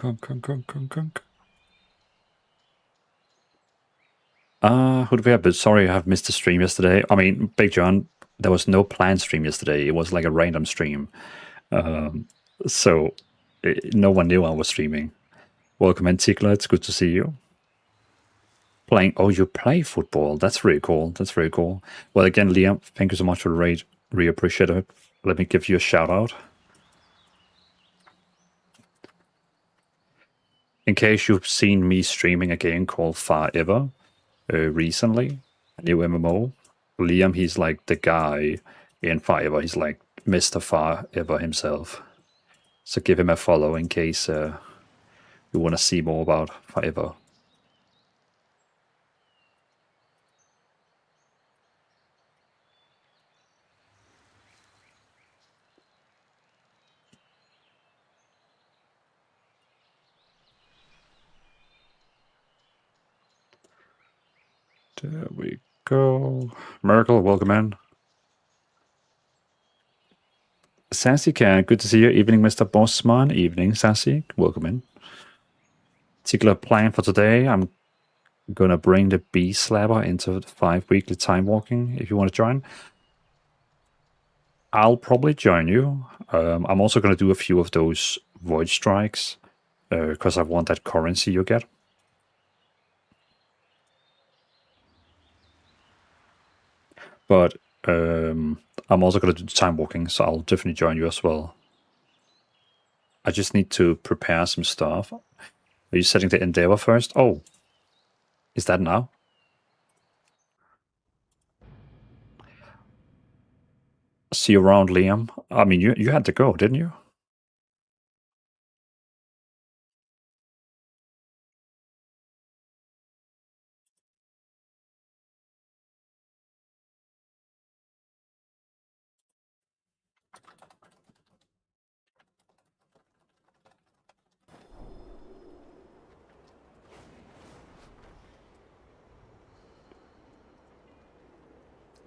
Kunk. Who do we have? But sorry, I have missed the stream yesterday. I mean, Big John, there was no planned stream yesterday. It was like a random stream. So no one knew I was streaming. Welcome in, Tikla. It's good to see you. Playing. Oh, you play football. That's really cool. That's very cool. Well, again, Liam, thank you so much for the raid. Really appreciate it. Let me give you a shout out. In case you've seen me streaming a game called Forever recently, a new MMO, Liam, he's like the guy in Forever. He's like Mr. Forever himself. So give him a follow in case you want to see more about Forever. There we go. Merkel, welcome in. Sassy Cat, good to see you. Evening, Mr. Bossman. Evening, Sassy. Welcome in. Particular plan for today, I'm gonna bring the Bee Slapper into the 5 weekly time walking if you want to join. I'll probably join you. I'm also gonna do a few of those void strikes because I want that currency you get. But I'm also going to do time walking, so I'll definitely join you as well. I just need to prepare some stuff. Are you setting the endeavor first? Oh, is that now? See you around, Liam. I mean, you had to go, didn't you?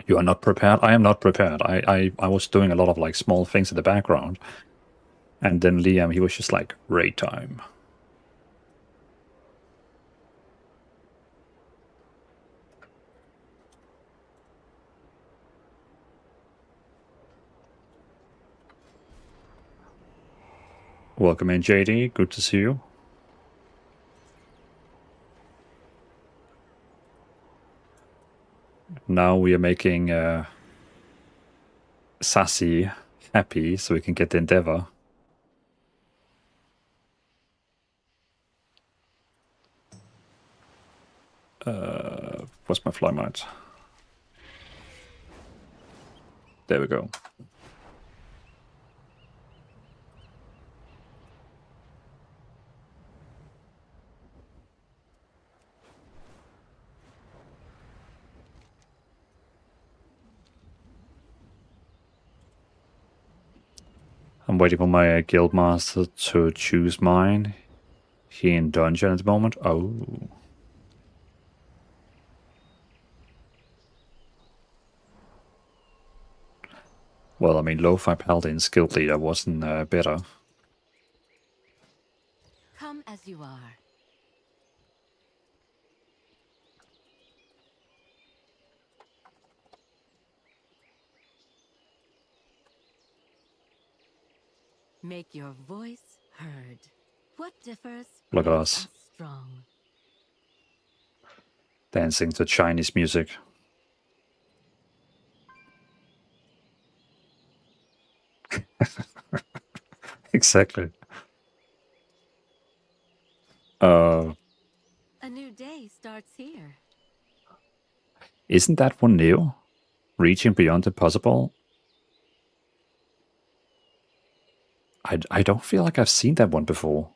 You are not prepared? I am not prepared. I was doing a lot of like small things in the background. And then Liam, he was just like, raid time. Welcome in, JD. Good to see you. Now we are making Sassy happy so we can get the endeavor. What's my fly mount? There we go. I'm waiting for my guild master to choose mine. He in dungeon at the moment. Oh. Well, I mean, Lo-Fi Paladin's guild leader wasn't better. Come as you are. Make your voice heard. What differs? Look at us. Strong. Dancing to Chinese music. Exactly. A new day starts here. Isn't that one new? Reaching beyond the possible? I don't feel like I've seen that one before.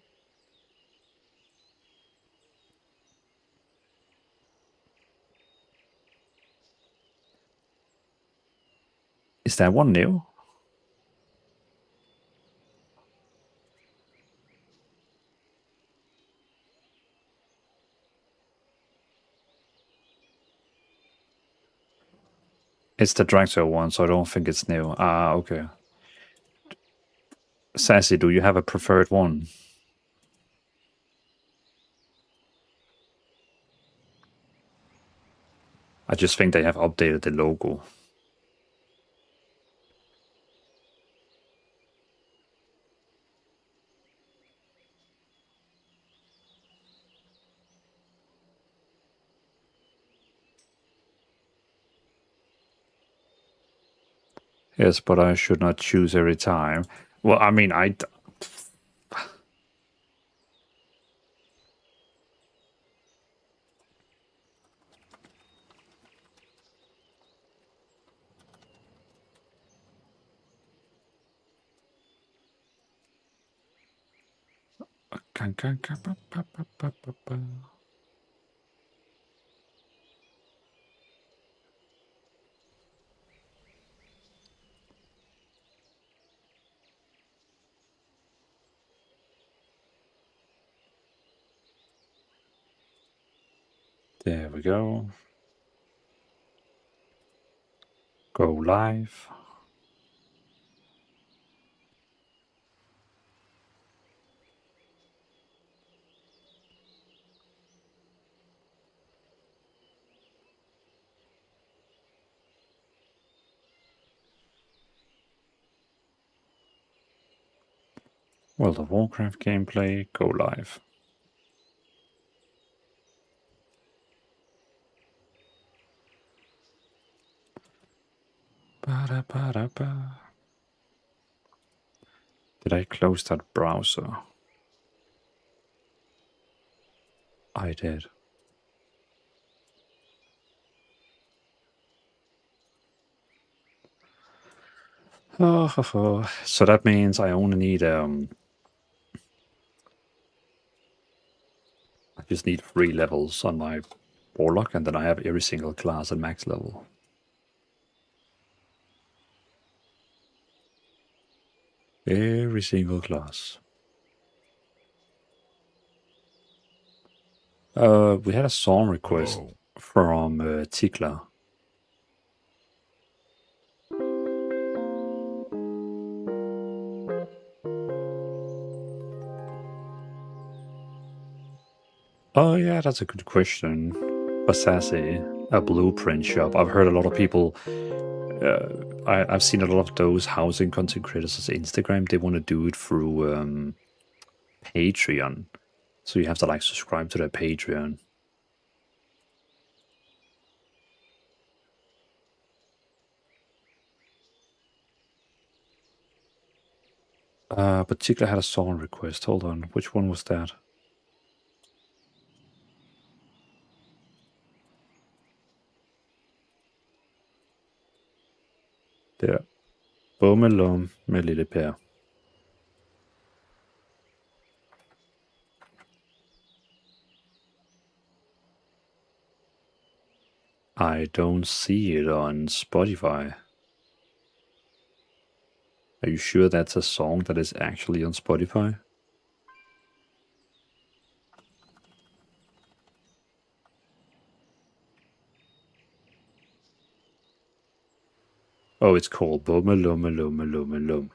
Is that one new? It's the Dragtail one, so I don't think it's new. Ah, okay. Sassy, do you have a preferred one? I just think they have updated the logo. Yes, but I should not choose every time. Well, I mean, there we go. Go live. World of Warcraft gameplay, go live. Ba-da-ba-da-ba. Did I close that browser? I did. Oh. So that means I only need I just need 3 levels on my Warlock, and then I have every single class at max level. Every single class. We had a song request from Tikla. Oh yeah, that's a good question. Assassi, a blueprint shop. I've heard a lot of people. I've seen a lot of those housing content creators on Instagram. They want to do it through Patreon, so you have to like subscribe to their Patreon. But Tikla had a song request. Hold on, which one was that? Der. Bummelum med Lille Per. I don't see it on Spotify. Are you sure that's a song that is actually on Spotify? Oh, it's called Bummelum.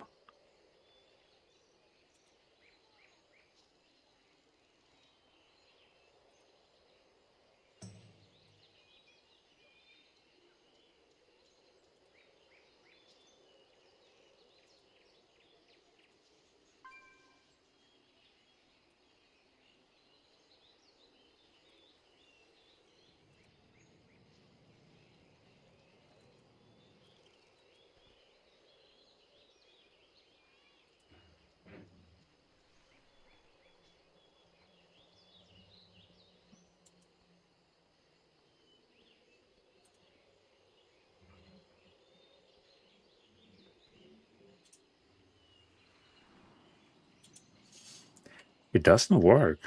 It doesn't work.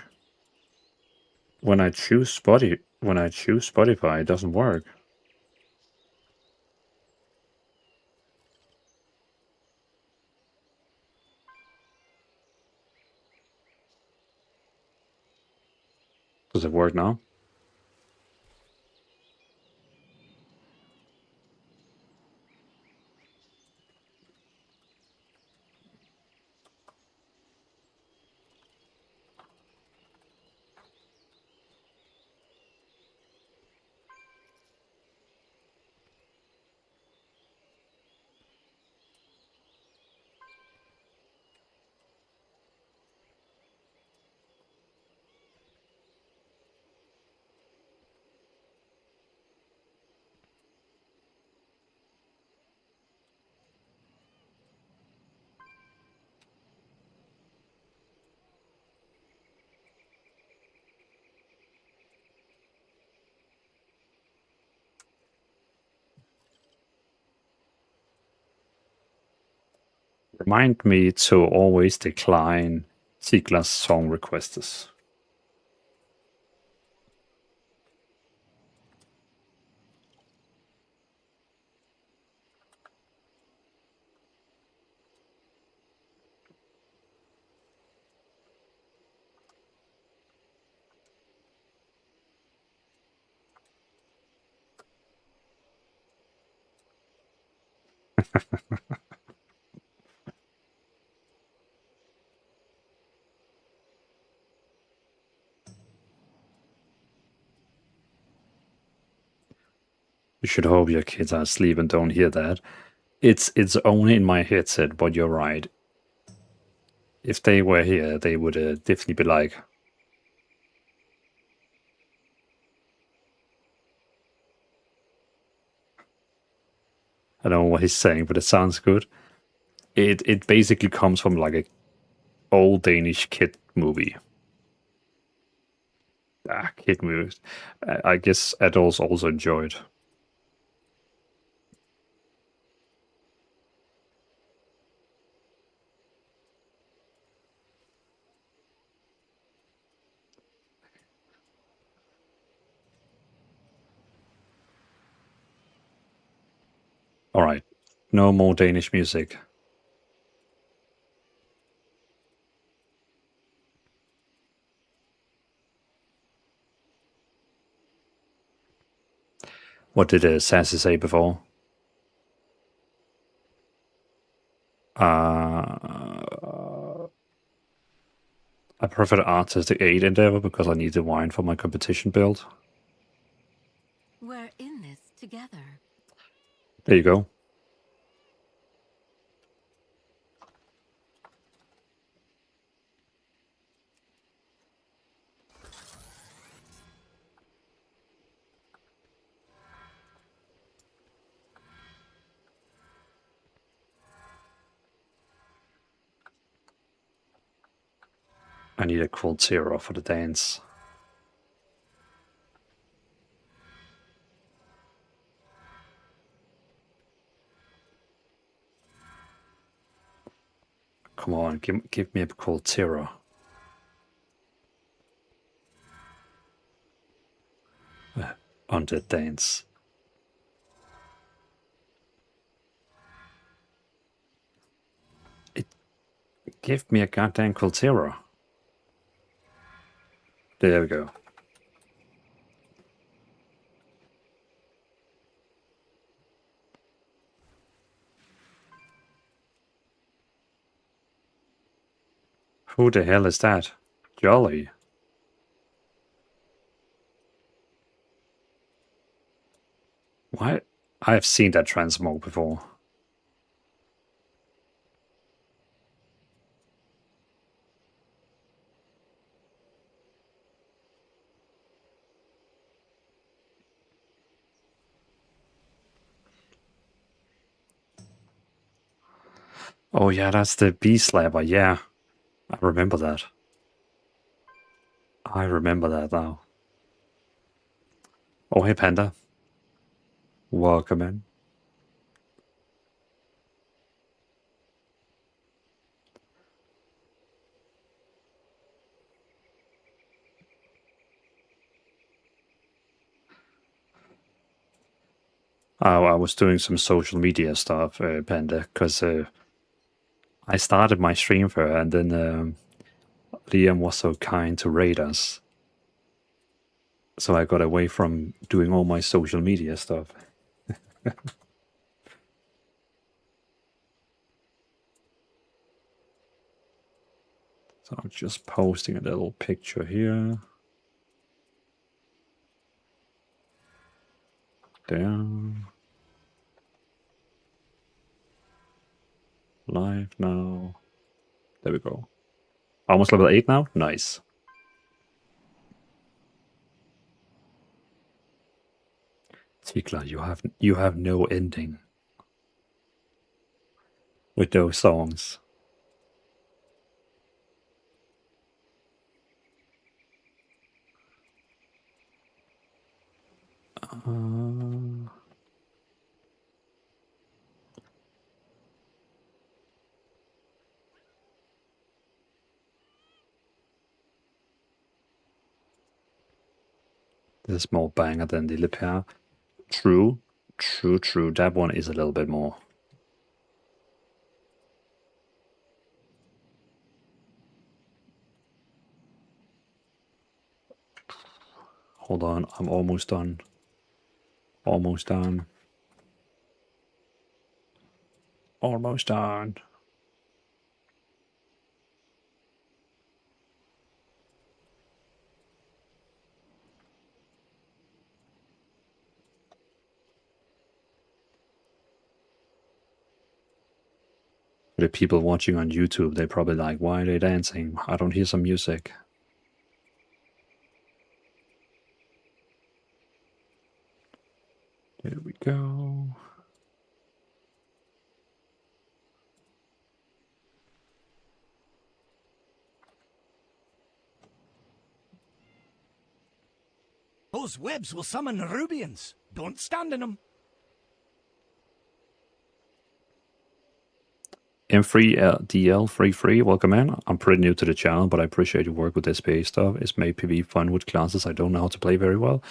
When I choose Spotify, it doesn't work. Does it work now? Remind me to always decline Ziegler's song requests. You should hope your kids are asleep and don't hear that. It's only in my headset, but you're right. If they were here, they would definitely be like, I don't know what he's saying, but it sounds good. It basically comes from like a old Danish kid movie. Kid movies. I guess adults also enjoy it. All right, no more Danish music. What did Sassy say before? I prefer the Artistic 8 Endeavor because I need the wine for my competition build. We're in this together. There you go. I need a Quiltera for the dance. Come on, give me a Quiltera. On the dance. Give me a goddamn Quiltera. There we go. Who the hell is that? Jolly. Why? I've seen that transmog before. Oh yeah, that's the bee slapper. Yeah, I remember that. I remember that now. Oh hey Panda. Welcome in. I was doing some social media stuff, Panda, because I started my stream for her, and then Liam was so kind to raid us. So I got away from doing all my social media stuff. So I'm just posting a little picture here. There. Live now. There we go. Almost level 8 now? Nice. Tikla, you have no ending with those songs. This is more banger than the Leper. True. That one is a little bit more. Hold on, I'm almost done. Almost done. Almost done. The people watching on YouTube, they're probably like, why are they dancing? I don't hear some music. There we go. Those webs will summon Rubians. Don't stand in them. M3DL33, welcome in. I'm pretty new to the channel, but I appreciate your work with this PA stuff. It's made PvE fun with classes I don't know how to play very well.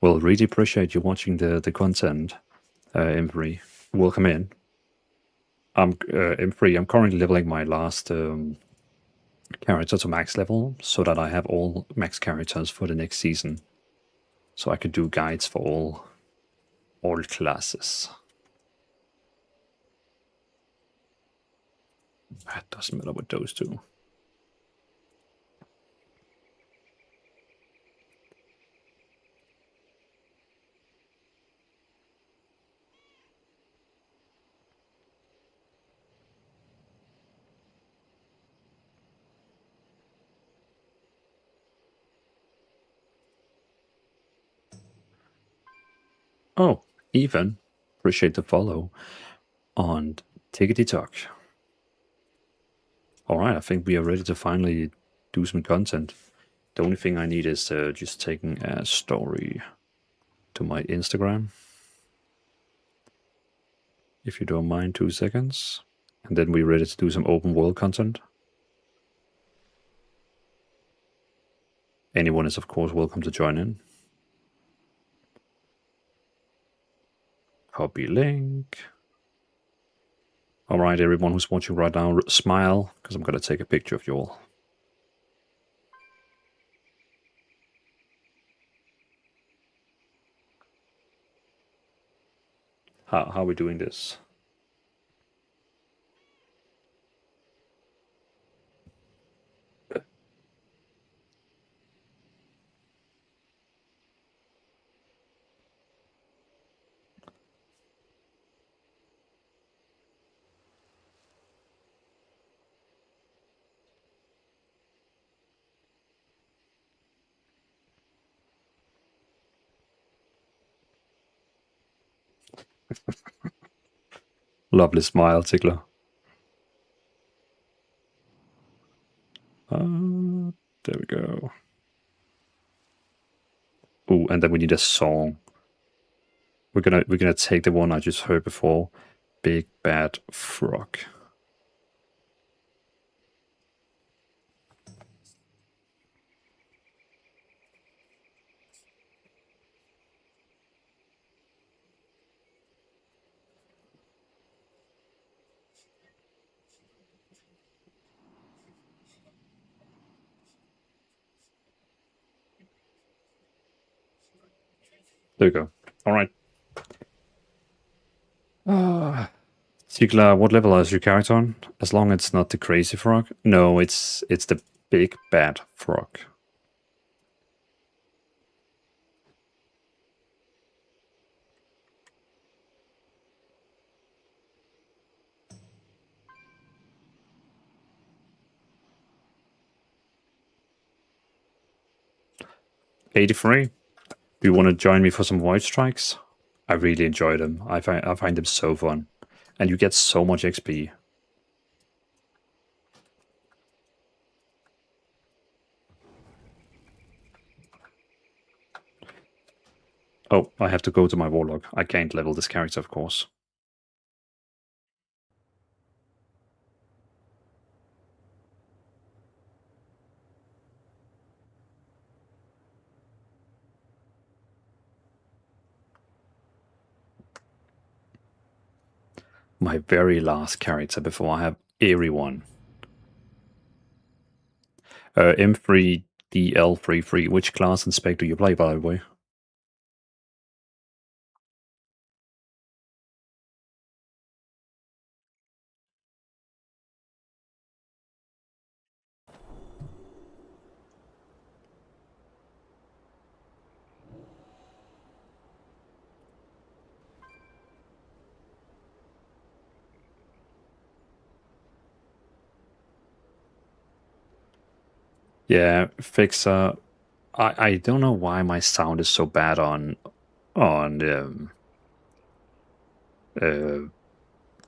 Well, really appreciate you watching the content, M3. Welcome in. I'm M3. I'm currently leveling my last character to max level so that I have all max characters for the next season. So I can do guides for all classes. That doesn't matter with those two. Oh, even appreciate the follow on Tickety Talk. All right, I think we are ready to finally do some content. The only thing I need is just taking a story to my Instagram. If you don't mind, 2 seconds. And then we're ready to do some open world content. Anyone is, of course, welcome to join in. Copy link. All right, everyone who's watching right now, smile, because I'm going to take a picture of you all. How are we doing this? Lovely smile, Tickler. There we go. Oh, and then we need a song. We're gonna take the one I just heard before, Big Bad Frog. There you go. All right. Sigla, what level is your character on? As long as it's not the crazy frog. No, it's the big bad frog. $83. Do you want to join me for some void strikes? I really enjoy them. I find them so fun, and you get so much XP. Oh, I have to go to my warlock. I can't level this character, of course. my very last character before I have everyone. M3DL33. Which class and spec do you play, by the way? Yeah, Fixer. I don't know why my sound is so bad on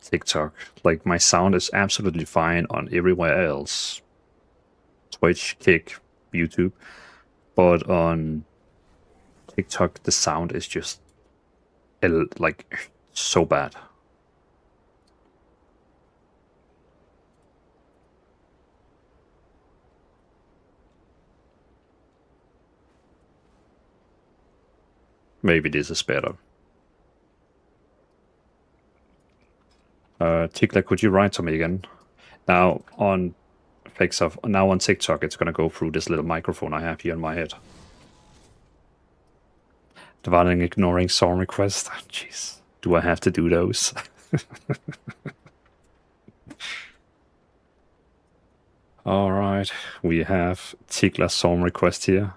TikTok. Like, my sound is absolutely fine on everywhere else. Twitch, Kick, YouTube. But on TikTok, the sound is just like so bad. Maybe this is better. Tickler, could you write to me again? Now on now on TikTok, it's gonna go through this little microphone I have here in my head. Dvalin ignoring song request. Jeez, do I have to do those? All right, we have Tickler song request here.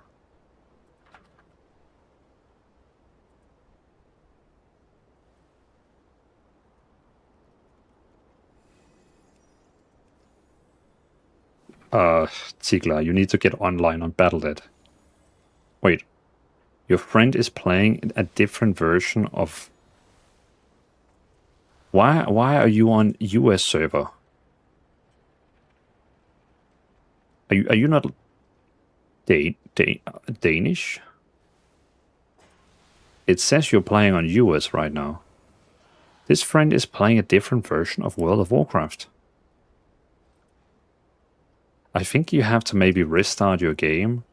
Tickler, you need to get online on Battle.net. Wait, your friend is playing a different version of... Why are you on US server? Are you not Danish? It says you're playing on US right now. This friend is playing a different version of World of Warcraft. I think you have to maybe restart your game.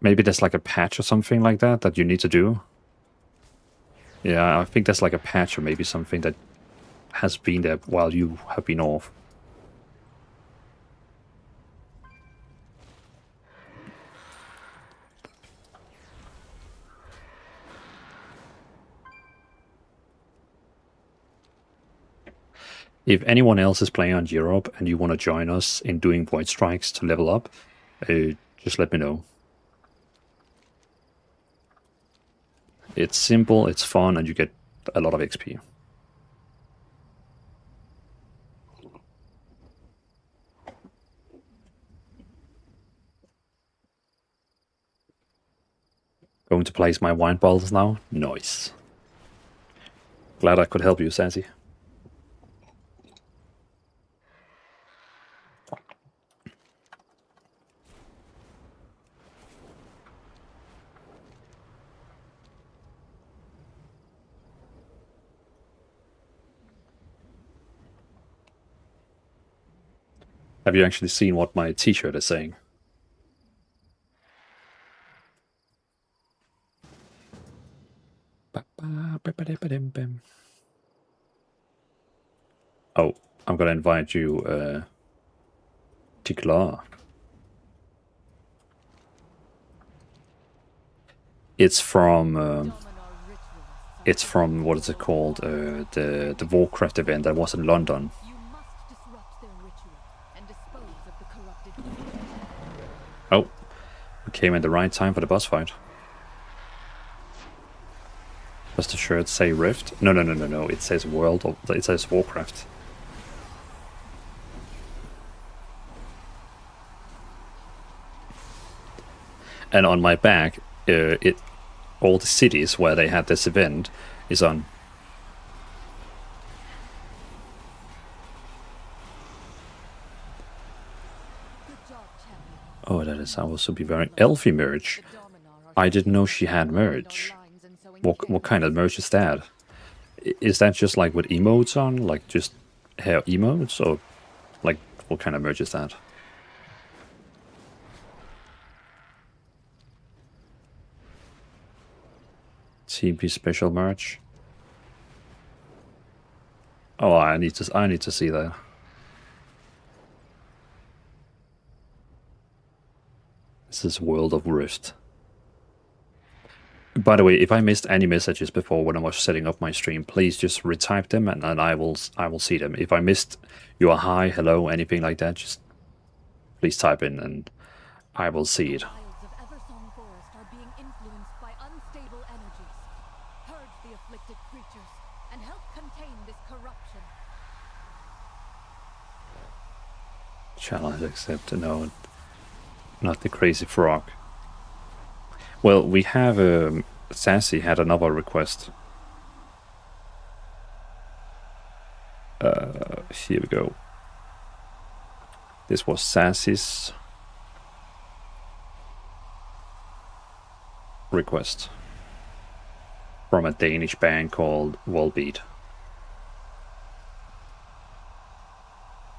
Maybe there's like a patch or something like that you need to do. Yeah, I think there's like a patch or maybe something that has been there while you have been off. If anyone else is playing on Europe and you want to join us in doing void strikes to level up, just let me know. It's simple, it's fun, and you get a lot of XP. Going to place my wine bottles now? Nice. Glad I could help you, Sassy. Have you actually seen what my t-shirt is saying? Oh, I'm gonna invite you, Tikla. It's from what is it called? The Warcraft event that was in London. Oh, we came at the right time for the boss fight. Does the shirt say Rift? No. It says it says Warcraft. And on my back, all the cities where they had this event is on. Oh, that is also be very Elfie merch. I didn't know she had merch. What kind of merch is that? Is that just like with emotes on, like just hair emotes, or like what kind of merch is that? TP special merch. Oh, I need to see that. This is World of Rift. By the way, if I missed any messages before when I was setting up my stream, please just retype them and I will see them. If I missed your hi, hello, anything like that, just please type in and I will see it. Wilds of Eversong Forest are being influenced by unstable energies. Purge the afflicted creatures and help contain this corruption. Challenge accepted. No, not the crazy frog. Well, we have Sassy had another request. Here we go. This was Sassy's request from a Danish band called Volbeat.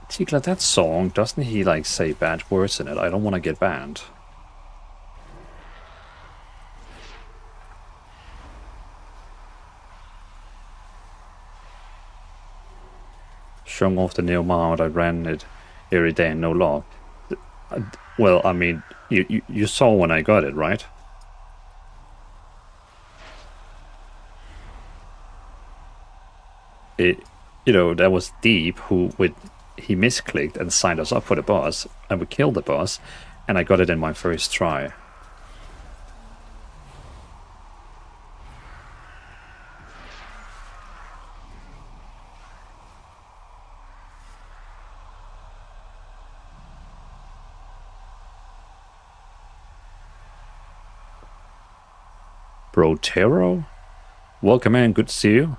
Tikla, that song, doesn't he like say bad words in it? I don't want to get banned. Shung off the new mount, I ran it every day and no luck. Well, I mean, you saw when I got it, right? You know, that was Deep who he misclicked and signed us up for the boss, and we killed the boss, and I got it in my first try. Bro Taro? Welcome man, good to see you.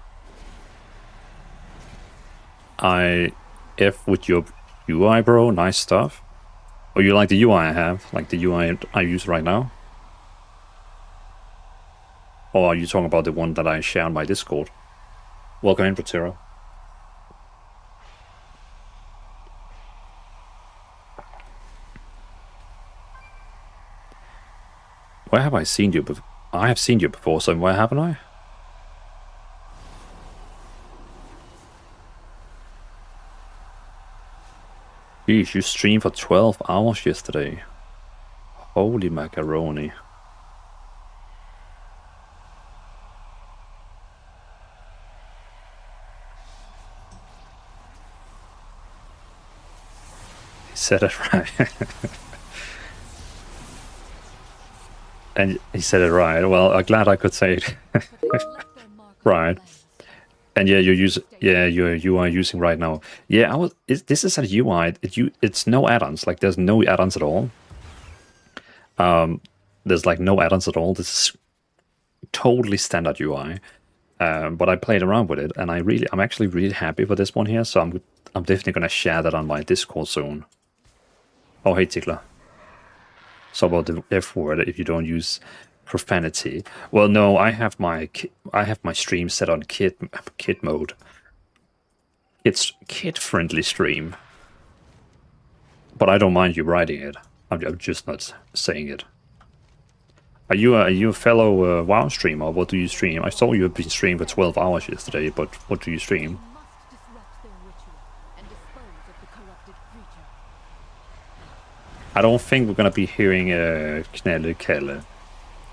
I F with your UI, bro. Nice stuff. Oh, you like the UI I have? Like the UI I use right now? Or are you talking about the one that I share on my Discord? Welcome in, Protero. Where have I seen you before? I have seen you before somewhere, haven't I? Geez, you streamed for 12 hours yesterday. Holy macaroni. He said it right. And he said it right. Well, I'm glad I could say it. Right. And yeah, you are using right now. Yeah, this is a UI. It's no add-ons. Like there's no add-ons at all. There's like no add-ons at all. This is totally standard UI. But I played around with it, and I'm actually really happy with this one here. So I'm definitely gonna share that on my Discord soon. Oh hey Tikla. So about the F word if you don't use profanity. Well, no, I have my stream set on kid mode. It's kid-friendly stream, but I don't mind you writing it. I'm just not saying it. Are you a fellow WoW streamer? What do you stream? I saw you have been streaming for 12 hours yesterday, but what do you stream? I don't think we're gonna be hearing Knelle Kelle,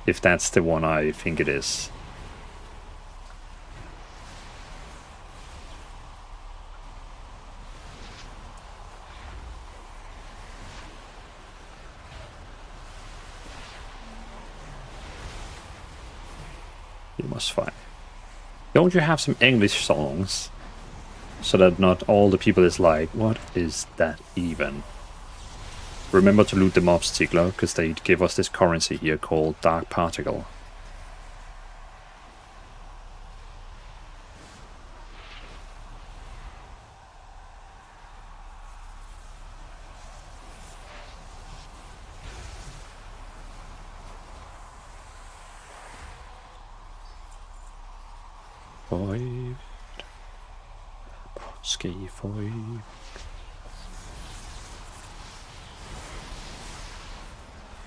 if that's the one I think it is. You must find. Don't you have some English songs? So that not all the people is like, what is that even? Remember to loot the mobs, Tigler, because they give us this currency here called Dark Particle. Ski 5.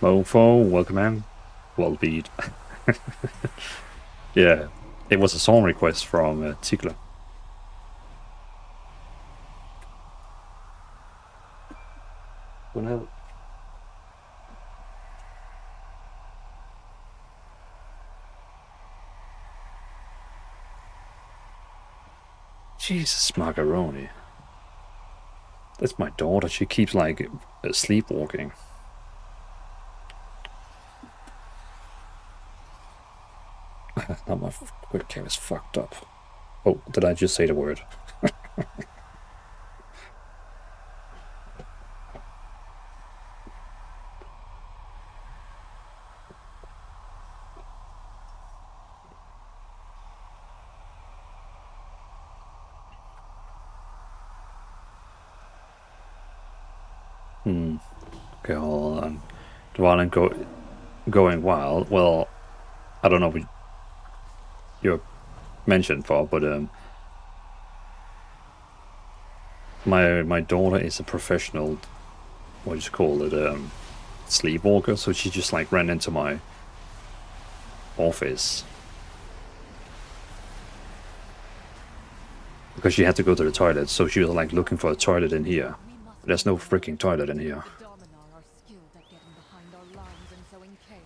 Mofo, welcome in. Well beat. Yeah, it was a song request from Tikla. Well, Jesus, macaroni. That's my daughter. She keeps like sleepwalking. Now my webcam is fucked up. Oh, did I just say the word? Okay, hold on. Dvalin going wild. Well, I don't know what you mentioned for, but my daughter is a professional. What do you call it? Sleepwalker. So she just like ran into my office because she had to go to the toilet. So she was like looking for a toilet in here. There's no freaking toilet in here. The Dominar are skilled at getting behind our lines and sowing chaos.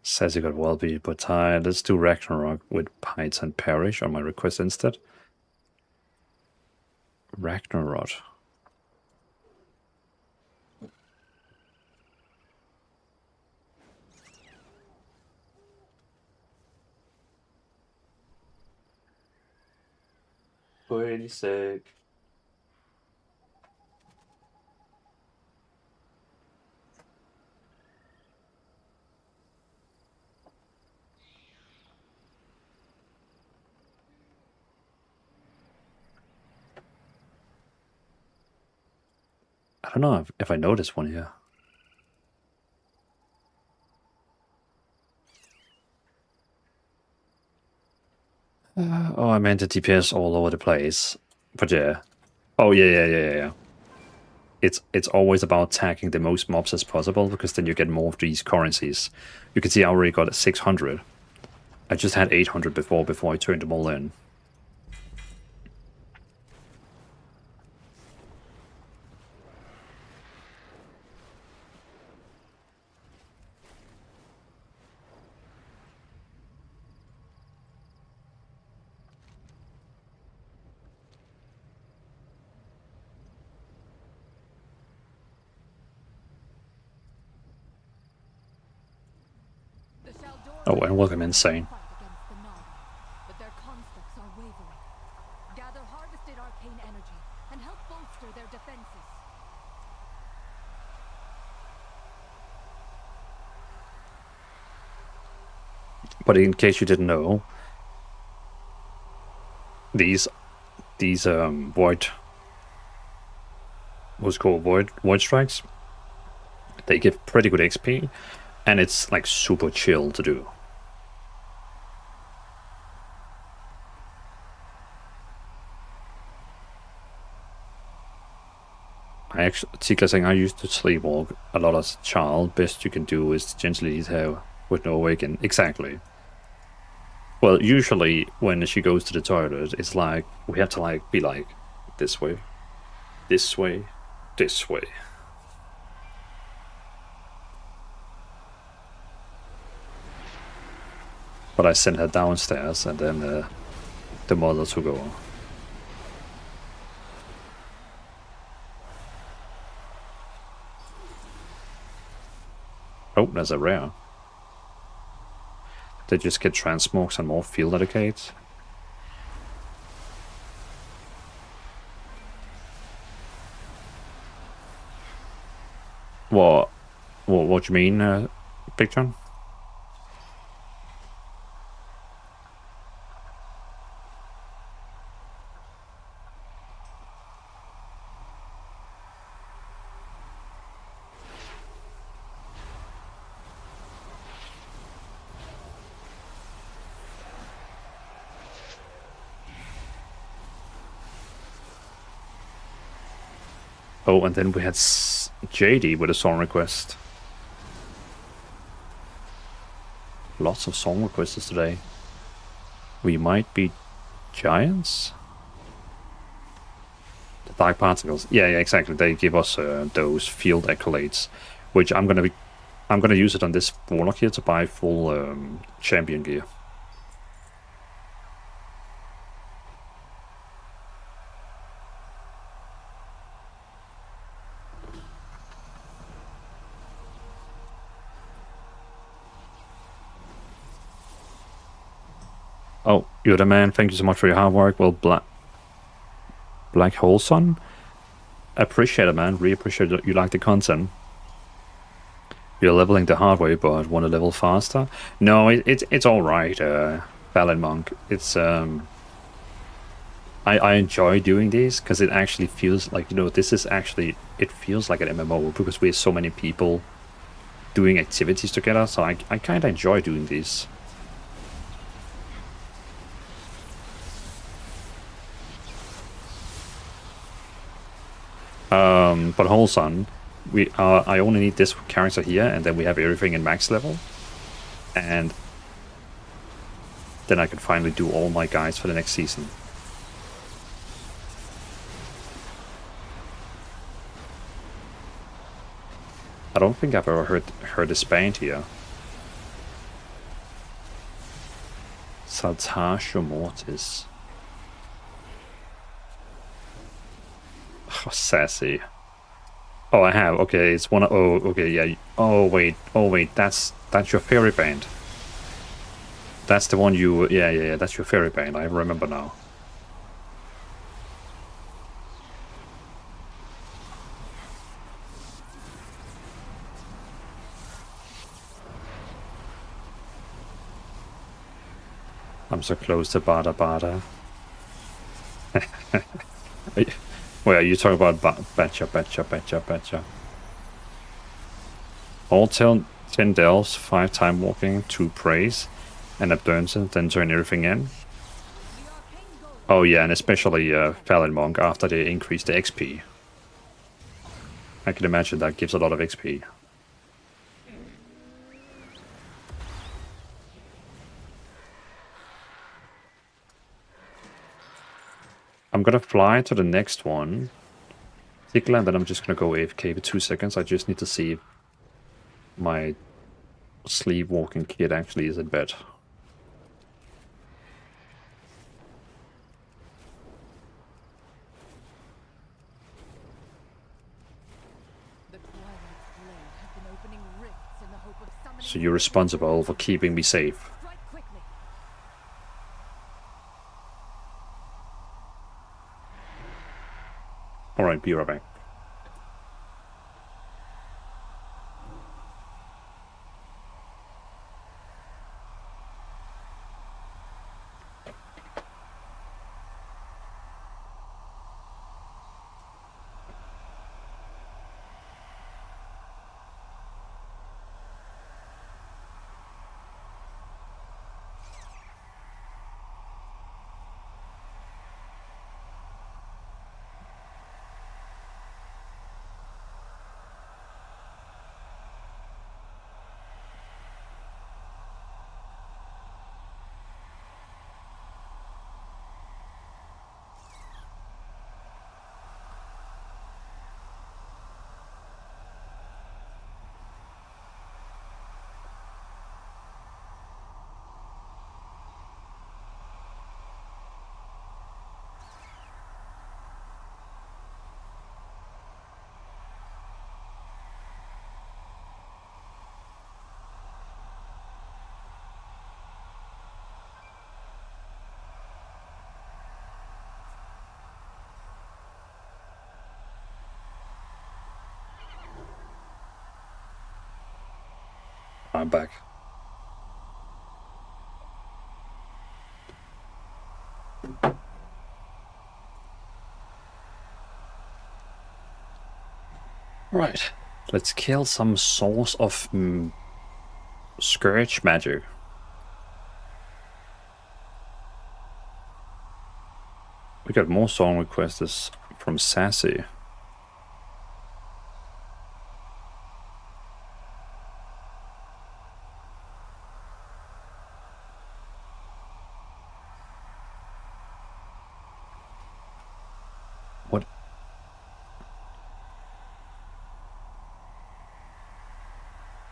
Says you got well be but tired. Let's do Ragnarok with Pites and Perish on my request instead. Ragnarok. Pretty sick. I don't know if I know this one here. Oh, I meant the DPS all over the place. But yeah. Oh, yeah. It's always about tagging the most mobs as possible, because then you get more of these currencies. You can see I already got 600. I just had 800 before I turned them all in. Oh, and welcome Insane. But their constructs are wavering. Gather harvested arcane energy and help bolster their defenses. But in case you didn't know, these void, what's called void strikes, they give pretty good XP, and it's like super chill to do. Tikla saying I used to sleepwalk a lot as a child. Best you can do is gently eat her with no awaken. Exactly. Well, usually when she goes to the toilet, it's like we have to like be like this way, this way, this way. But I sent her downstairs, and then the mother took over. Oh, there's a rare. They just get transmogs and more field dedicates. What do you mean, Big John? Oh, and then we had JD with a song request. Lots of song requests today. We might be giants? The dark particles. Yeah, exactly. They give us those field accolades, which I'm gonna use it on this warlock here to buy full champion gear. Oh, you're the man. Thank you so much for your hard work. Well, Black Hole Sun. Appreciate it, man. Really appreciate it. You like the content. You're leveling the hard way, but want to level faster? No, it's all right. Dvalin Monk. It's I enjoy doing these because it actually feels like, you know, this is actually, it feels like an MMO because we have so many people doing activities together. So I kind of enjoy doing these. But Wholeson, I only need this character here, and then we have everything in max level, and then I can finally do all my guys for the next season. I don't think I've ever heard this band here. Saltatio Mortis. Oh, sassy. Oh, I have. Okay, it's one. Oh, okay, yeah. Oh wait. That's your fairy band. That's the one you. Yeah. That's your fairy band. I remember now. I'm so close to Bada. Wait, are you talking about Betcha? All 10 delves, 5 time walking, 2 praise, and abundance, then turn everything in. Oh yeah, and especially Dvalin Monk after they increase the XP. I can imagine that gives a lot of XP. I'm gonna fly to the next one, Tickler, and then I'm just gonna go AFK for 2 seconds. I just need to see if my sleepwalking kid actually is in bed. So you're responsible for keeping me safe. Alright, be right back. I'm back. Right, let's kill some source of Scourge magic. We got more song requests from Sassy.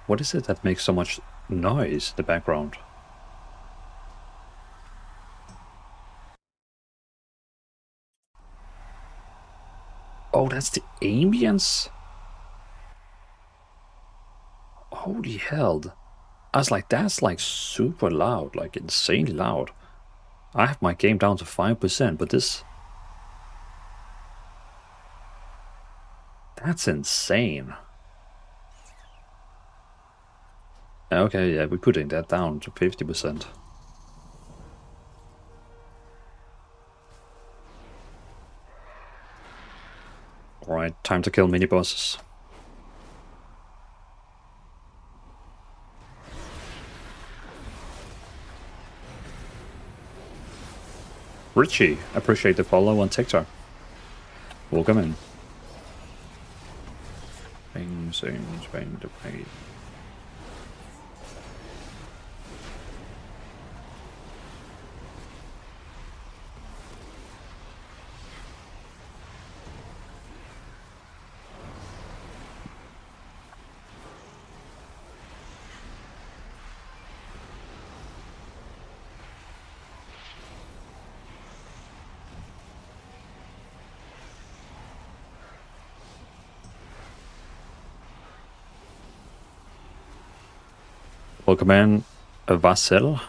What is it that makes so much noise in the background? Oh, that's the ambience? Holy hell. I was like, that's like super loud, like insanely loud. I have my game down to 5%, but this... That's insane. Okay, yeah, we're putting that down to 50%. Alright, time to kill mini-bosses. Richie, appreciate the follow on TikTok. Welcome in. Bang, bang, bang, bang. Welcome in, Vasil.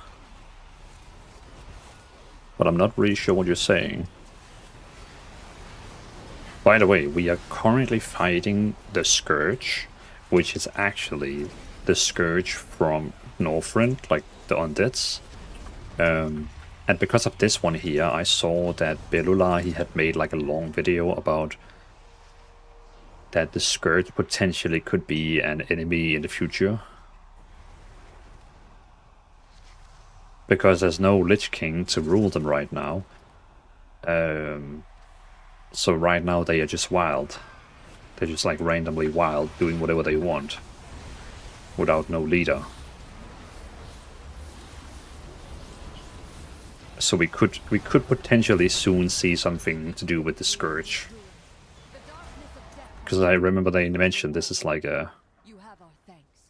But I'm not really sure what you're saying. By the way, we are currently fighting the Scourge, which is actually the Scourge from Northrend, like the Undeads. And because of this one here, I saw that Belula, he had made like a long video about that the Scourge potentially could be an enemy in the future. Because there's no Lich King to rule them right now. So right now they are just wild. They're just like randomly wild, doing whatever they want. Without no leader. So we could potentially soon see something to do with the Scourge. Because I remember they mentioned this is like a...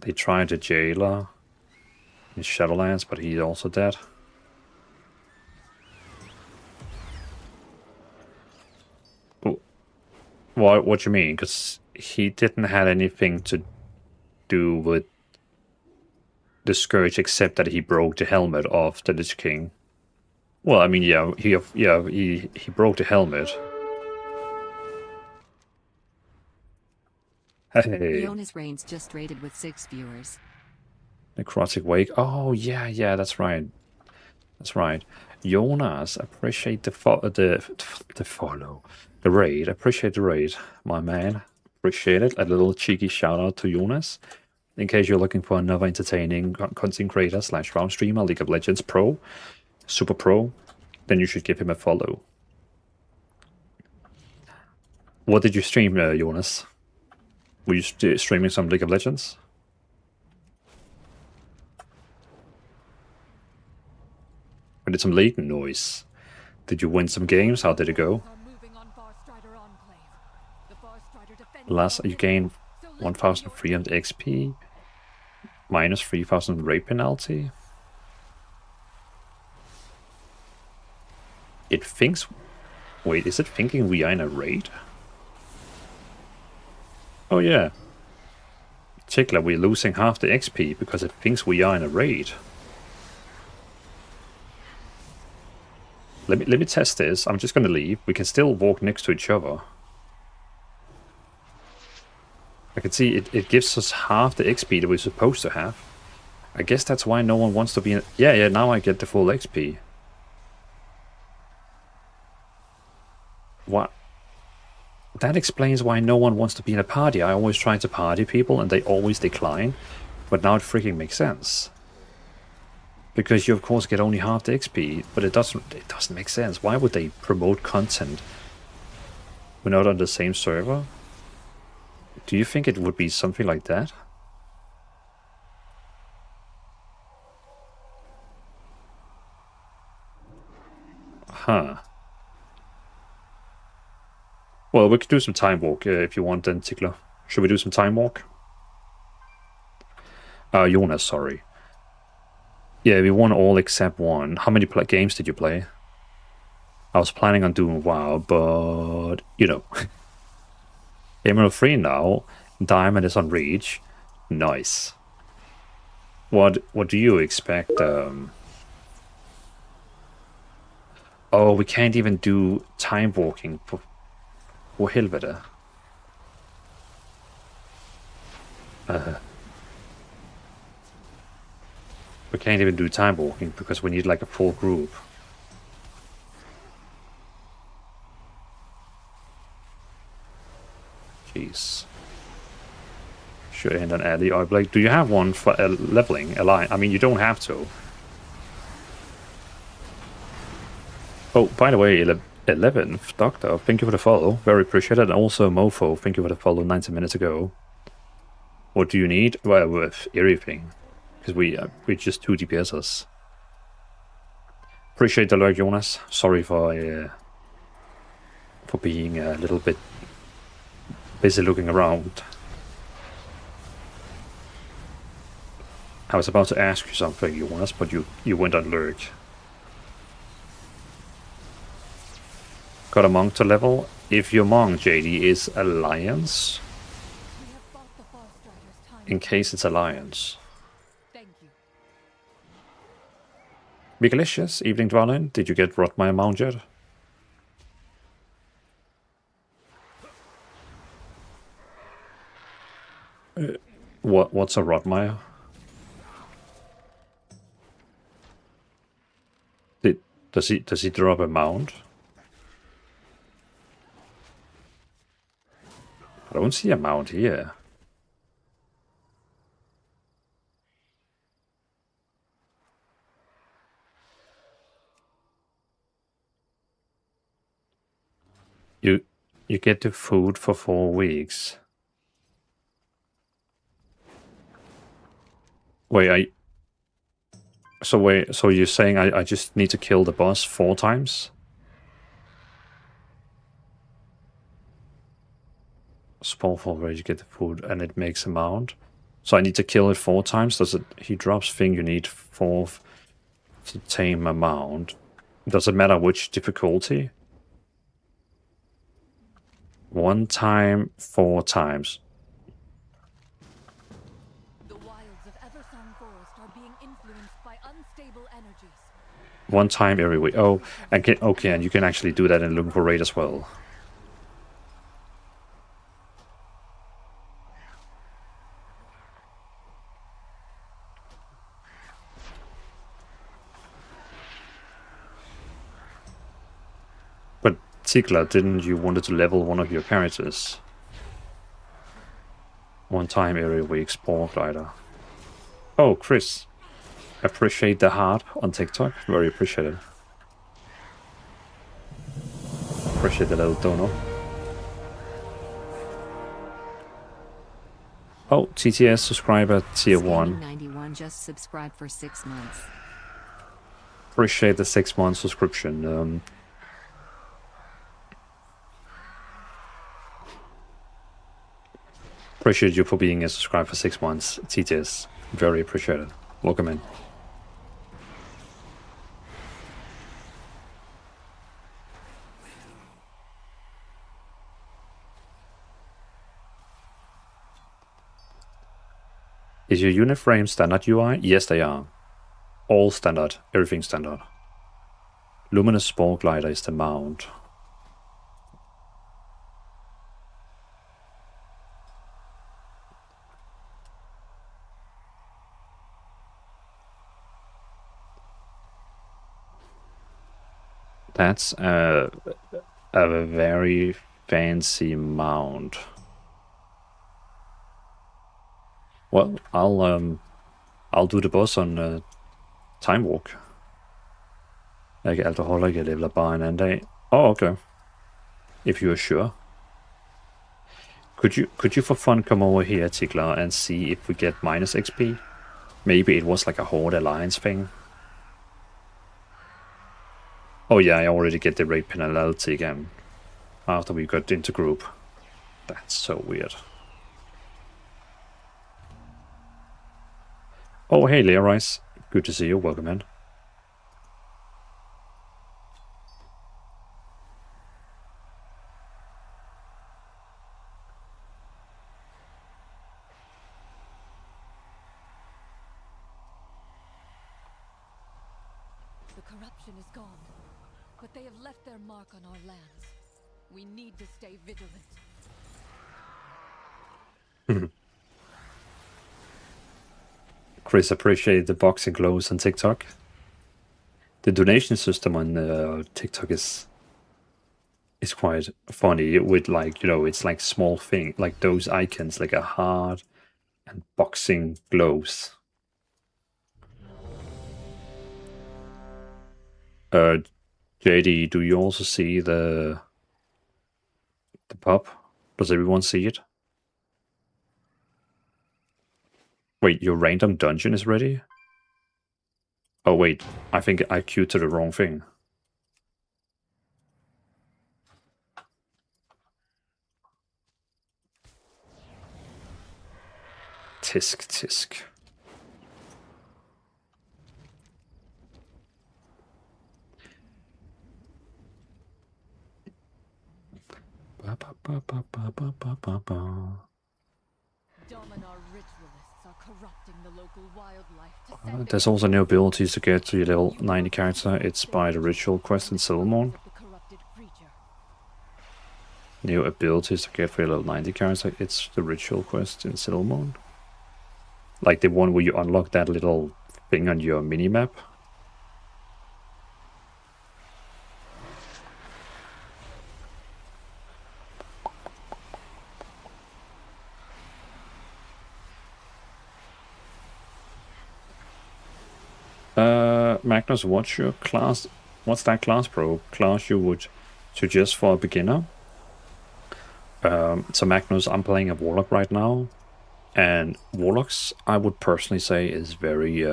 They tried a jailer in Shadowlands, but he's also dead. What do you mean? Because he didn't have anything to do with the Scourge except that he broke the helmet of the Lich King. Well, I mean, yeah, he broke the helmet. Hey. Leona's Reigns just rated with 6 viewers. Necrotic Wake. Oh, yeah, that's right. That's right. Jonas, appreciate the follow. The raid. Appreciate the raid, my man. Appreciate it. A little cheeky shout out to Jonas. In case you're looking for another entertaining content creator / round streamer, League of Legends Pro, Super Pro, then you should give him a follow. What did you stream, Jonas? Were you streaming some League of Legends? We did some latent noise. Did you win some games? How did it go? Last, you gained 1,300 XP, minus 3,000 raid penalty. It thinks... Wait, is it thinking we are in a raid? Oh yeah. Tickler, we're losing half the XP because it thinks we are in a raid. Let me test this. I'm just gonna leave. We can still walk next to each other. I can see it gives us half the XP that we're supposed to have. I guess that's why no one wants to be in... Yeah, now I get the full XP. What? That explains why no one wants to be in a party. I always try to party people and they always decline. But now it freaking makes sense. Because you of course get only half the XP, but it doesn't make sense. Why would they promote content? We're not on the same server? Do you think it would be something like that? Huh. Well, we could do some time walk if you want then, Tickler. Should we do some time walk? Jonas, sorry. Yeah, we won all except one. How many games did you play? I was planning on doing WoW, but, you know. Emerald 3 now. Diamond is on Reach. Nice. What do you expect? Oh, we can't even do time walking. For helvete. We can't even do time walking because we need like a full group. Jeez. Should end an alley. Or like, do you have one for leveling a line? I mean, you don't have to. Oh, by the way, 11th Doctor, thank you for the follow. Very appreciated. And also Mofo, thank you for the follow 90 minutes ago. What do you need? Well, with everything. Because we're just 2 DPSers. Appreciate the lurk, Jonas. Sorry for being a little bit busy looking around. I was about to ask you something, Jonas, but you went on lurk. Got a monk to level. If your monk, JD, is Alliance, We have bought the Far Striders time. in case it's Alliance. Thank you. Bigalicious, evening Dvalin. Did you get Rotmire mount yet? What's a Rotmire? Does he drop a mount? I don't see a mount here. You get the food for 4 weeks. Wait, so you're saying I just need to kill the boss 4 times? Spawn for where you get the food and it makes a mount. So I need to kill it 4 times? He drops thing you need 4 to tame a mount. Does it matter which difficulty? 1 time, 4 times. The wilds of Eversong Forest are being influenced by unstable energies. 1 time every week. Oh, and okay, and you can actually do that in Looking for Raid as well. But Tigla, didn't you wanted to level one of your characters? 1 time every week, Spore Glider. Oh, Chris. Appreciate the heart on TikTok. Very appreciated. Appreciate the little dono. Oh, TTS subscriber tier 1. 91 just subscribed for 6 months. Appreciate the 6-month subscription. Appreciate you for being a subscriber for 6 months, TTS. Very appreciated. Welcome in. Is your unit frame standard UI? Yes, they are. All standard. Everything standard. Luminous Spore Glider is the mount. That's a very fancy mount. Well, I'll do the boss on Time Walk. Jeg kan altså holde ikke leveler bare en anden dag. Oh, okay. If you're sure. Could you for fun come over here, Tigler, and see if we get minus XP? Maybe it was like a Horde Alliance thing. Oh yeah, I already get the raid penalty again. After we got into group. That's so weird. Oh, hey, Leorice. Good to see you. Welcome in. The corruption is gone, but they have left their mark on our lands. We need to stay vigilant. Chris, appreciate the boxing gloves on TikTok. The donation system on TikTok is quite funny with, like, you know, it's like small thing, like those icons, like a heart and boxing gloves. JD, do you also see the pub? Does everyone see it? Wait, your random dungeon is ready? Oh wait, I think I queued to the wrong thing. Tisk, tisk. Ba, ba, ba, ba, ba, ba, ba, ba, ba. Dominar ritualists are corrupting the local wildlife to send There's also new abilities to get to your level 90 character. It's by the ritual quest in Silvermoon. the corrupted creature. New abilities to get for your level 90 character. It's the ritual quest in Silvermoon. Like the one where you unlock that little thing on your minimap. Magnus, what's your class? What's that class class you would suggest for a beginner? So Magnus, I'm playing a Warlock right now, and Warlocks, I would personally say, is very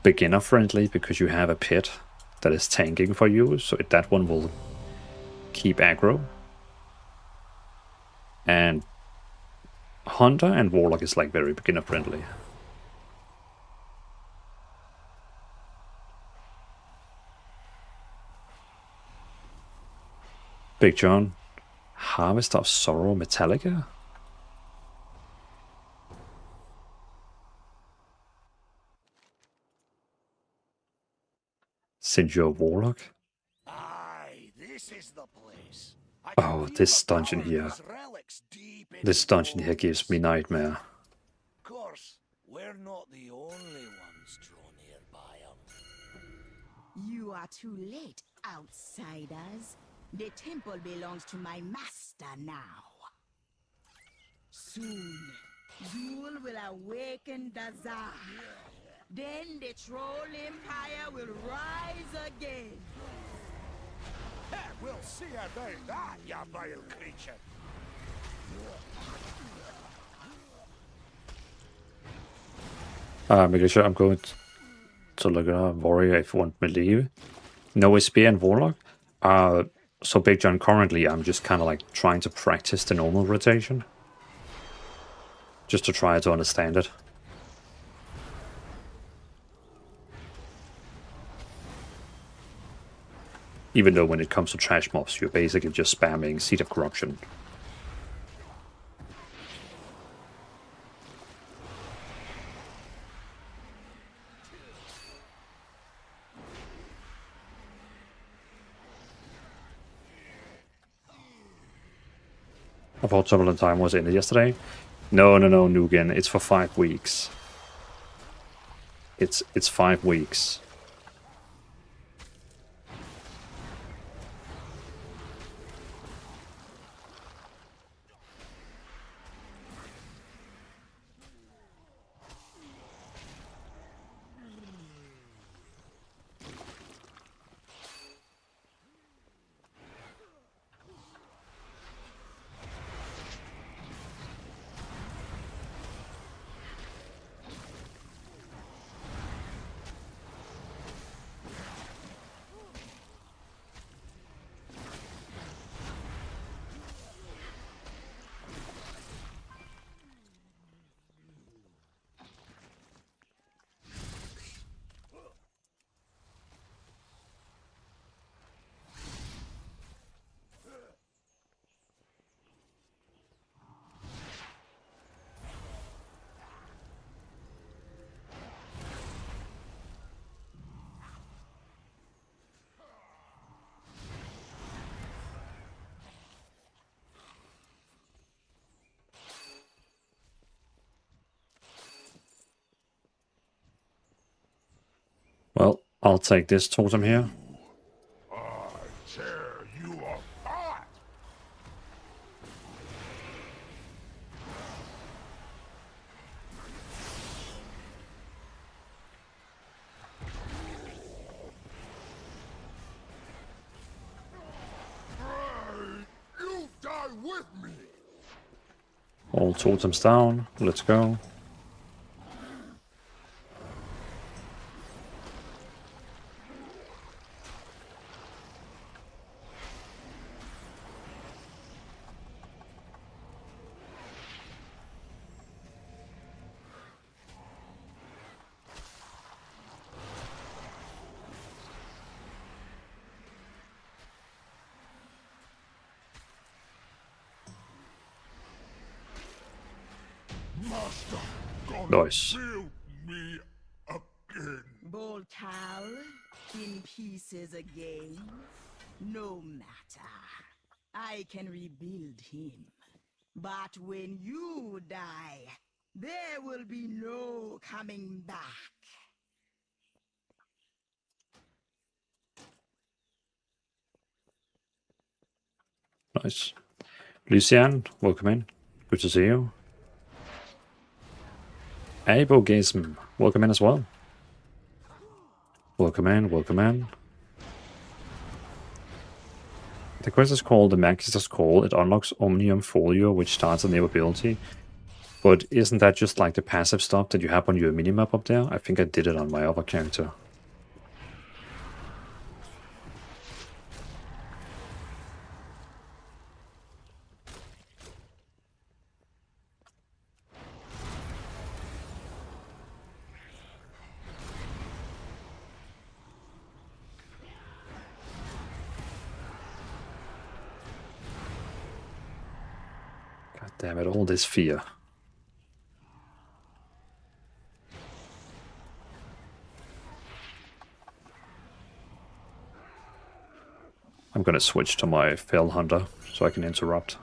beginner friendly because you have a pit that is tanking for you, so that one will keep aggro. And Hunter and Warlock is like very beginner friendly. Big John, Harvest of Sorrow Metallica? Since you're a Warlock? Aye, this is the place. I Oh, can feel this the dungeon power of here. these relics deep in This its dungeon here bones. gives me nightmare. Of course, we're not the only ones drawn nearby 'em. You are too late, outsiders. The temple belongs to my master now. Soon, Zul will awaken Dazar. Then the Troll Empire will rise again. We'll see about that, you vile creature. Making sure I'm going to look at a warrior if you want me to leave. No SP and Warlock. So Big John, currently I'm just kind of like trying to practice the normal rotation. Just to try to understand it. Even though when it comes to trash mobs, you're basically just spamming Seed of Corruption. I thought Turbulent Time was ended yesterday. No, Nugan. It's for 5 weeks. It's 5 weeks. I'll take this totem here. Tear you apart! You die with me! All totems down. Let's go. Master, gonna Nice. build me again. Boltal, in pieces again. No matter. I can rebuild him. But when you die, there will be no coming back. Nice. Lucian, welcome in. Good to see you. Abogism, welcome in as well. Welcome in, welcome in. The quest is called the Magister's Call. It unlocks Omnium Folio, which starts a new ability. But isn't that just like the passive stuff that you have on your minimap up there? I think I did it on my other character. God damn it, all this fear. I'm gonna switch to my Fell Hunter so I can interrupt.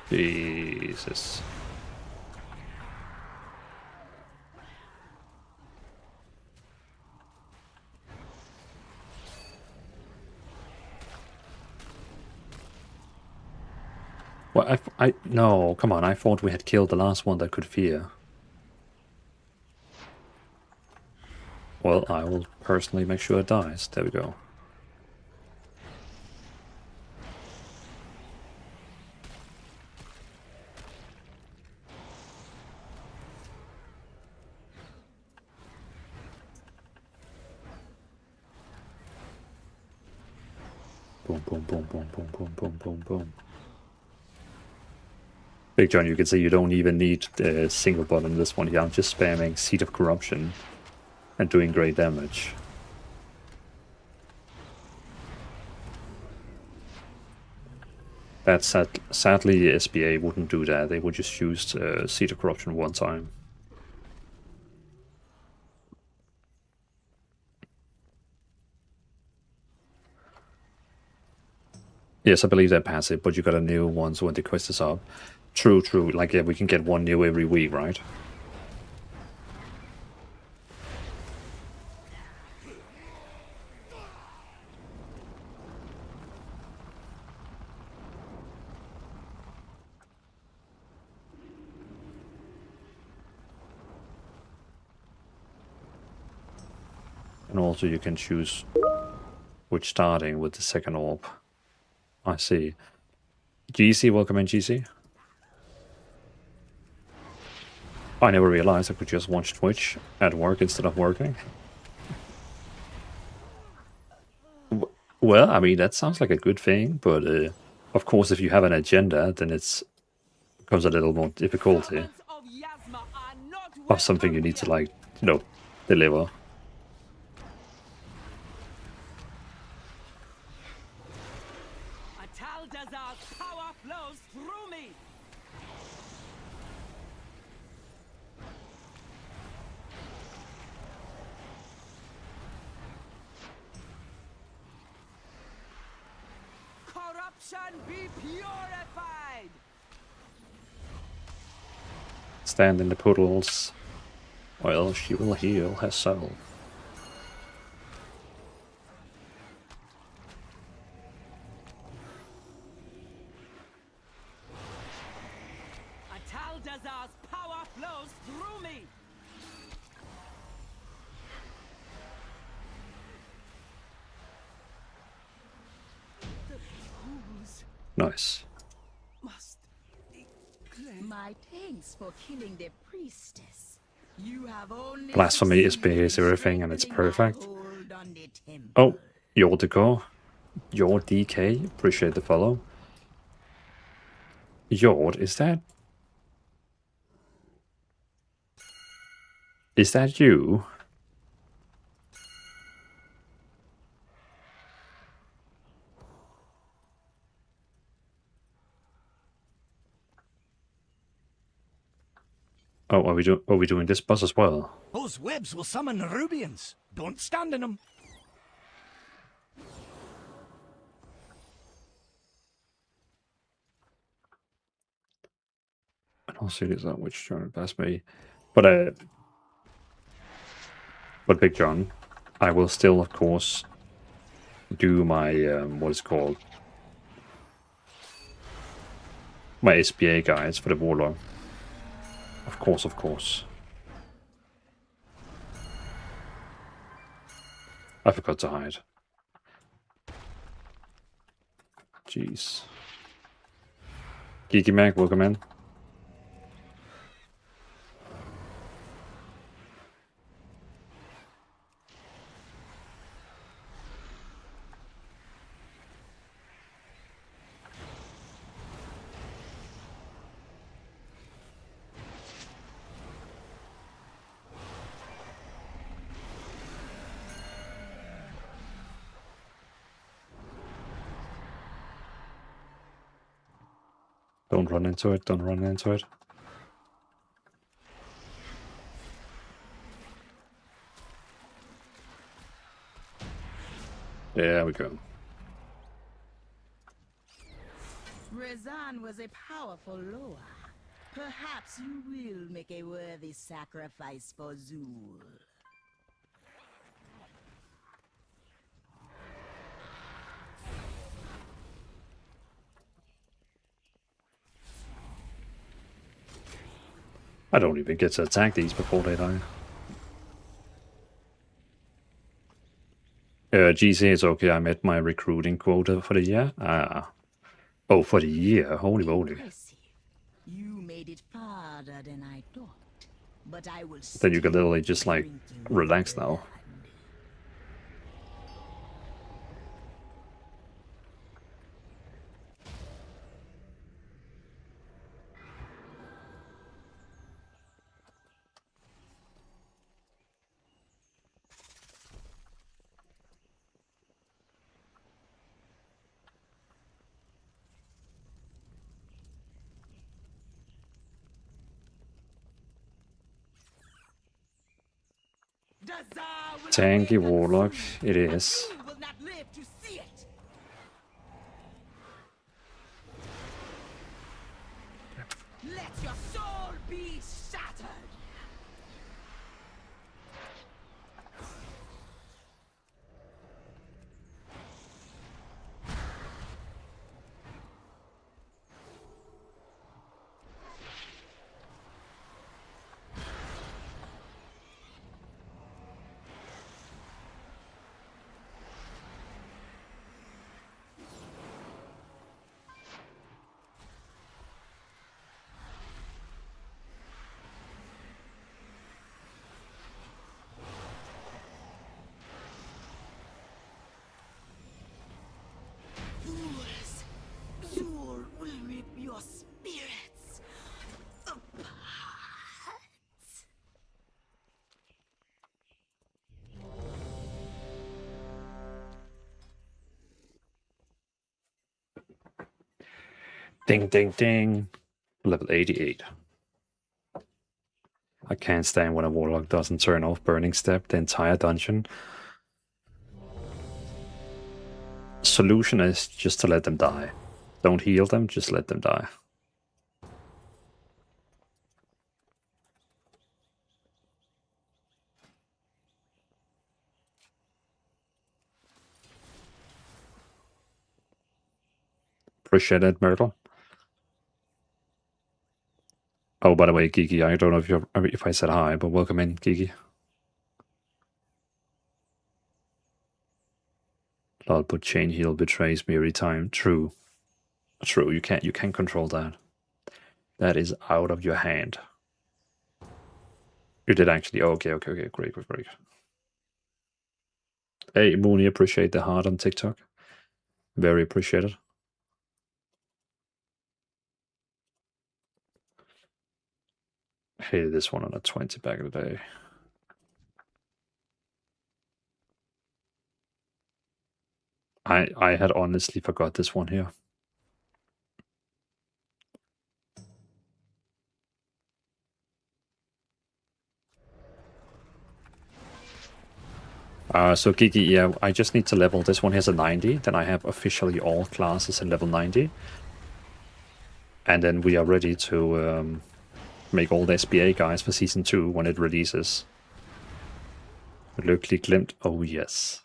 Jesus. Well, no, come on, I thought we had killed the last one that could fear. Well, I will personally make sure it dies. There we go. Boom, boom, boom, boom, boom, boom, boom, boom, boom. Big John, you can see you don't even need a single button in this one here. I'm just spamming Seed of Corruption and doing great damage. That sadly, SBA wouldn't do that. They would just use Seed of Corruption one time. Yes, I believe they're passive, but you got a new one so when the quest is up. True, true. Like, yeah, we can get one new every week, right? And also you can choose which starting with the second orb. I see. GC, welcome in, GC. I never realized I could just watch Twitch at work instead of working. Well, I mean, that sounds like a good thing, but of course, if you have an agenda, then it becomes a little more difficulty. Or something you need to, like, you know, deliver. corruption be purified. Stand in the puddles, or else she will heal herself. Ataldazar's power flows through me. The fools Nice. must be cleansed. My thanks for killing the priestess. You have only Blasphemy is succeeded base in everything and it's strengthening my perfect. hold on the temple. Oh, your decor. Your DK. Appreciate the follow. Yord, is that? Is that you? Oh, are we doing this boss as well? Those webs will summon Rubians. Don't stand in them. I don't see this out which John past me. But Big John, I will still of course do my what is it called? My SPA guides for the Warlock. Of course, of course. I forgot to hide. Jeez. Geeky Mag, welcome in. Don't run into it, don't run into it. There we go. Rezan was a powerful Loa. Perhaps you will make a worthy sacrifice for Zul. I don't even get to attack these before they die. GC is okay, I met my recruiting quota for the year. Oh, for the year? Holy moly. Impressive. You made it farther than I thought. But I will Then you can still literally be just like drinking relax blood. now. Dazar will Tanky awaken Warlock, soon, it and is. you will not live to see it. Let your soul be shattered. Fools, Zul will rip your spirits apart. Ding, ding, ding. Level 88. I can't stand when a Warlock doesn't turn off Burning Step the entire dungeon. Solution is just to let them die. Don't heal them, just let them die. Appreciate it, Myrtle. Oh, by the way, Gigi, I don't know if I said hi, but welcome in, Gigi. Lol, but chain heal betrays me every time. True. True, you can't control that. That is out of your hand. You did actually. Oh, okay, great. Hey, Mooney, appreciate the heart on TikTok. Very appreciated. Hated this one on a 20 back in the day. I had honestly forgot this one here. So Gigi, yeah, I just need to level. This one has a 90. Then I have officially all classes in level 90. And then we are ready to make all the SBA guys for Season 2 when it releases. Lykkelig Glimt, oh yes.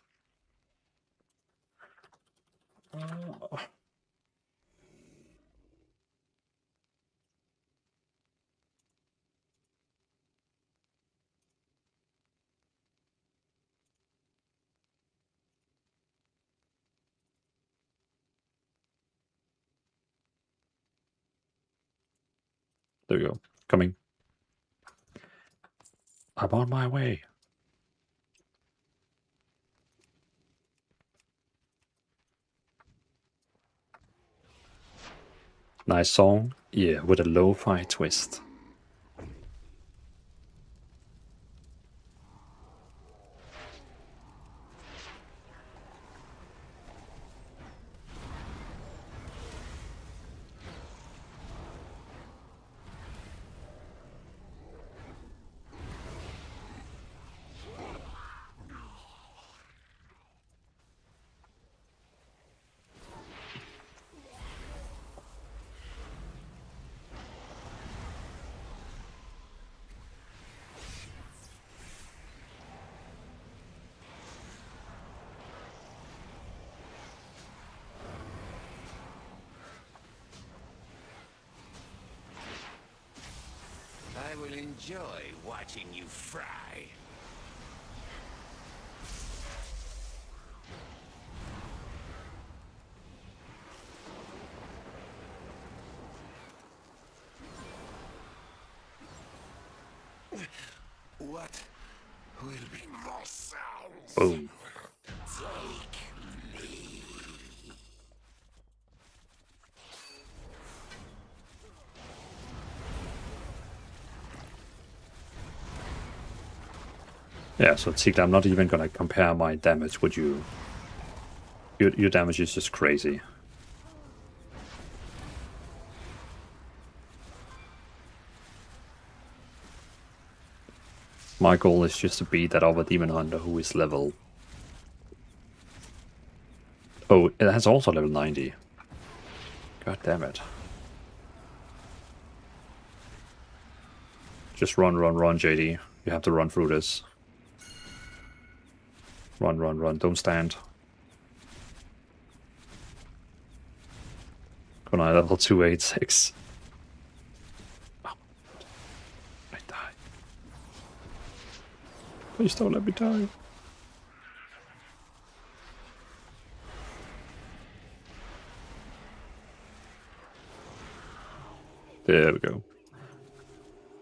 There we go. Coming. I'm on my way. Nice song. Yeah, with a lo-fi twist. I will enjoy watching you fry. What will be more sounds? Boom. Take me. Yeah, so Tigla, I'm not even gonna compare my damage with you. Your damage is just crazy. My goal is just to beat that other Demon Hunter who is level... Oh, it has also level 90. God damn it. Just run, JD. You have to run through this. Run. Don't stand. Come on, level 286. Oh, I die. Please don't let me die. There we go.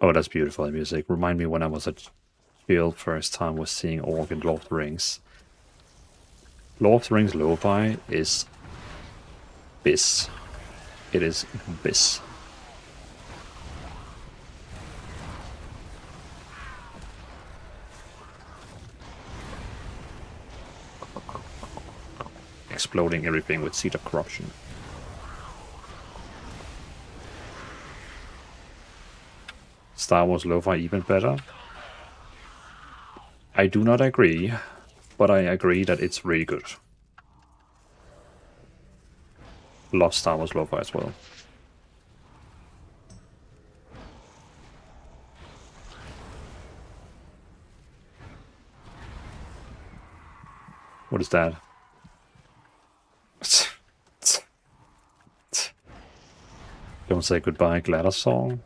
Oh, that's beautiful music. Remind me when I was at Shield first time was seeing Orc in Lord of the Rings. Lord of the Rings lo-fi is bis. It is bis. Exploding everything with Seed of Corruption. Star Wars lo-fi even better? I do not agree, but I agree that it's really good. Lost Star Wars lo-fi as well. What is that? Don't say goodbye, Gladys song.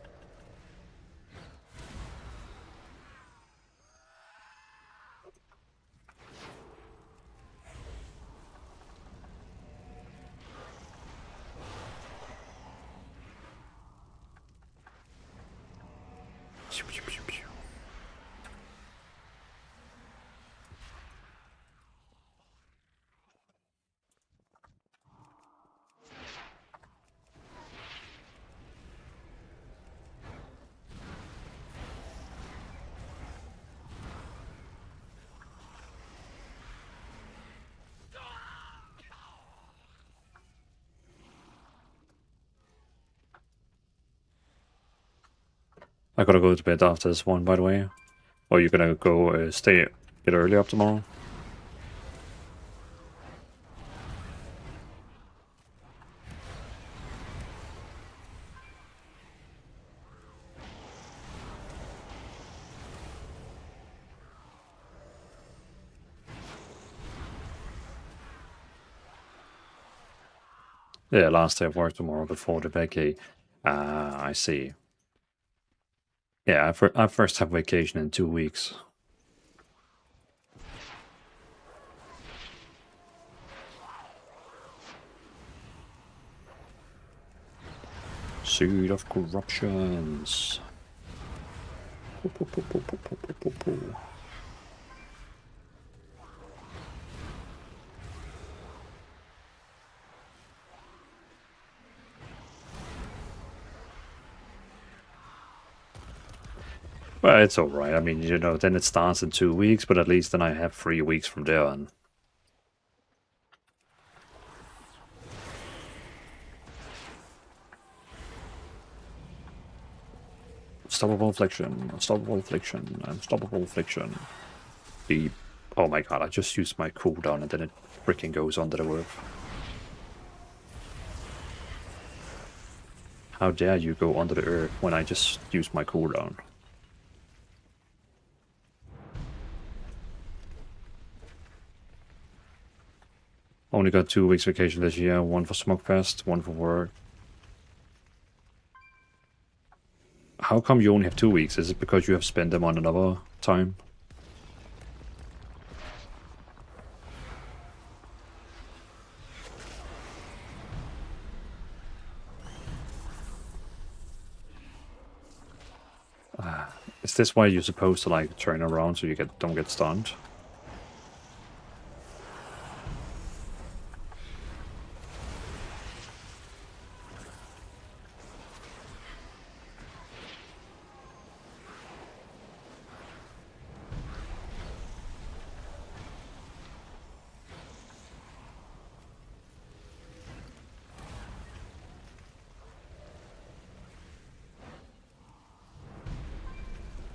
I gotta go to bed after this one, by the way. Or you're gonna go get early up tomorrow? Yeah, last day of work tomorrow before the vacay. I see. Yeah, I first have vacation in 2 weeks. Seed of corruptions. Well, it's alright. I mean, you know, then it starts in 2 weeks, but at least then I have 3 weeks from there on. Unstoppable affliction, unstoppable affliction, unstoppable affliction. Oh my god, I just used my cooldown and then it freaking goes under the roof. How dare you go under the earth when I just used my cooldown? Only got 2 weeks vacation this year, 1 for Smugfest, 1 for work. How come you only have 2 weeks? Is it because you have spent them on another time? Is this why you're supposed to like turn around so you don't get stunned?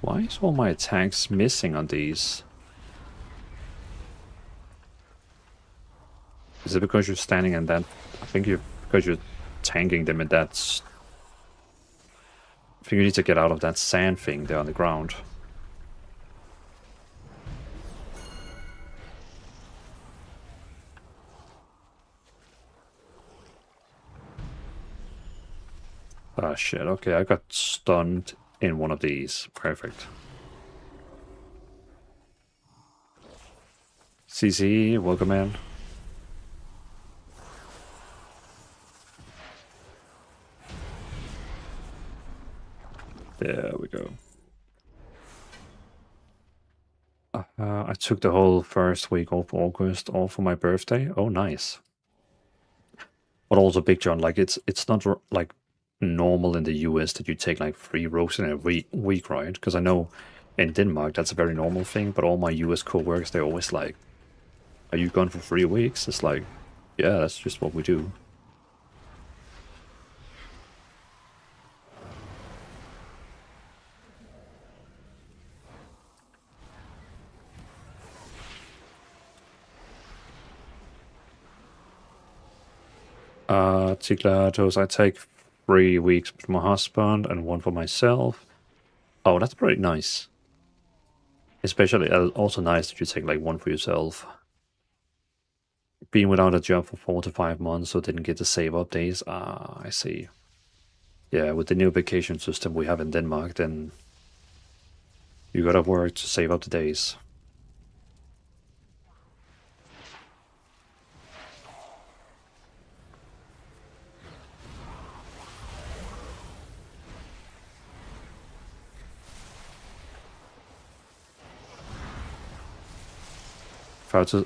Why is all my attacks missing on these? Is it because you're standing in that? I think because you're tanking them in that. I think you need to get out of that sand thing there on the ground. Ah shit, okay, I got stunned in one of these. Perfect. CC, welcome in. There we go. I took the whole first week of August off for my birthday. Oh, nice. But also, Big John, like it's not like normal in the US that you take like 3 rows in a week, right? Because I know in Denmark that's a very normal thing, but all my US co-workers, they're always like, are you gone for 3 weeks? It's like, yeah, that's just what we do. Tiglatos, I take 3 weeks with my husband and 1 for myself. Oh, that's pretty nice. Especially, also nice that you take like 1 for yourself. Being without a job for 4 to 5 months, so didn't get to save up days. Ah, I see. Yeah, with the new vacation system we have in Denmark, then you gotta work to save up the days.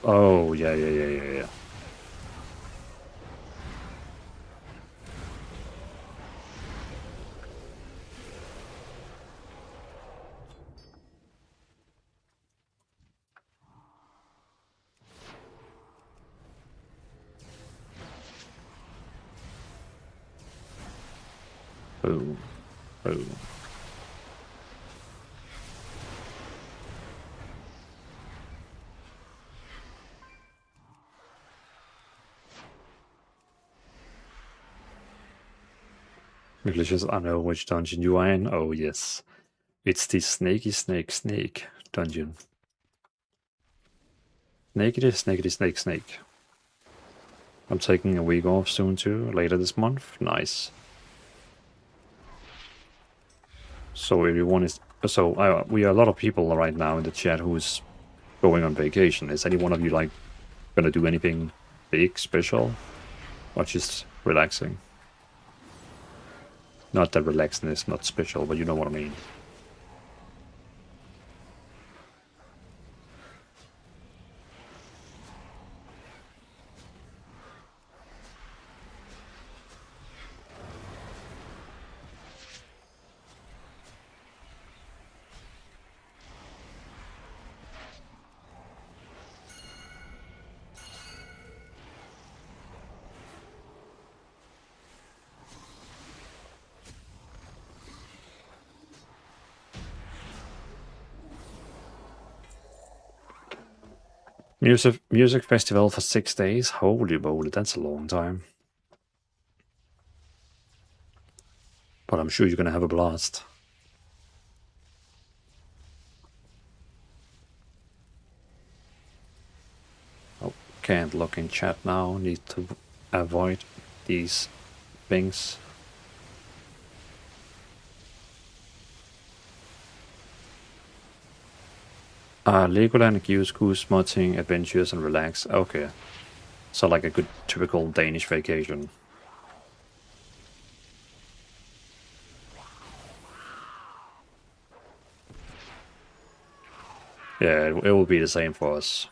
Oh, yeah. Boom. Boom. Delicious, I know which dungeon you are in. Oh, yes. It's the snake dungeon. Snake. I'm taking a week off soon too, later this month. Nice. So everyone is... So we are a lot of people right now in the chat who's going on vacation. Is any one of you like gonna do anything big, special? Or just relaxing? Not that relaxing is not special, but you know what I mean. Music festival for 6 days? Holy moly, that's a long time. But I'm sure you're gonna have a blast. Oh, can't look in chat now. Need to avoid these things. Legoland gives cool smutting, adventures, and relax. Okay. So like a good typical Danish vacation. Yeah, it will be the same for us.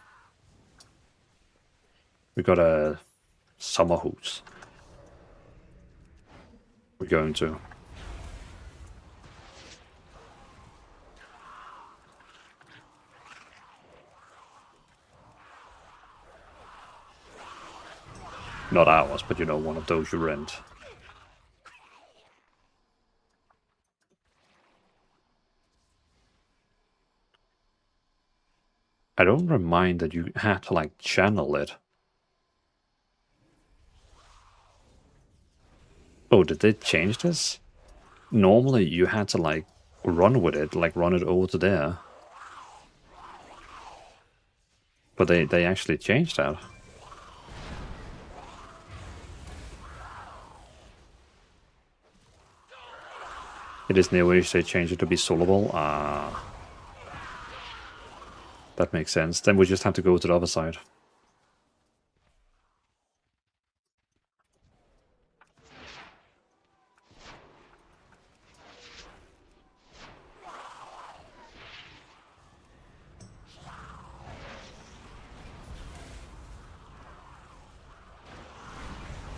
We got a summer house. We're going to. Not ours, but you know, one of those you rent. I don't remind that you had to like channel it. Oh, did they change this? Normally you had to like run with it, like run it over to there. But they actually changed that. It is newish, they changed it to be soloable. Ah. That makes sense. Then we just have to go to the other side.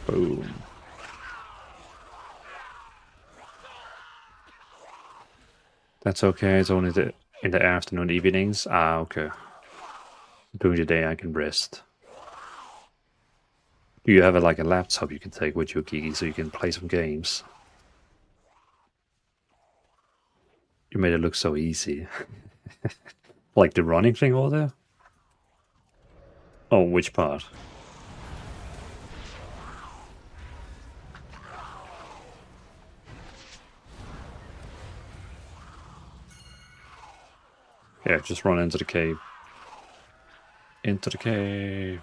Boom. That's okay, it's only in the afternoon, evenings. Ah, okay. During the day I can rest. Do you have like a laptop you can take with you, Kiki, so you can play some games? You made it look so easy. Like the running thing over there? Oh, which part? Yeah, just run into the cave. Into the cave.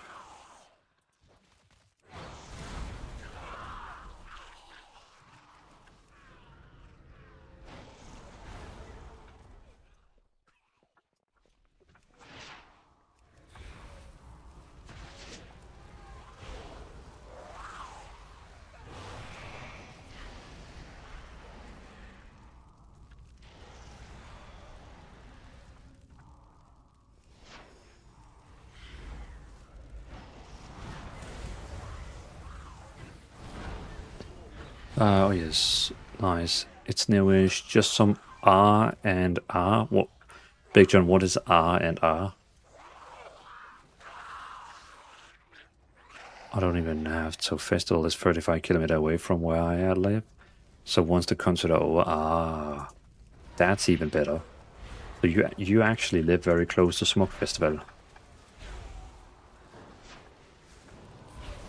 Oh yes, nice. It's newish. Just some R and R. What, Big John? What is R and R? I don't even have. So festival is 35 kilometers away from where I live. So once the concert are over, that's even better. So you actually live very close to Smoke Festival.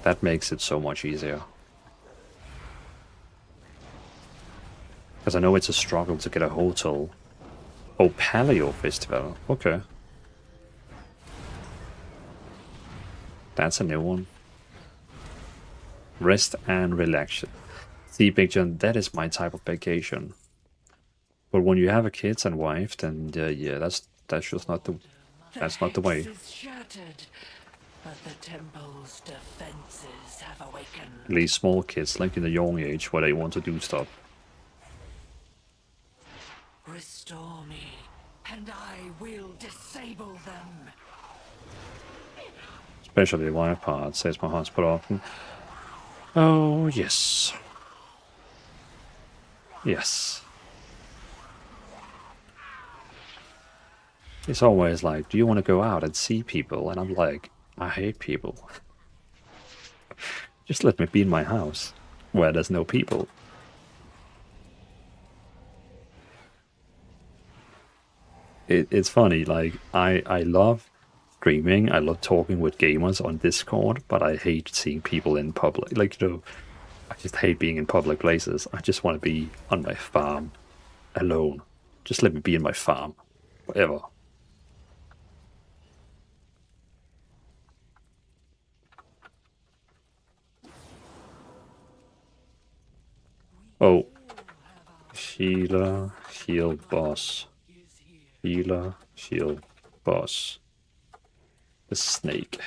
That makes it so much easier. Because I know it's a struggle to get a hotel. Oh, Paleo Festival. Okay. That's a new one. Rest and relax. See, Big John, that is my type of vacation. But when you have a kids and wife, then yeah, that's just not the way. Shattered, but the temple's defenses have awakened. At least small kids, like in the young age, where they want to do stuff. Restore me, and I will disable them. Especially the wife part, says my husband often. Oh, yes. Yes. It's always like, do you want to go out and see people? And I'm like, I hate people. Just let me be in my house, where there's no people. It's funny, like, I love streaming, I love talking with gamers on Discord, but I hate seeing people in public. Like, you know, I just hate being in public places. I just want to be on my farm, alone. Just let me be in my farm, forever. Oh, healer, heal boss. Healer, shield, boss. The snake.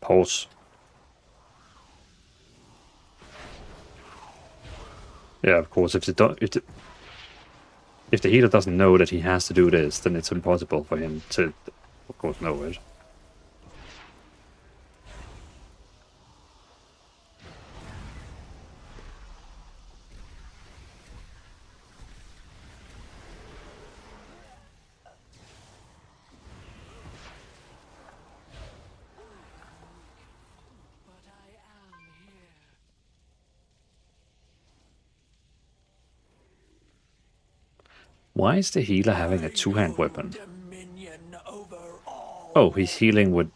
Pause. Yeah, of course. If the healer doesn't know that he has to do this, then it's impossible for him to, of course, know it. Why is the healer having a two-hand weapon? Oh, he's healing with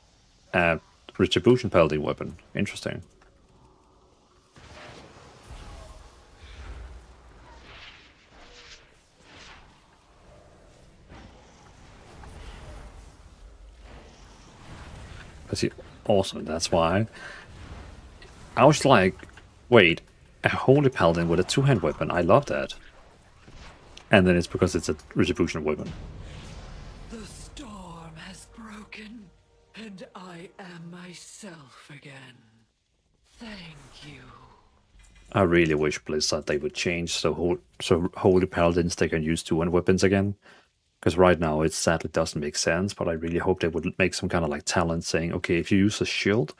a Retribution Paladin weapon. Interesting. Awesome, that's why. I was like, wait, a Holy Paladin with a two-hand weapon. I love that. And then it's because it's a Retribution weapon. The storm has broken, and I am myself again. Thank you. I really wish Blizzard they would change so Holy Paladins they can use two-hand weapons again. Because right now it sadly doesn't make sense, but I really hope they would make some kind of like talent saying, okay, if you use a shield,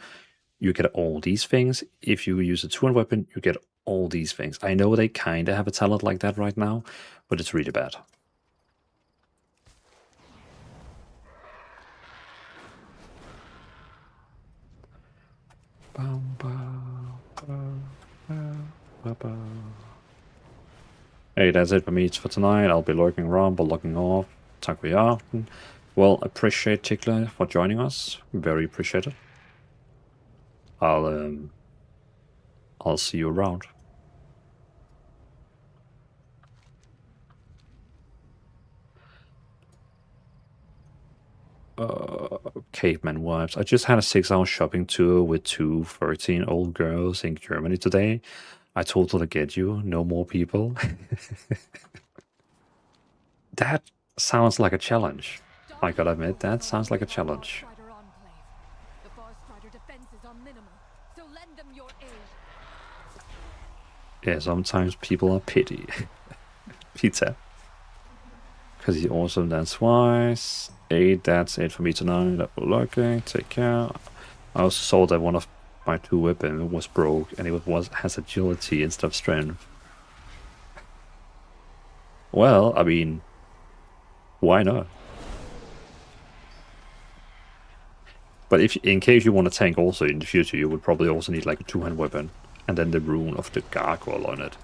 you get all these things. If you use a two-hand weapon, you get all these things. I know they kind of have a talent like that right now, but it's really bad. Hey, that's it for me for tonight. I'll be lurking around, but logging off. Tak for i aften. Well, appreciate Tickler for joining us. Very appreciated. I'll see you around. Caveman wives. I just had a 6-hour shopping tour with 2 13-old girls in Germany today. I totally get you. No more people. That sounds like a challenge. I gotta admit, that sounds like a challenge. The Far Strider defenses are minimal, so lend them your aid. Yeah, sometimes people are pity. Pizza. Because he's awesome, that's wise. 8, that's it for me tonight. That was lucky. Take care. I also saw that one of my 2 weapons was broke and it has agility instead of strength. Well, I mean, why not? But if in case you want to tank also in the future, you would probably also need like a 2-hand weapon and then the rune of the gargoyle on it.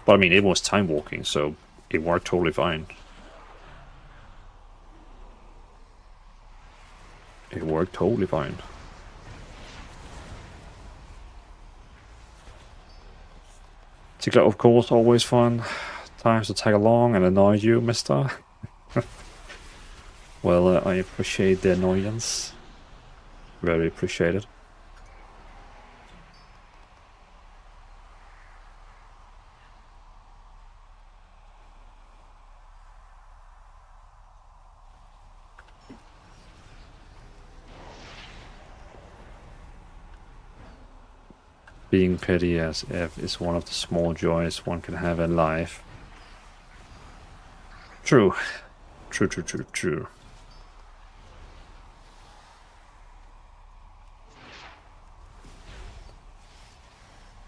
But I mean, it was time walking, so it worked totally fine. It worked totally fine. Tickler, of course, always fun. Times to tag along and annoy you, mister. Well, I appreciate the annoyance. Very appreciated. Being petty as F is one of the small joys one can have in life. True. True, true, true, true.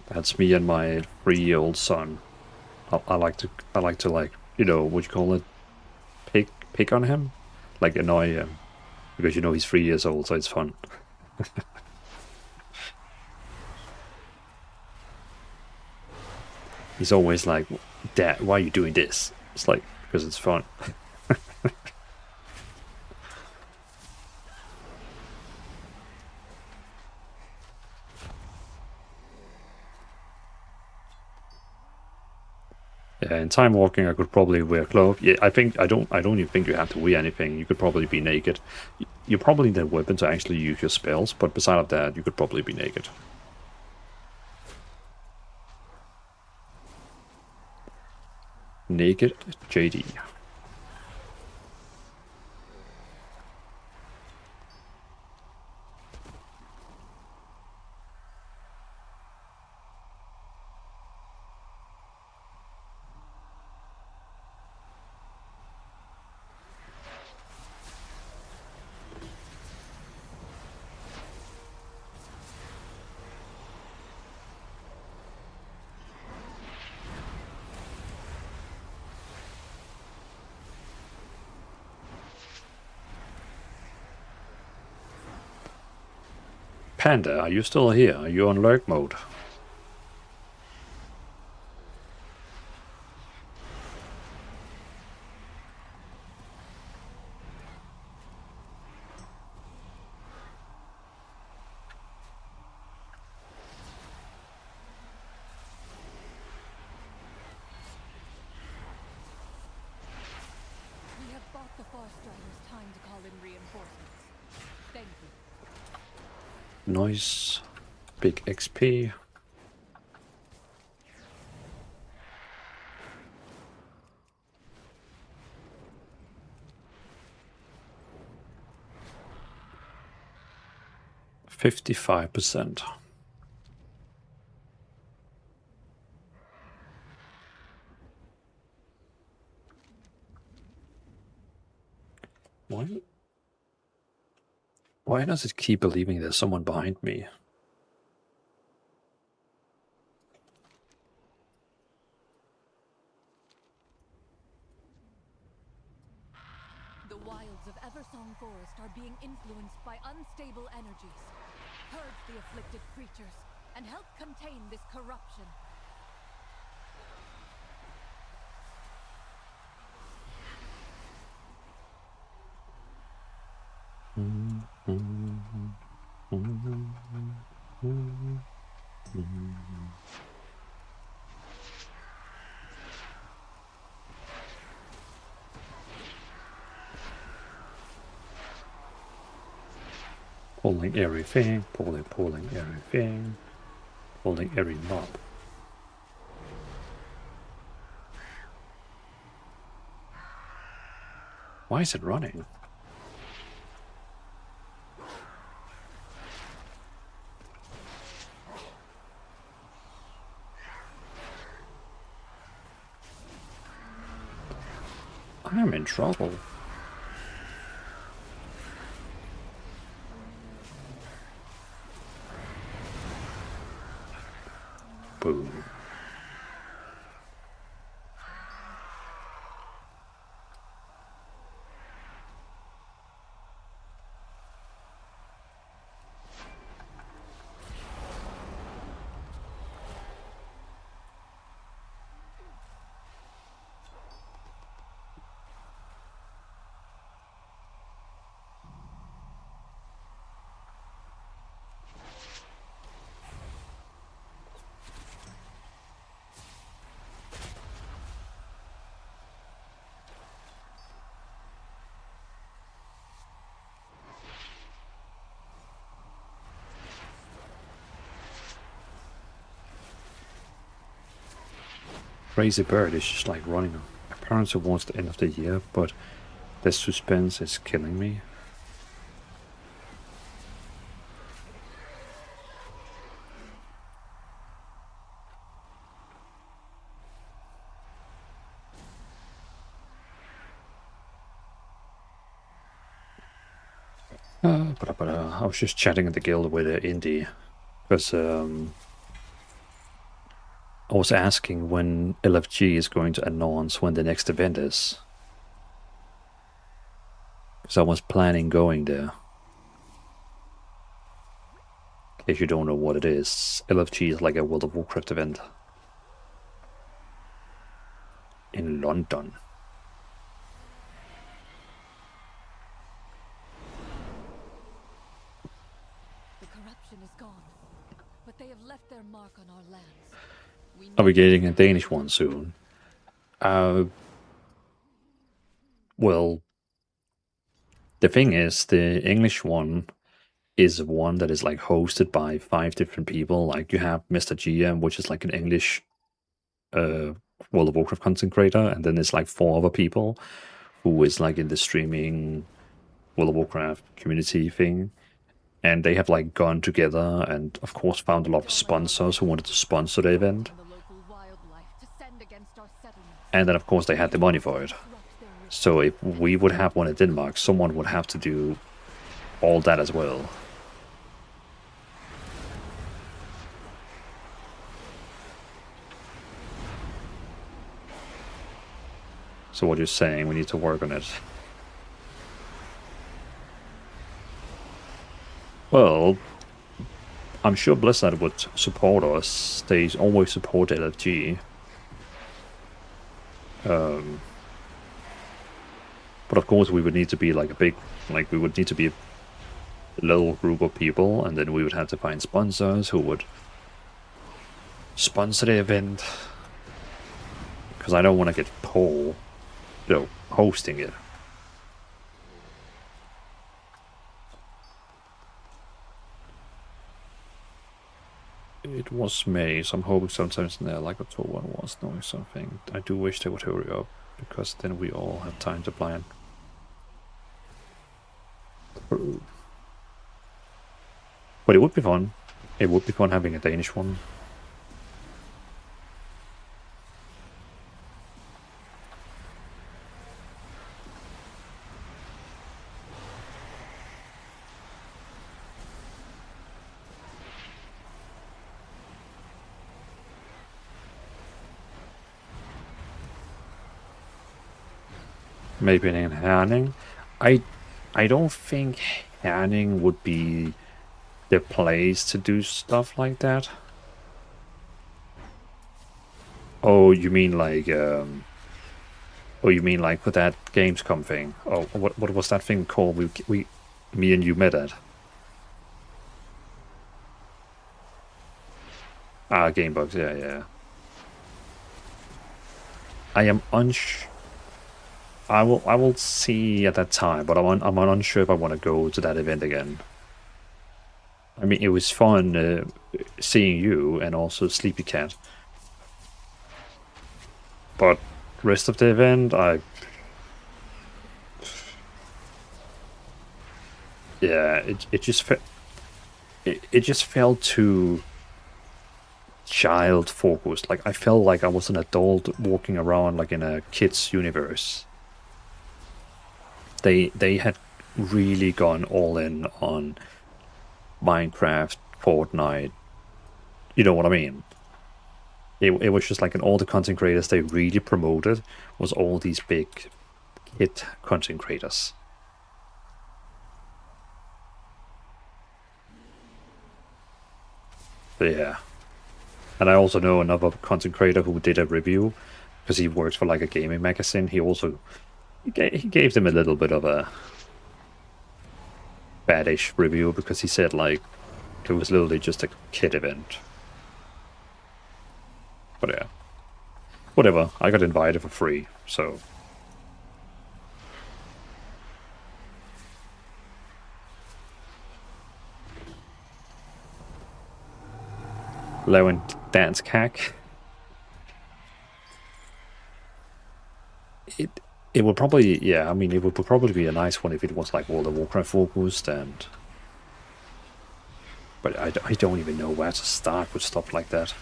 That's me and my 3-year-old son. I like to like, you know, what you call it? Pick on him? Like annoy him. Because you know he's 3 years old, so it's fun. He's always like, Dad, why are you doing this? It's like, because it's fun. Yeah, in time walking I could probably wear clothes. Yeah, I don't even think you have to wear anything. You could probably be naked. You probably need a weapon to actually use your spells, but beside of that you could probably be naked. Naked JD. Panda, are you still here? Are you on lurk mode? We have bought the Far Striders time to call in reinforcements. Thank you. Nice. Big XP. $55%. Why does it keep believing there's someone behind me? The wilds of Eversong Forest are being influenced by unstable energies. Purge the afflicted creatures and help contain this corruption. Pulling everything, pulling everything, pulling every mob. Why is it running? I'm in trouble. Boom. Crazy Bird is just like running apparently towards the end of the year, but the suspense is killing me. I was just chatting in the guild with Indy, because I was asking when LFG is going to announce when the next event is. Because I was planning going there. In case you don't know what it is, LFG is like a World of Warcraft event. In London. The corruption is gone, but they have left their mark on our lands. Are we getting a Danish one soon? Well, the thing is, the English one is one that is like hosted by 5 different people. Like you have Mr. GM, which is like an English World of Warcraft content creator, and then there's like 4 other people who is like in the streaming World of Warcraft community thing. And they have like gone together and of course found a lot of sponsors who wanted to sponsor the event. And then of course they had the money for it. So if we would have one in Denmark, someone would have to do all that as well. So what you're saying, we need to work on it. Well, I'm sure Blizzard would support us. They always support LFG. But of course we would need to be like we would need to be a little group of people, and then we would have to find sponsors who would sponsor the event. Because I don't want to get Paul, hosting it. It was May, so I'm hoping sometimes in there, like October was knowing something. I do wish they would hurry up, because then we all have time to plan. But it would be fun. It would be fun having a Danish one. Maybe in Herning. I don't think Herning would be the place to do stuff like that. Oh, you mean like with that Gamescom thing? Oh, what was that thing called? me and you met at? Ah, Gamebox, yeah. I am I will see at that time, but I'm unsure if I want to go to that event again. I mean, it was fun seeing you and also Sleepy Cat. But rest of the event, yeah, it just felt too child focused. Like I felt like I was an adult walking around like in a kid's universe. They had really gone all in on Minecraft, Fortnite. You know what I mean? It was just like, and all the content creators they really promoted was all these big kid content creators. But yeah. And I also know another content creator who did a review, because he works for like a gaming magazine. He gave them a little bit of a badish review, because he said like it was literally just a kid event. But yeah, whatever. I got invited for free, so. Low and dance cack. It would probably, yeah, I mean, it would probably be a nice one if it was like World of Warcraft focused, and but I don't even know where to start with stuff like that.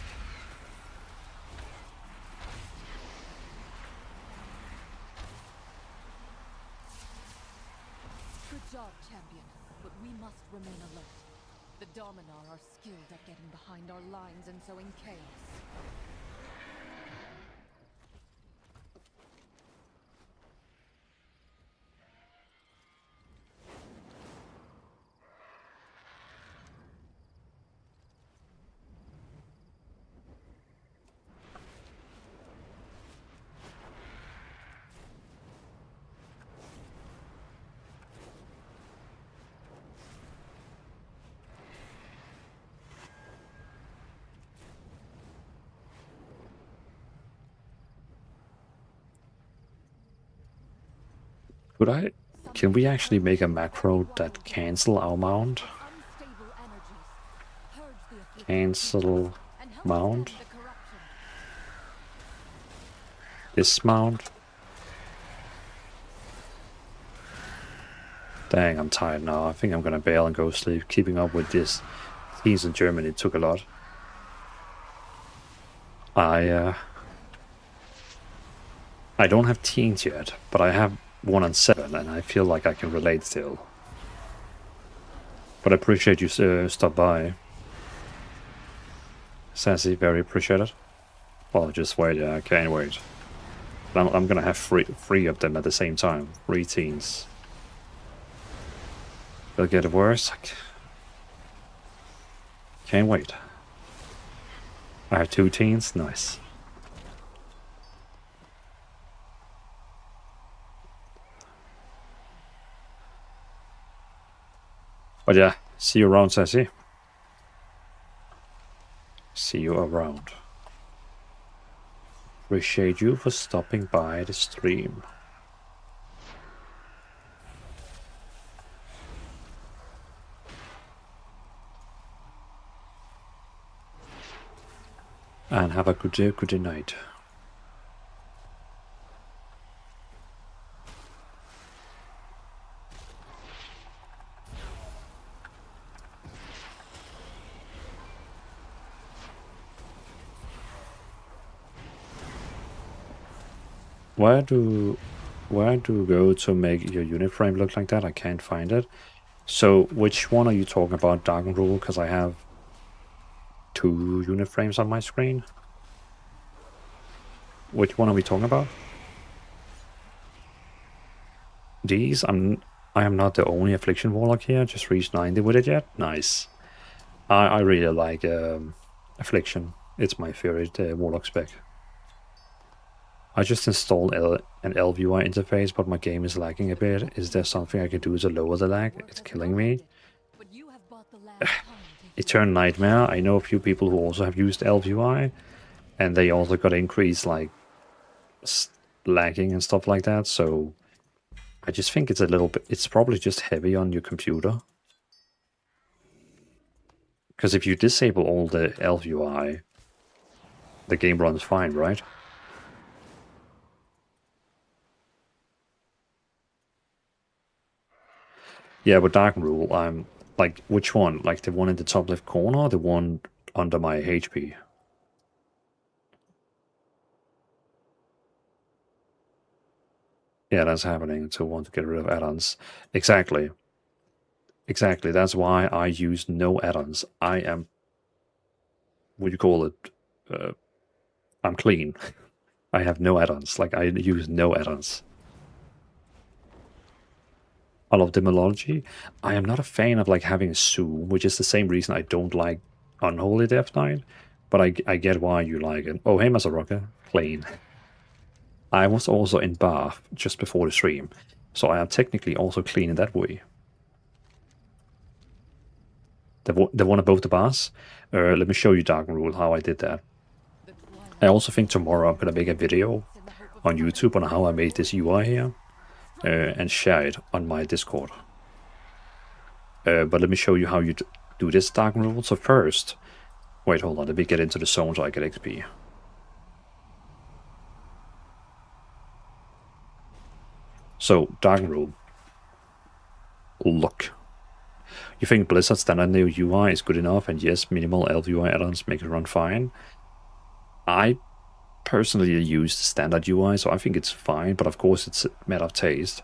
Good job, champion, but we must remain alert. The Dominar are skilled at getting behind our lines and sowing chaos. Can we actually make a macro that cancel our mount? Unstable energies. Purge the afflicted Cancel and help mount. stem the corruption. Dismount. Dang, I'm tired now. I think I'm gonna bail and go sleep. Keeping up with this teens in Germany took a lot. I don't have teens yet, but I have 1 and 7, and I feel like I can relate still. But I appreciate you stop by. Sassy, very appreciated. Well, just wait, yeah, I can't wait. I'm gonna have three of them at the same time. 3 teens. It'll get worse. Can't wait. I have 2 teens, nice. But yeah, see you around, Sassy. See you around. Appreciate you for stopping by the stream. And have a good night. Where do you go to make your unit frame look like that? I can't find it. So which one are you talking about, Dark Rule? Because I have 2 unit frames on my screen. Which one are we talking about? These? I am not the only Affliction Warlock here. Just reached 90 with it yet. Nice. I really like Affliction. It's my favorite Warlock spec. I just installed an LVUI interface, but my game is lagging a bit. Is there something I can do to lower the lag? It's killing me. But you have bought the last time to Eternal Nightmare. I know a few people who also have used LVUI, and they also got increased like lagging and stuff like that. So I just think it's a little bit. It's probably just heavy on your computer. Because if you disable all the LVUI, the game runs fine, right? Yeah, but Dark Rule, I'm like, which one? Like the one in the top left corner, or the one under my HP? Yeah, that's happening to want to get rid of add-ons. Exactly. Exactly. That's why I use no add-ons. I am, what do you call it? I'm clean. I have no add-ons. Like, I use no add-ons. I love Demology. I am not a fan of like having a zoom, which is the same reason I don't like Unholy Death Knight. But I get why you like it. Oh, hey, Masaroka. Clean. I was also in Bath just before the stream, so I am technically also clean in that way. The one above the baths? Let me show you Dark Rule, how I did that. I also think tomorrow I'm going to make a video on YouTube on how I made this UI here, and share it on my Discord. But let me show you how you do this Dark Rule. So first, wait, hold on, let me get into the zone so I get XP. So, Dark Rule. Look. You think Blizzard's standard new UI is good enough, and yes, minimal LVUI add-ons make it run fine. I personally use the standard UI, so I think it's fine, but of course it's a matter of taste.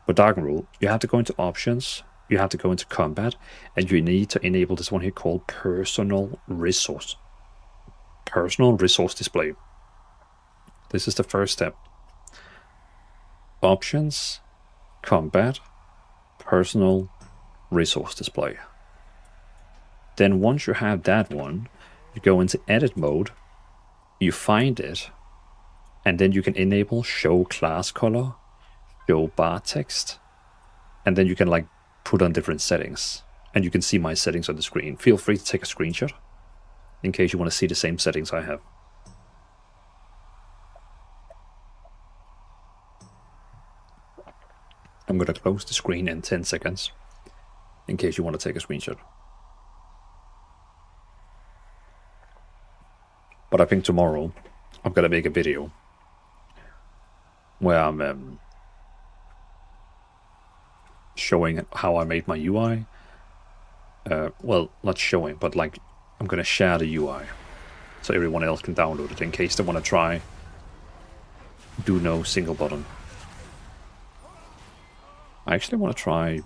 But Dark Rule, you have to go into options, you have to go into combat, and you need to enable this one here called personal resource. Personal resource display. This is the first step. Options, combat, personal resource display. Then once you have that one, you go into edit mode, you find it, and then you can enable show class color, show bar text, and then you can like put on different settings, and you can see my settings on the screen. Feel free to take a screenshot in case you want to see the same settings I have. I'm going to close the screen in 10 seconds in case you want to take a screenshot. But I think tomorrow I'm going to make a video where I'm showing how I made my UI. Well, not showing, but like I'm going to share the UI so everyone else can download it in case they want to try do no single button. I actually want to try.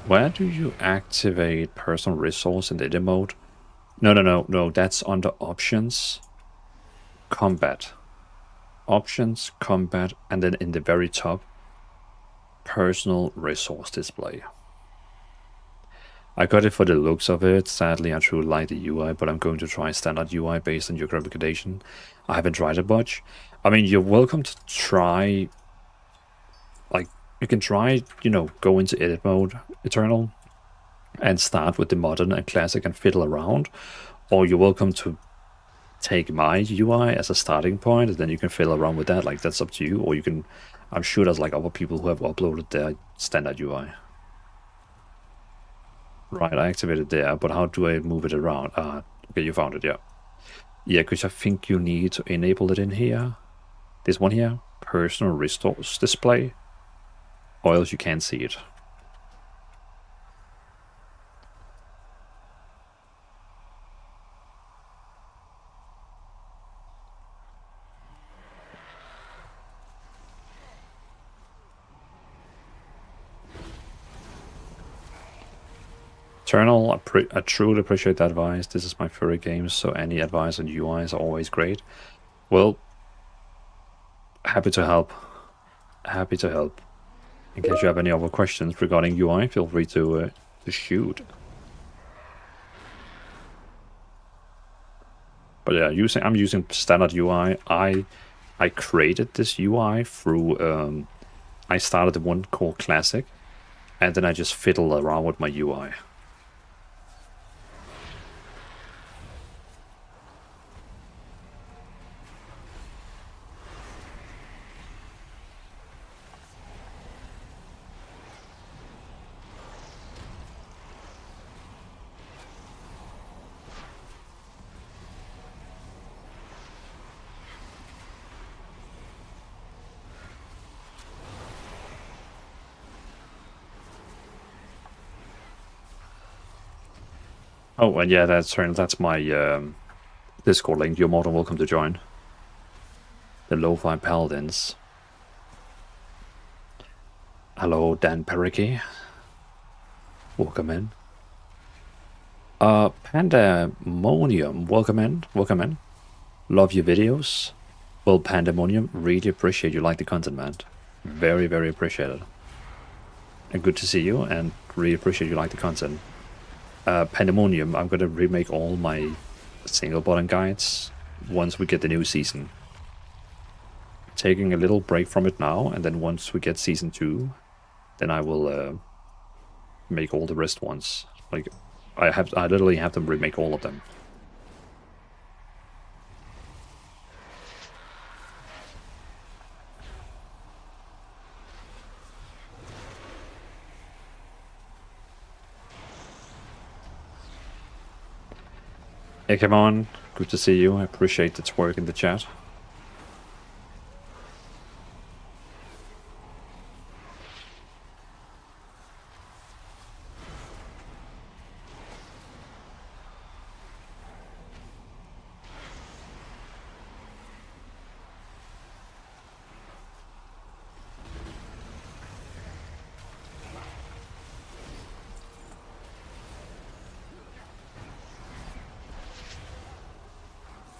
Where do you activate personal resource in the edit mode? No, that's under options, combat. Options, combat, and then in the very top, personal resource display. I got it for the looks of it. Sadly, I truly like the UI, but I'm going to try standard UI based on your recommendation. I haven't tried it much. I mean, you're welcome to try, like, you can try, you know, go into edit mode, Eternal, and start with the modern and classic and fiddle around. Or you're welcome to take my UI as a starting point, and then you can fiddle around with that. Like, that's up to you. Or you can, I'm sure there's like other people who have uploaded their standard UI. Right, I activated there, but how do I move it around? Okay, you found it, yeah. Yeah, because I think you need to enable it in here. This one here, personal resource display, or else you can't see it. Eternal, I truly appreciate the advice. This is my favorite game, so any advice on UI is always great. Well, Happy to help. Happy to help. In case you have any other questions regarding UI, feel free to shoot. But yeah, I'm using standard UI. I created this UI through. I started the one called Classic, and then I just fiddle around with my UI. Oh, and yeah, that's my Discord link. You're more than welcome to join. The Lo-Fi Paladins. Hello, Dan Pericky. Welcome in. Pandemonium, welcome in, welcome in. Love your videos. Well, Pandemonium, really appreciate you like the content, man. Very, very appreciated. And good to see you, and really appreciate you like the content. Pandemonium, I'm gonna remake all my single button guides once we get the new season. Taking a little break from it now, and then once we get season 2, then I will make all the rest ones. Like, I literally have to remake all of them. Hey, come on. Good to see you. I appreciate the twerk in the chat.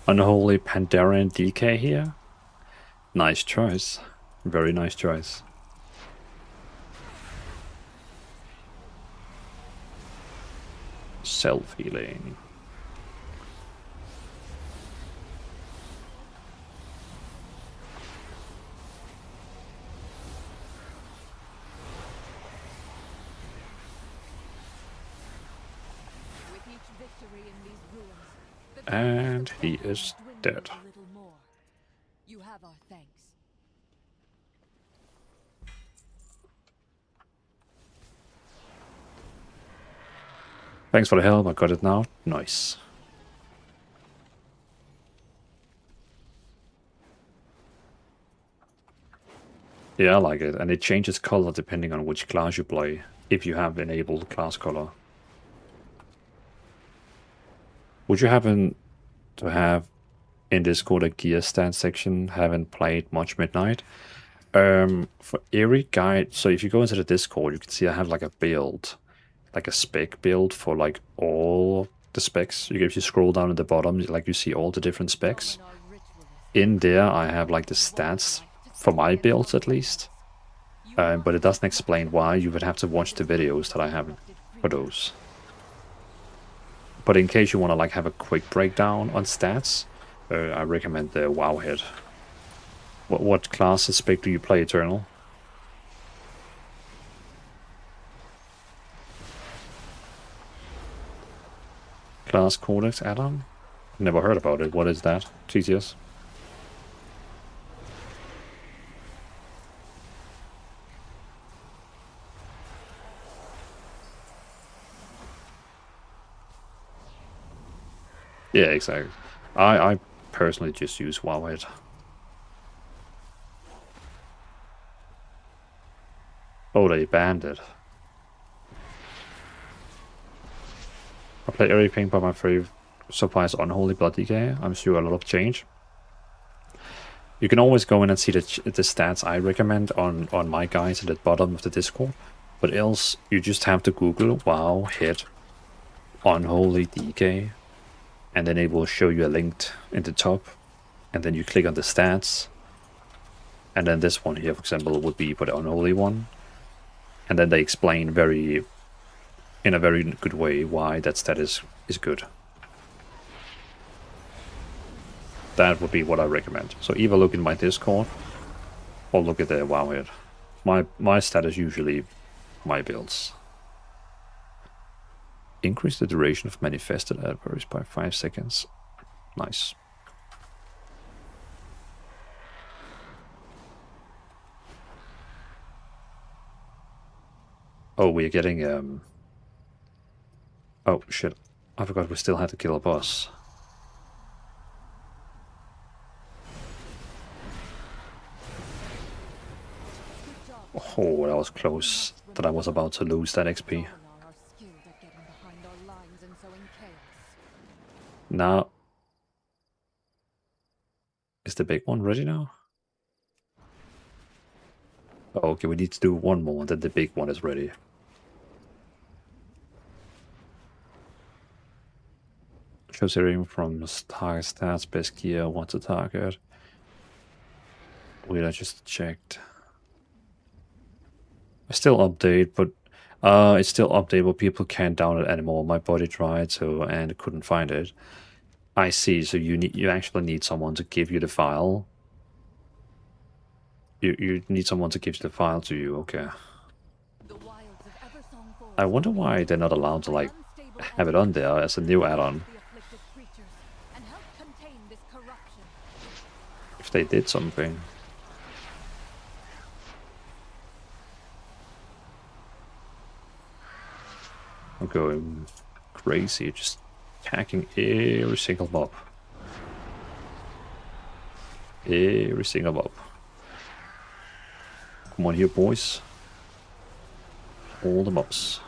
Unholy Pandaren DK here. Nice choice. Very nice choice. Self-healing. With each victory in these ruins, the And darkness he of is Dvalin dead. dwindles a little more. You have our thanks. Thanks for the help. I got it now. Nice. Yeah, I like it. And it changes color depending on which class you play, if you have enabled class color. Would you happen to have in Discord a gear stat section? Haven't played much Midnight. For every guide, so if you go into the Discord, you can see I have like a build, like a spec build for like all the specs. If you scroll down at the bottom, like you see all the different specs. In there, I have like the stats for my builds at least. But it doesn't explain why. You would have to watch the videos that I have for those. But in case you want to like have a quick breakdown on stats, I recommend the WoW head. What class spec do you play, Eternal? Class Codex add-on? Never heard about it. What is that? TTS? Yeah, exactly. I personally just use WoWhead. Oh, they banned it. I play everything but my favorite supplies Unholy Blood DK. I'm sure a lot of change. You can always go in and see the stats I recommend on my guides at the bottom of the Discord. But else, you just have to Google WoW head Unholy DK. And then it will show you a link in the top. And then you click on the stats. And then this one here, for example, would be for the unholy one. And then they explain in a very good way why that stat is good. That would be what I recommend. So either look in my Discord or look at the WoW head. My stat is usually my builds. Increase the duration of manifested adversaries by 5 seconds. Nice. Oh, we're getting oh shit. I forgot we still had to kill a boss. Oh, that was close. That I was about to lose that XP. Now, is the big one ready now? Oh, okay, we need to do one more, and then the big one is ready. Shows everything from target stats, best gear, what to target. Wait, I just checked. I still update, but it's still update, but people can't download anymore. My buddy tried to and couldn't find it. I see. So you actually need someone to give you the file. You need someone to give the file to you. Okay. I wonder why they're not allowed to like have it on there as a new add-on. If they did something. I'm going crazy, just attacking every single mob. Every single mob. Come on here, boys. All the mobs.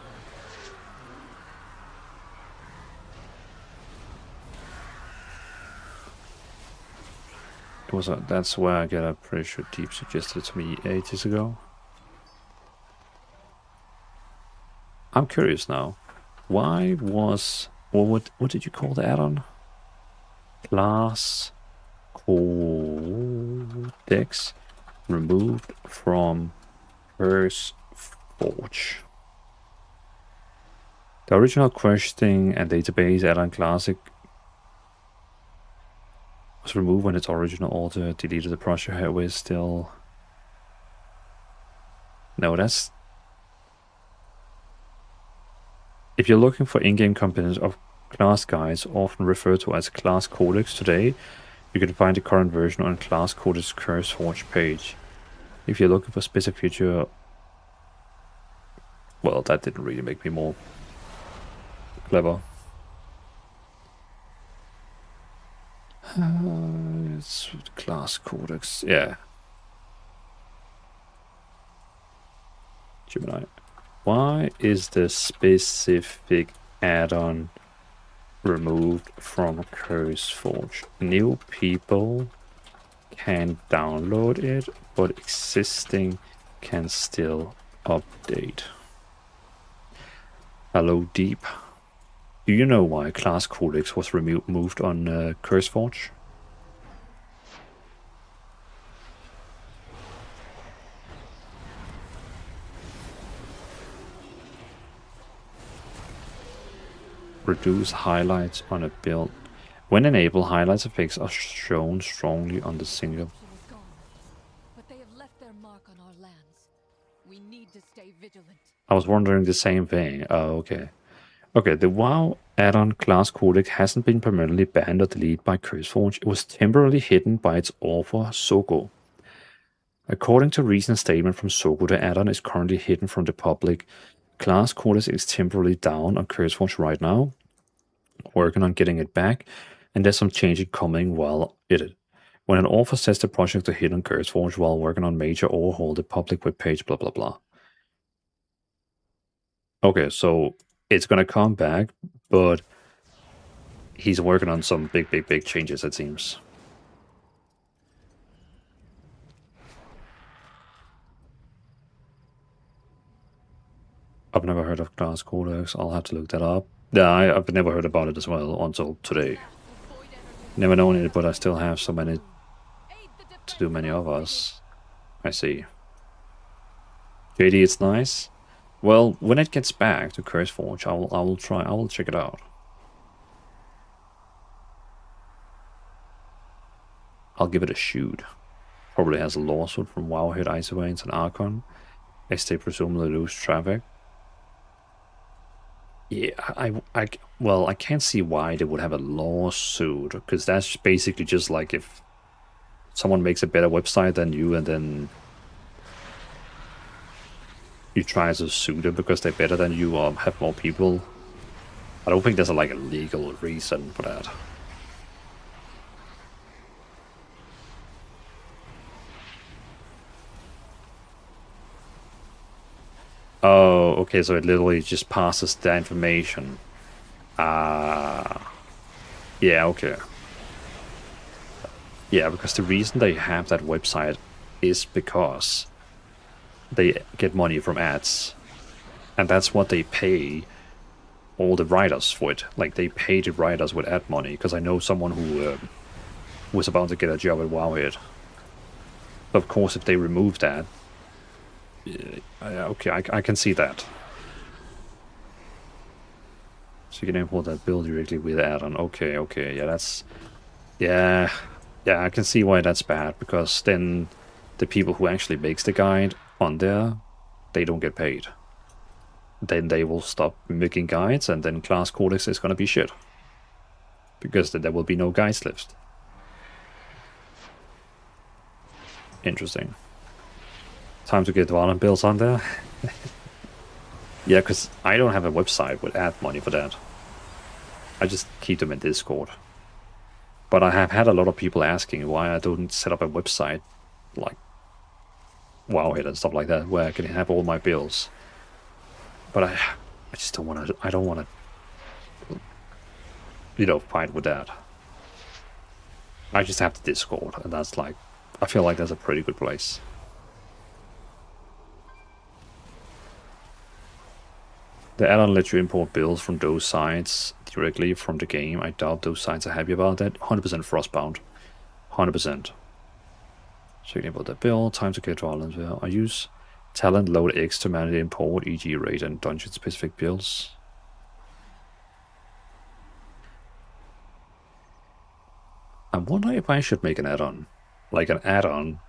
It was that's where I got a pretty sure Deep suggested it to me ages ago. I'm curious now. Why was what did you call the add-on? Class Codex removed from Curse Forge. The original questing and database add-on Classic was removed when its original author deleted the project. However, still no, that's. If you're looking for in-game components of class guides, often referred to as class codex today, you can find the current version on class codex Curse Forge page. If you're looking for specific feature, well, that didn't really make me more clever. It's class codex, yeah. Gemini. Why is the specific add-on removed from Curse Forge? New people can download it, but existing can still update. Hello, Deep. Do you know why Class Codex was removed on Curse Forge? Reduce highlights on a build. When enabled, highlights effects are shown strongly on the single. But they have left their mark on our lands. We need to stay vigilant. I was wondering the same thing. Oh, okay. Okay, the WoW add-on Class Codex hasn't been permanently banned or deleted by CurseForge. It was temporarily hidden by its author, Soko. According to a recent statement from Soko, the add-on is currently hidden from the public. Class Codex is temporarily down on CurseForge right now, working on getting it back, and there's some changing coming while it. When an author sets the project to hit on CurseForge while working on major overhaul, the public webpage, blah blah blah. Okay, so it's gonna come back, but he's working on some big changes, it seems. I've never heard of Class Codex. I'll have to look that up. Yeah, I've never heard about it as well until today. Never known it, but I still have so many to do many of us. I see. JD, it's nice. Well, when it gets back to CurseForge, I will check it out. I'll give it a shoot. Probably has a lawsuit from Wowhead, Isoveins, and Archon, as they presumably lose traffic. Yeah, well, I can't see why they would have a lawsuit, because that's basically just like if someone makes a better website than you, and then you try to sue them because they're better than you or have more people. I don't think there's like a legal reason for that. Oh, okay, so it literally just passes the information. Yeah, okay. Yeah, because the reason they have that website is because they get money from ads. And that's what they pay all the writers for it. Like, they pay the writers with ad money, because I know someone who was about to get a job at Wowhead. Of course, if they remove that, okay, I can see that. So you can import that build directly with add-on. Okay, yeah, that's... Yeah, I can see why that's bad, because then the people who actually makes the guide on there, they don't get paid. Then they will stop making guides, and then Class Codex is gonna be shit. Because then there will be no guides left. Interesting. Time to get Dvalin builds on there. Yeah, because I don't have a website with ad money for that. I just keep them in Discord. But I have had a lot of people asking why I don't set up a website like Wowhead and stuff like that, where I can have all my builds. But I just don't want to. I don't want to, you know, fight with that. I just have the Discord, and that's like, I feel like that's a pretty good place. The add-on lets you import builds from those sites directly from the game. I doubt those sites are happy about that. 100% Frostbound. 100%. So you can import that build. Time to get Dvalin well. I use talent load X to manage import, e.g. raid and dungeon specific builds. I wonder if I should make an add-on. Like an add-on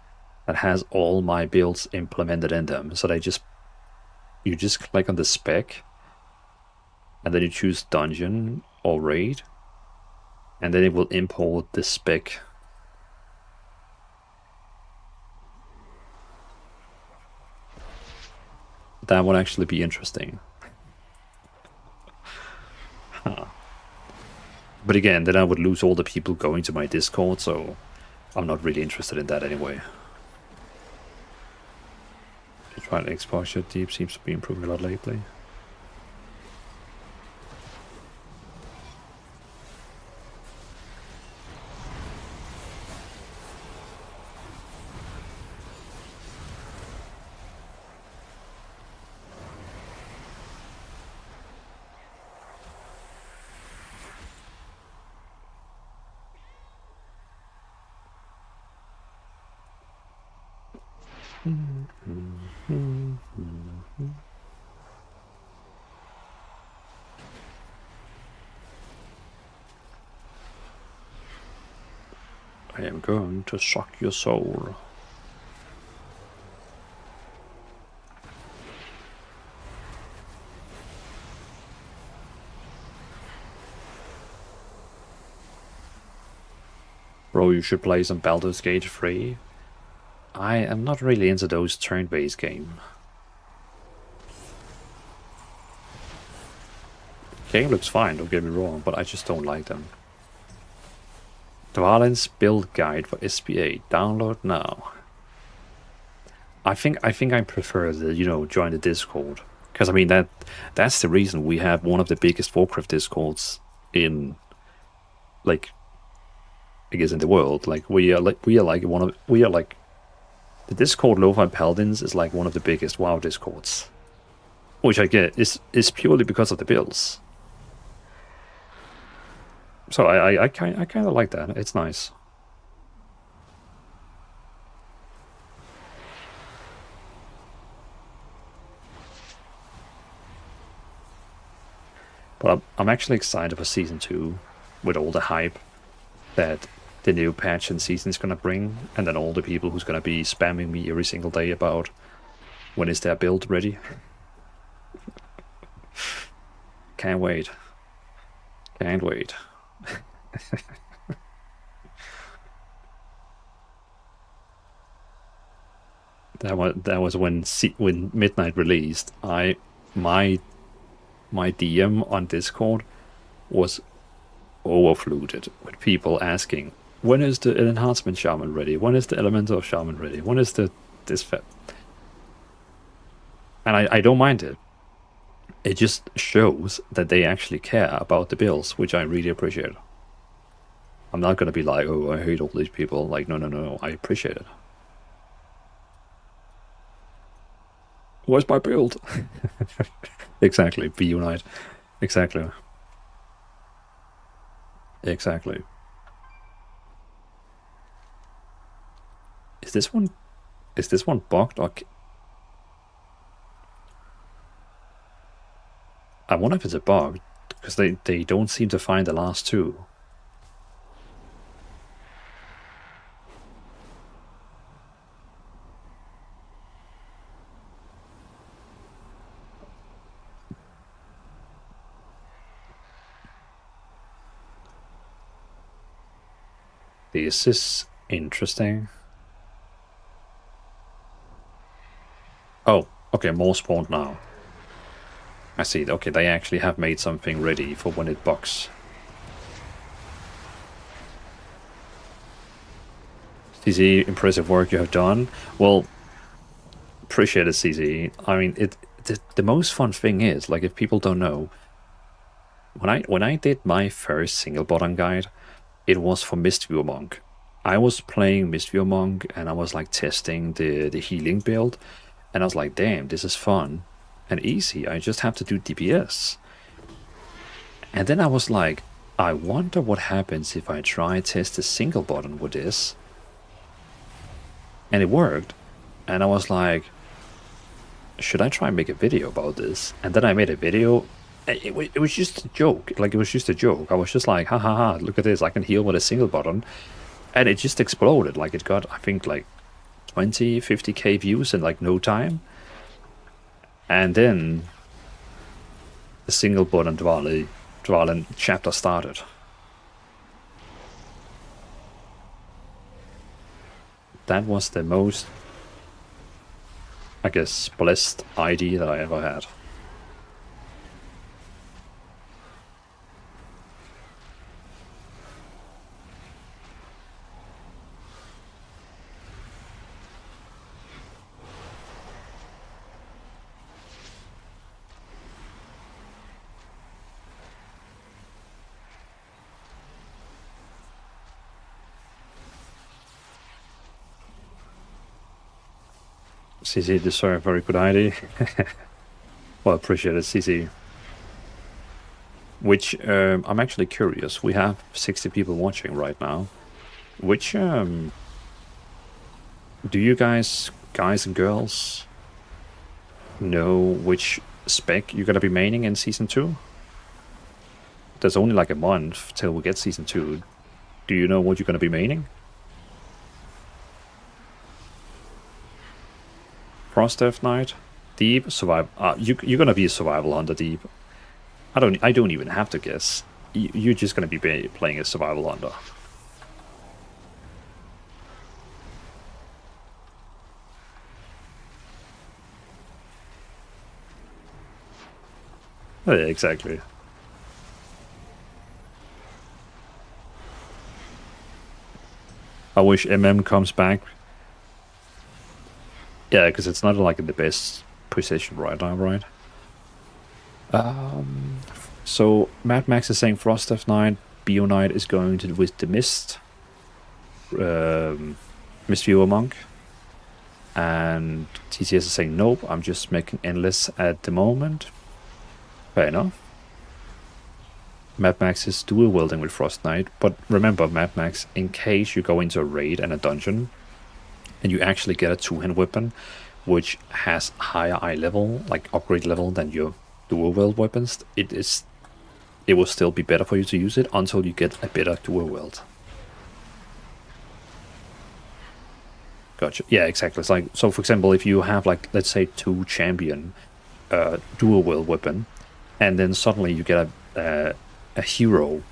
that has all my builds implemented in them. So you just click on the spec, and then you choose dungeon or raid, and then it will import the spec. That would actually be interesting. Huh. But again, then I would lose all the people going to my Discord, so I'm not really interested in that anyway. You tried exposure deep, seems to be improving a lot lately. I am going to suck your soul. Bro, you should play some Baldur's Gate 3. I am not really into those turn-based games. Game looks fine, don't get me wrong, but I just don't like them. Dvalin's build guide for SPA. Download now. I think I prefer the, you know, join the Discord, because I mean that's the reason we have one of the biggest Warcraft Discords in, like, I guess in the world. Like we are like the Discord Lo-Fi Paladins is like one of the biggest WoW Discords, which I get is purely because of the builds. So I kind of like that. It's nice. But I'm actually excited for Season 2 with all the hype that the new patch and season is going to bring, and then all the people who's going to be spamming me every single day about when is their build ready. Can't wait. Can't wait. That was when Midnight released. My DM on Discord was overflooded with people asking, when is the enhancement shaman ready? When is the elemental shaman ready? When is this fed? And I don't mind it. It just shows that they actually care about the builds, which I really appreciate. I'm not gonna be like, oh, I hate all these people. Like, no, I appreciate it. Where's my build? Exactly, be unite. Exactly. Exactly. Is this one bugged or... I wonder if it's a bug, because they don't seem to find the last two. This is interesting. Oh, okay, more spawned now. I see. Okay, they actually have made something ready for when it bugs. CZ, impressive work you have done. Well, appreciate it, CZ. I mean, the most fun thing is, like, if people don't know, when I did my first single button guide, it was for Mistviewer Monk. I was playing Mistviewer Monk and I was like testing the healing build, and I was like, damn, this is fun and easy. I just have to do DPS. And then I was like, I wonder what happens if I try test a single button with this. And it worked. And I was like, should I try and make a video about this? And then I made a video. It was just a joke. Like, it was just a joke. I was just like, ha ha ha, look at this. I can heal with a single button. And it just exploded. Like, it got, I think, like 20, 50k views in like no time. And then the single button Dvalin chapter started. That was the most, I guess, blessed idea that I ever had. CC deserve a very good ID. Well, appreciate it, CC. Which, I'm actually curious. We have 60 people watching right now. Which, do you guys and girls, know which spec you're gonna be maining in Season 2? There's only like a month till we get Season 2. Do you know what you're gonna be maining? Frost Death Knight, Deep, Survival. You're gonna be a Survival Hunter, Deep. I don't even have to guess. You're just gonna be playing a Survival Hunter. Yeah, exactly. I wish MM comes back. Yeah, because it's not like in the best position right now, right? So Mad Max is saying Frost Death Knight, Bio Knight is going to with the Mist, Mistviewer Monk, and TCS is saying nope, I'm just making Endless at the moment. Fair enough. Mad Max is dual wielding with Frost Knight, but remember, Mad Max, in case you go into a raid and a dungeon, and you actually get a two-hand weapon, which has higher eye level, like upgrade level, than your dual wield weapons, it is it will still be better for you to use it until you get a better dual wield. Gotcha. Yeah, exactly. It's like, so for example, if you have like, let's say 2 champion dual wield weapon, and then suddenly you get a hero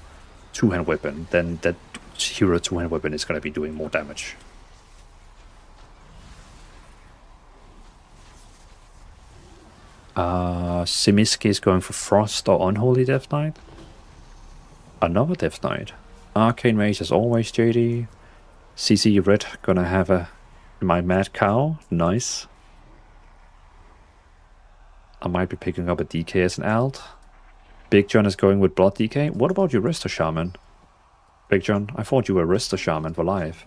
2-hand weapon, then that hero 2-hand weapon is going to be doing more damage. Simiski is going for Frost or Unholy Death Knight. Another Death Knight. Arcane Mage as always, JD. CC Red gonna have my Mad Cow. Nice. I might be picking up a DK as an alt. Big John is going with Blood DK. What about your Rista Shaman? Big John, I thought you were Rista Shaman for life.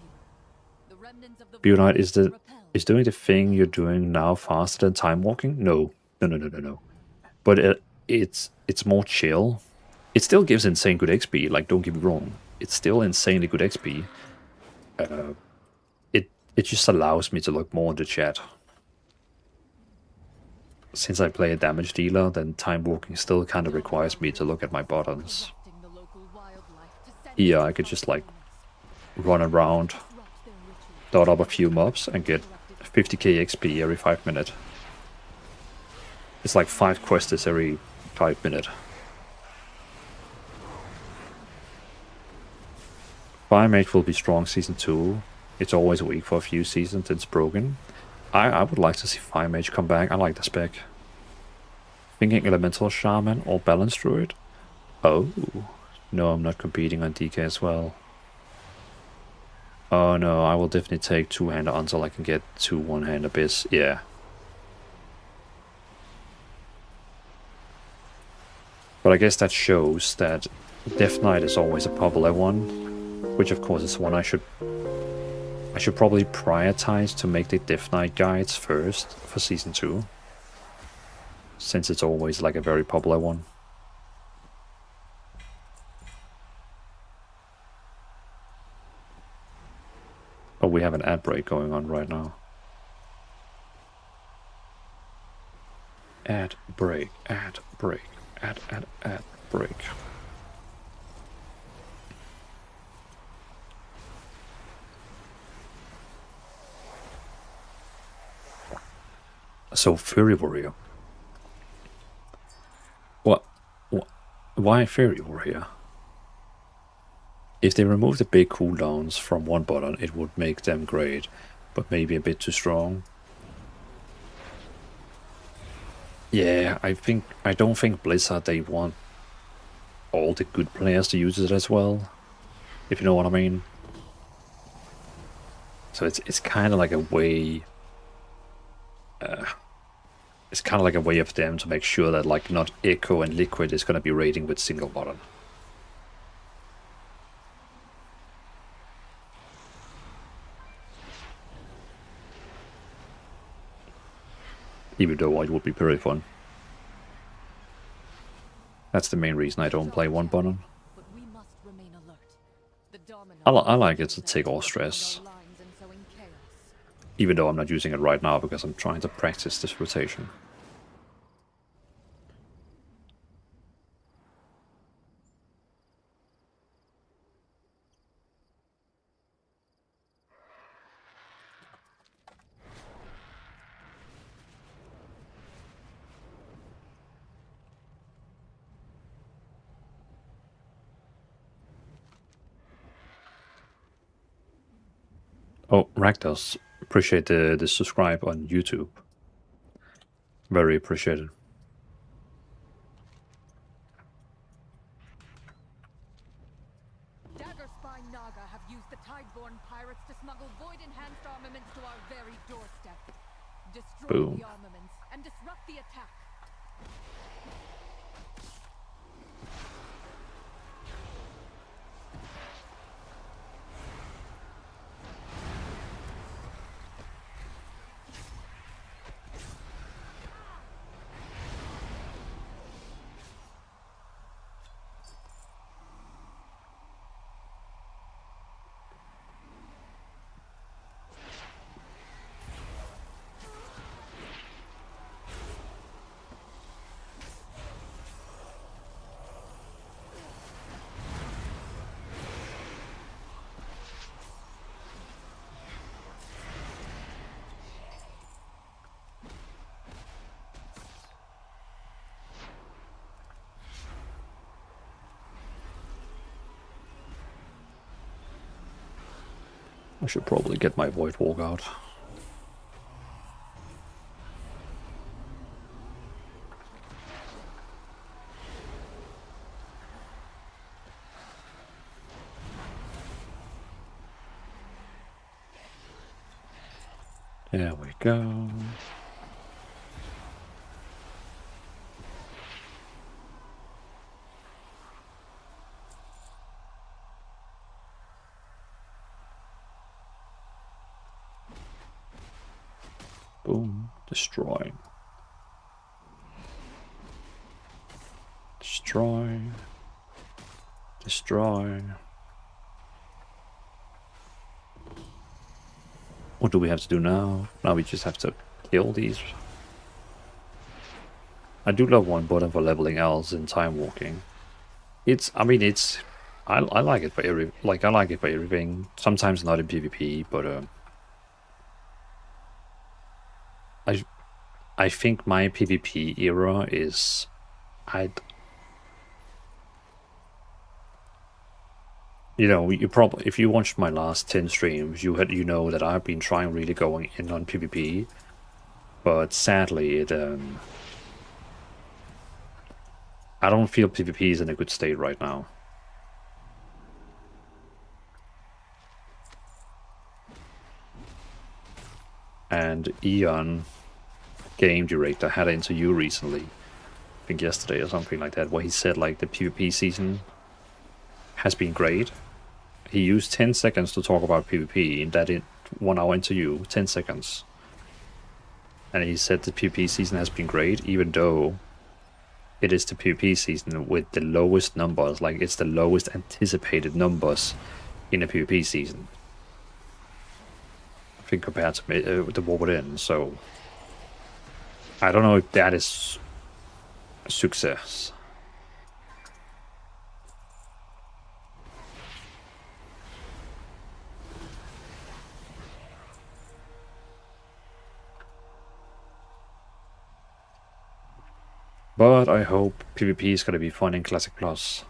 Bunite is doing the thing you're doing now faster than time walking? No. No. But it's more chill. It still gives insane good XP, like, don't get me wrong. It's still insanely good XP. It just allows me to look more in the chat. Since I play a damage dealer, then time walking still kind of requires me to look at my buttons. Here I could just like run around, dot up a few mobs and get 50k XP every 5 minutes. It's like 5 quests every 5 minutes. Fire Mage will be strong season 2. It's always weak for a few seasons, it's broken. I would like to see Fire Mage come back. I like the spec. Thinking Elemental Shaman or Balance Druid? Oh. No, I'm not competing on DK as well. Oh no, I will definitely take 2-hander until I can get 2 1-hand Abyss. Yeah. But I guess that shows that Death Knight is always a popular one. Which of course is one I should probably prioritize to make the Death Knight guides first for season 2. Since it's always like a very popular one. Oh, we have an ad break going on right now. Ad break, ad break, ad break. So, Fairy Warrior. What? Why Fairy Warrior? If they remove the big cooldowns from one button, it would make them great, but maybe a bit too strong. Yeah, I don't think Blizzard, they want all the good players to use it as well, if you know what I mean. So it's kind of like a way. It's kind of like a way of them to make sure that like not Echo and Liquid is going to be raiding with single button. Even though it would be very fun. That's the main reason I don't play one button. I like it to take all stress. Even though I'm not using it right now because I'm trying to practice this rotation. Oh, Rakdos, appreciate the subscribe on YouTube. Very appreciated. Daggerspine Naga have used the Tideborn pirates to smuggle void-enhanced armaments to our very doorstep. Destroy Boom. the armaments and disrupt the attack. I should probably get my Void Walk out. There we go. Boom. Destroy. Destroy. Destroy. What do we have to do now? Now we just have to kill these. I do love one button for leveling elves in time walking. I like it for everything. Sometimes not in PvP, but I think my PvP era is you probably, if you watched my last 10 streams, you know that I've been trying really going in on PvP, but sadly I don't feel PvP is in a good state right now. And Eon, game director, had an interview recently, I think yesterday or something like that, where he said like the PvP season has been great. He used 10 seconds to talk about PvP in that 1 hour interview, 10 seconds. And he said the PvP season has been great, even though it is the PvP season with the lowest numbers, like it's the lowest anticipated numbers in a PvP season. I think compared to the War Within, so I don't know if that is success. But I hope PvP is going to be fun in Classic Plus.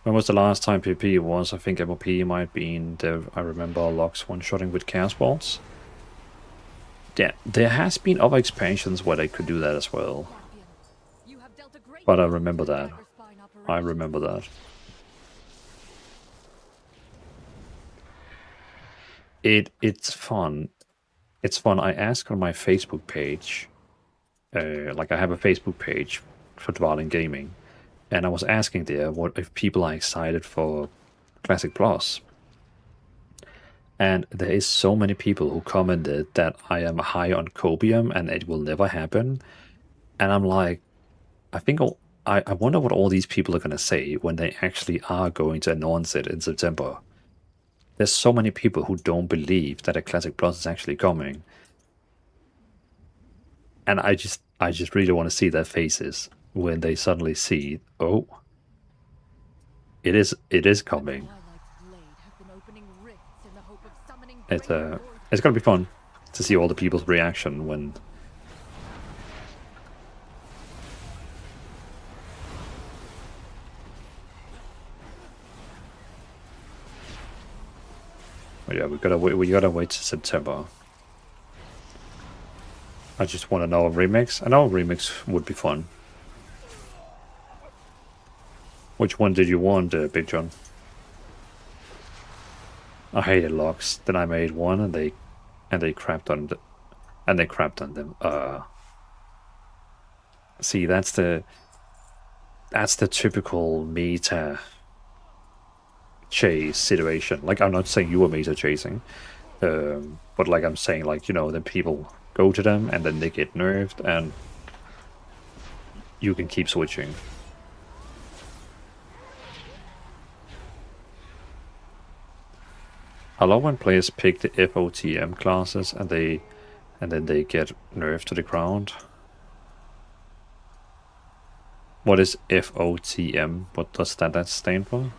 When was the last time PvP was? I think MOP might be in I remember Locks one-shotting with Chaos Balls. Yeah, there has been other expansions where they could do that as well. But I remember that. I remember that. It's fun. It's fun. I ask on my Facebook page. Like I have a Facebook page for Dvalin Gaming, and I was asking there what if people are excited for Classic Plus. And there is so many people who commented that I am high on copium and it will never happen. And I'm like, I wonder what all these people are going to say when they actually are going to announce it in September. There's so many people who don't believe that a Classic Plus is actually coming. And I just really want to see their faces when they suddenly see, oh, it is coming. It's gonna be fun to see all the people's reaction when. But yeah, we gotta wait till September. I just want to know a remix. I know a remix would be fun. Which one did you want, Big John? I hated locks. Then I made one, and they crapped on them. See, that's the typical meta chase situation. Like, I'm not saying you were meta chasing, but like I'm saying, like, then people go to them and then they get nerfed and you can keep switching. I love when players pick the FOTM classes and then they get nerfed to the ground. What is FOTM? What does that stand for?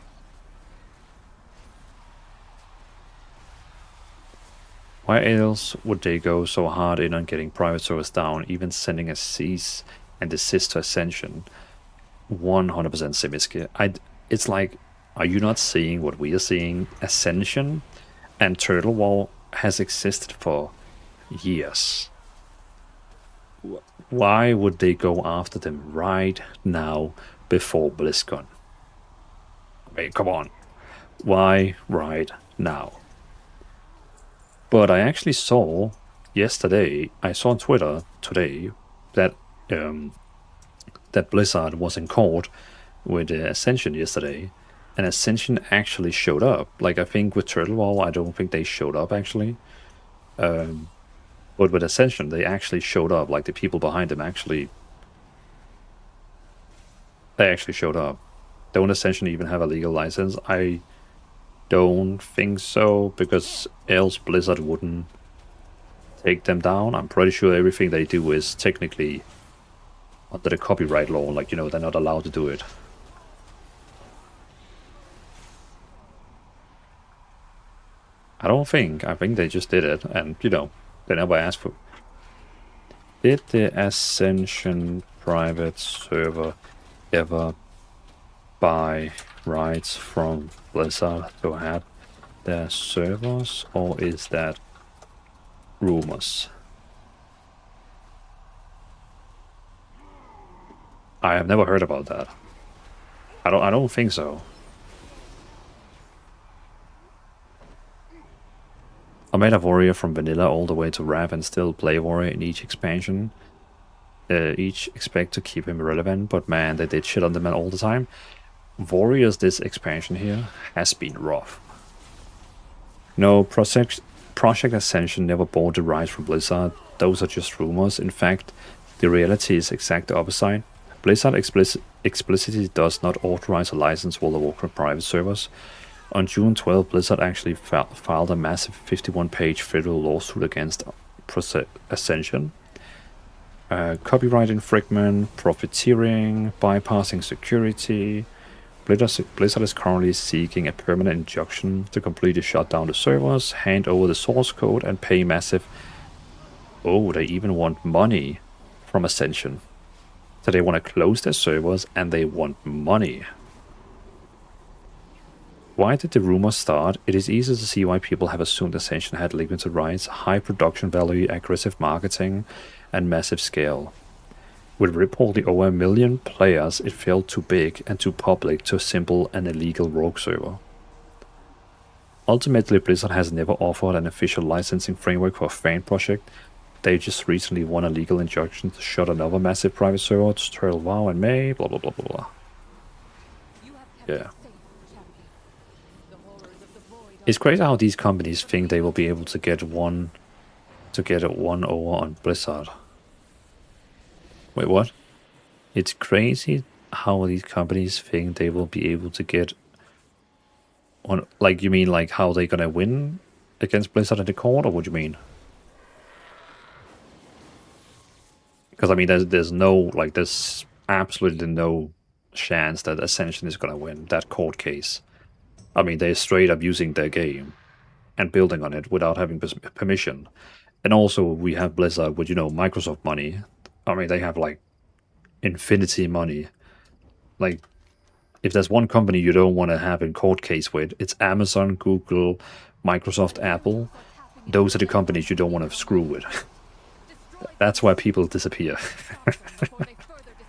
Why else would they go so hard in on getting private servers down, even sending a cease and desist to Ascension? 100% Simiski. It's like, Are you not seeing what we are seeing? Ascension and Turtle War has existed for years. Why would they go after them right now before BlizzCon? I mean, come on. Why right now? But I actually saw yesterday, I saw on Twitter today that that Blizzard was in court with Ascension yesterday, and Ascension actually showed up. Like, I think with Turtle Wall, I don't think they showed up actually. But with Ascension, they actually showed up. Like, the people behind them actually, they actually showed up. Don't Ascension even have a legal license? I don't think so, because else Blizzard wouldn't take them down. I'm pretty sure everything they do is technically under the copyright law. Like, you know, they're not allowed to do it. I think they just did it, and, you know, they never asked for. Did the Ascension private server ever buy rights from Blizzard to have their servers, or is that rumors? I have never heard about that. I don't think so. I made a warrior from vanilla all the way to Rav and still play warrior in each expansion. Each expect to keep him relevant, but man, they did shit on the man all the time. Warriors this expansion here has been rough. No, Project Ascension never bought the rights from Blizzard. Those are just rumors. In fact, the reality is exact the opposite. Blizzard explicitly does not authorize or license World of Warcraft private servers. On June 12, Blizzard actually filed a massive 51-page federal lawsuit against Ascension. Copyright infringement, profiteering, bypassing security. Blizzard is currently seeking a permanent injunction to completely shut down the servers, hand over the source code, and pay massive... Oh, they even want money from Ascension. So they want to close their servers and they want money. Why did the rumor start? It is easy to see why people have assumed Ascension had limited rights, high production value, aggressive marketing, and massive scale. With reportedly over 1 million players, it felt too big and too public to assemble an illegal rogue server. Ultimately, Blizzard has never offered an official licensing framework for a fan project. They just recently won a legal injunction to shut another massive private server to Turtle WoW in May, blah blah blah blah blah. Yeah. It's crazy how these companies think they will be able to get one over on Blizzard. Wait, what? It's crazy how these companies think they will be able to get on. Like, you mean like how they gonna win against Blizzard in the court, or what do you mean? Because I mean, there's absolutely no chance that Ascension is gonna win that court case. I mean, they're straight up using their game and building on it without having permission. And also, we have Blizzard with, you know, Microsoft money. I mean, they have, like, infinity money. Like, if there's one company you don't want to have in court case with, it's Amazon, Google, Microsoft, Apple. Those are the companies you don't want to screw with. That's why people disappear.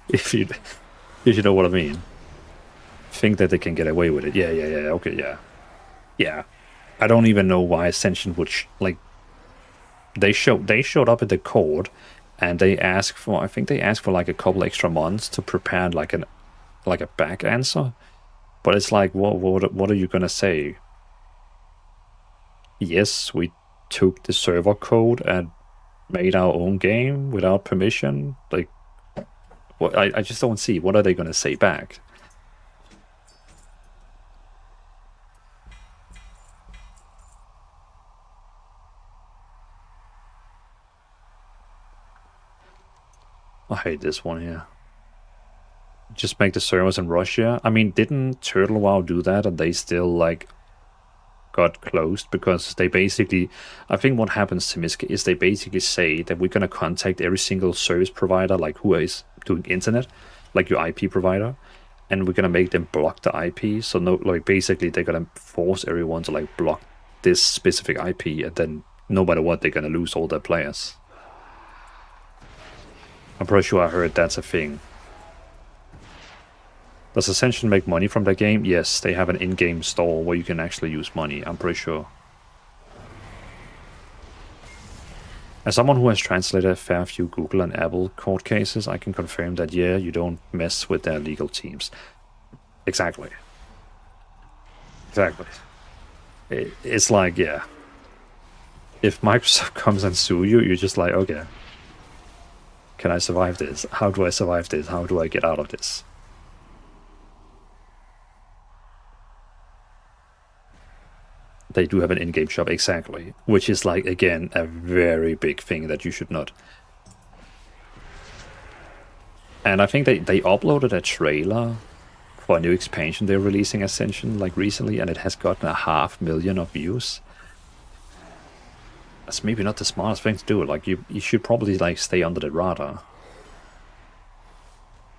If you know what I mean. Think that they can get away with it. Yeah, okay, yeah. Yeah. I don't even know why Ascension would... like, they showed up at the court, and they asked for... I think they asked for, like, a couple extra months to prepare, like, a back answer. But it's like, what are you gonna say? Yes, we took the server code and made our own game without permission. Like, well, I just don't see. What are they gonna say back? I hate this one here. Just make the servers in Russia. I mean, didn't Turtle WoW do that, and they still, like, got closed? Because they basically... I think what happens to Miska is they basically say that we're gonna contact every single service provider, like, who is doing internet, like your IP provider, and we're gonna make them block the IP. So no, like basically they're gonna force everyone to like block this specific IP, and then no matter what, they're gonna lose all their players. I'm pretty sure I heard that's a thing. Does Ascension make money from the game? Yes, they have an in-game store where you can actually use money, I'm pretty sure. As someone who has translated a fair few Google and Apple court cases, I can confirm that, yeah, you don't mess with their legal teams. Exactly. Exactly. It's like, yeah. If Microsoft comes and sue you, you're just like, okay. Can I survive this? How do I survive this? How do I get out of this? They do have an in-game shop, exactly. Which is like, again, a very big thing that you should not. And I think they uploaded a trailer for a new expansion they're releasing, Ascension, like recently, and it has gotten 500,000 of views. That's maybe not the smartest thing to do. Like, you should probably like stay under the radar.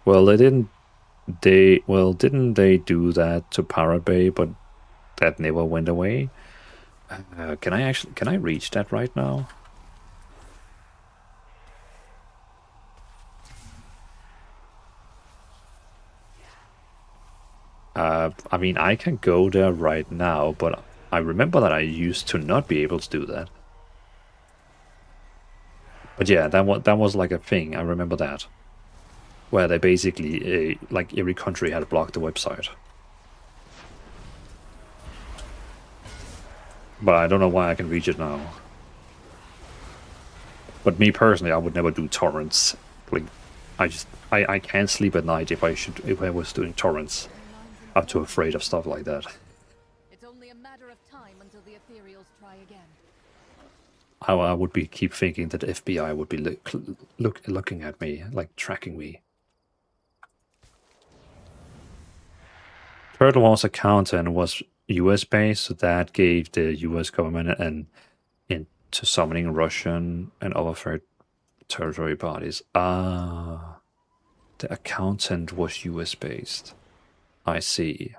Well, didn't they do that to Pirate Bay, but that never went away? Can I reach that right now? I mean, I can go there right now, but I remember that I used to not be able to do that. But yeah, that was like a thing. I remember that, where they basically like every country had blocked the website. But I don't know why I can reach it now. But me personally, I would never do torrents. Like, I can't sleep at night if I was doing torrents. I'm too afraid of stuff like that. It's only a matter of time until the ethereals try again. I would keep thinking that FBI would be looking at me, like tracking me. Turtle Wars accountant was US based, so that gave the US government an into summoning Russian and other third territory parties. Ah, the accountant was US based. I see.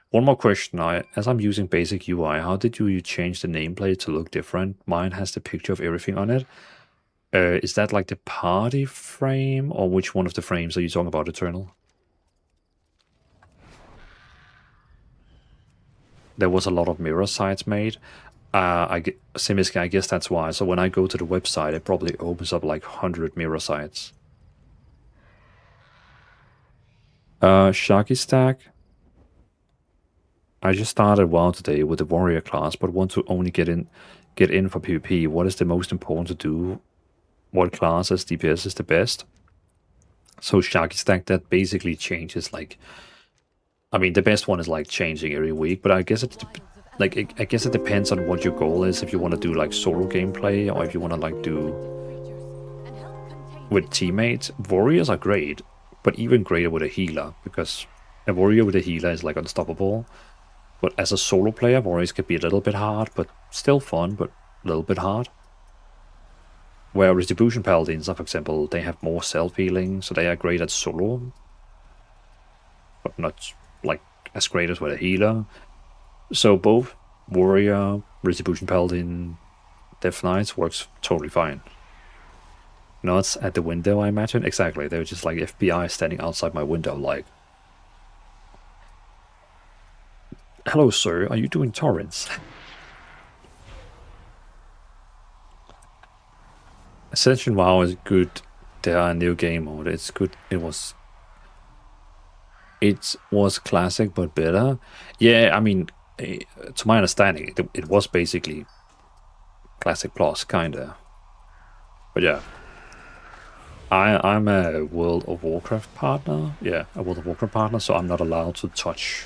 One more question. As I'm using basic UI, how did you change the nameplate to look different? Mine has the picture of everything on it. Is that like the party frame, or which one of the frames are you talking about, Eternal? There was a lot of mirror sites made. Simiski, I guess that's why. So when I go to the website, it probably opens up like 100 mirror sites. Sharky Stack. I just started WoW today with the warrior class, but want to only get in for PvP. What is the most important to do? What class as DPS is the best? So Sharky Stack, that basically changes, like, I mean, the best one is like changing every week, but I guess it depends on what your goal is. If you want to do like solo gameplay, or if you want to like do with teammates. Warriors are great, but even greater with a healer, because a warrior with a healer is like unstoppable. But as a solo player, warriors can be a little bit hard, but still fun, but a little bit hard. Where Retribution Paladins, for example, they have more self-healing, so they are great at solo, but not like as great as with a healer. So both warrior, Retribution Paladin, Death Knights works totally fine. Nuts at the window, I imagine. Exactly, they're just like FBI standing outside my window like, hello sir, are you doing torrents? Ascension WoW is good. There are new game mode. It's good. It was classic but better. Yeah, I mean, to my understanding, it was basically classic plus, kinda. But yeah, I'm a World of Warcraft partner. Yeah, a World of Warcraft partner, so I'm not allowed to touch.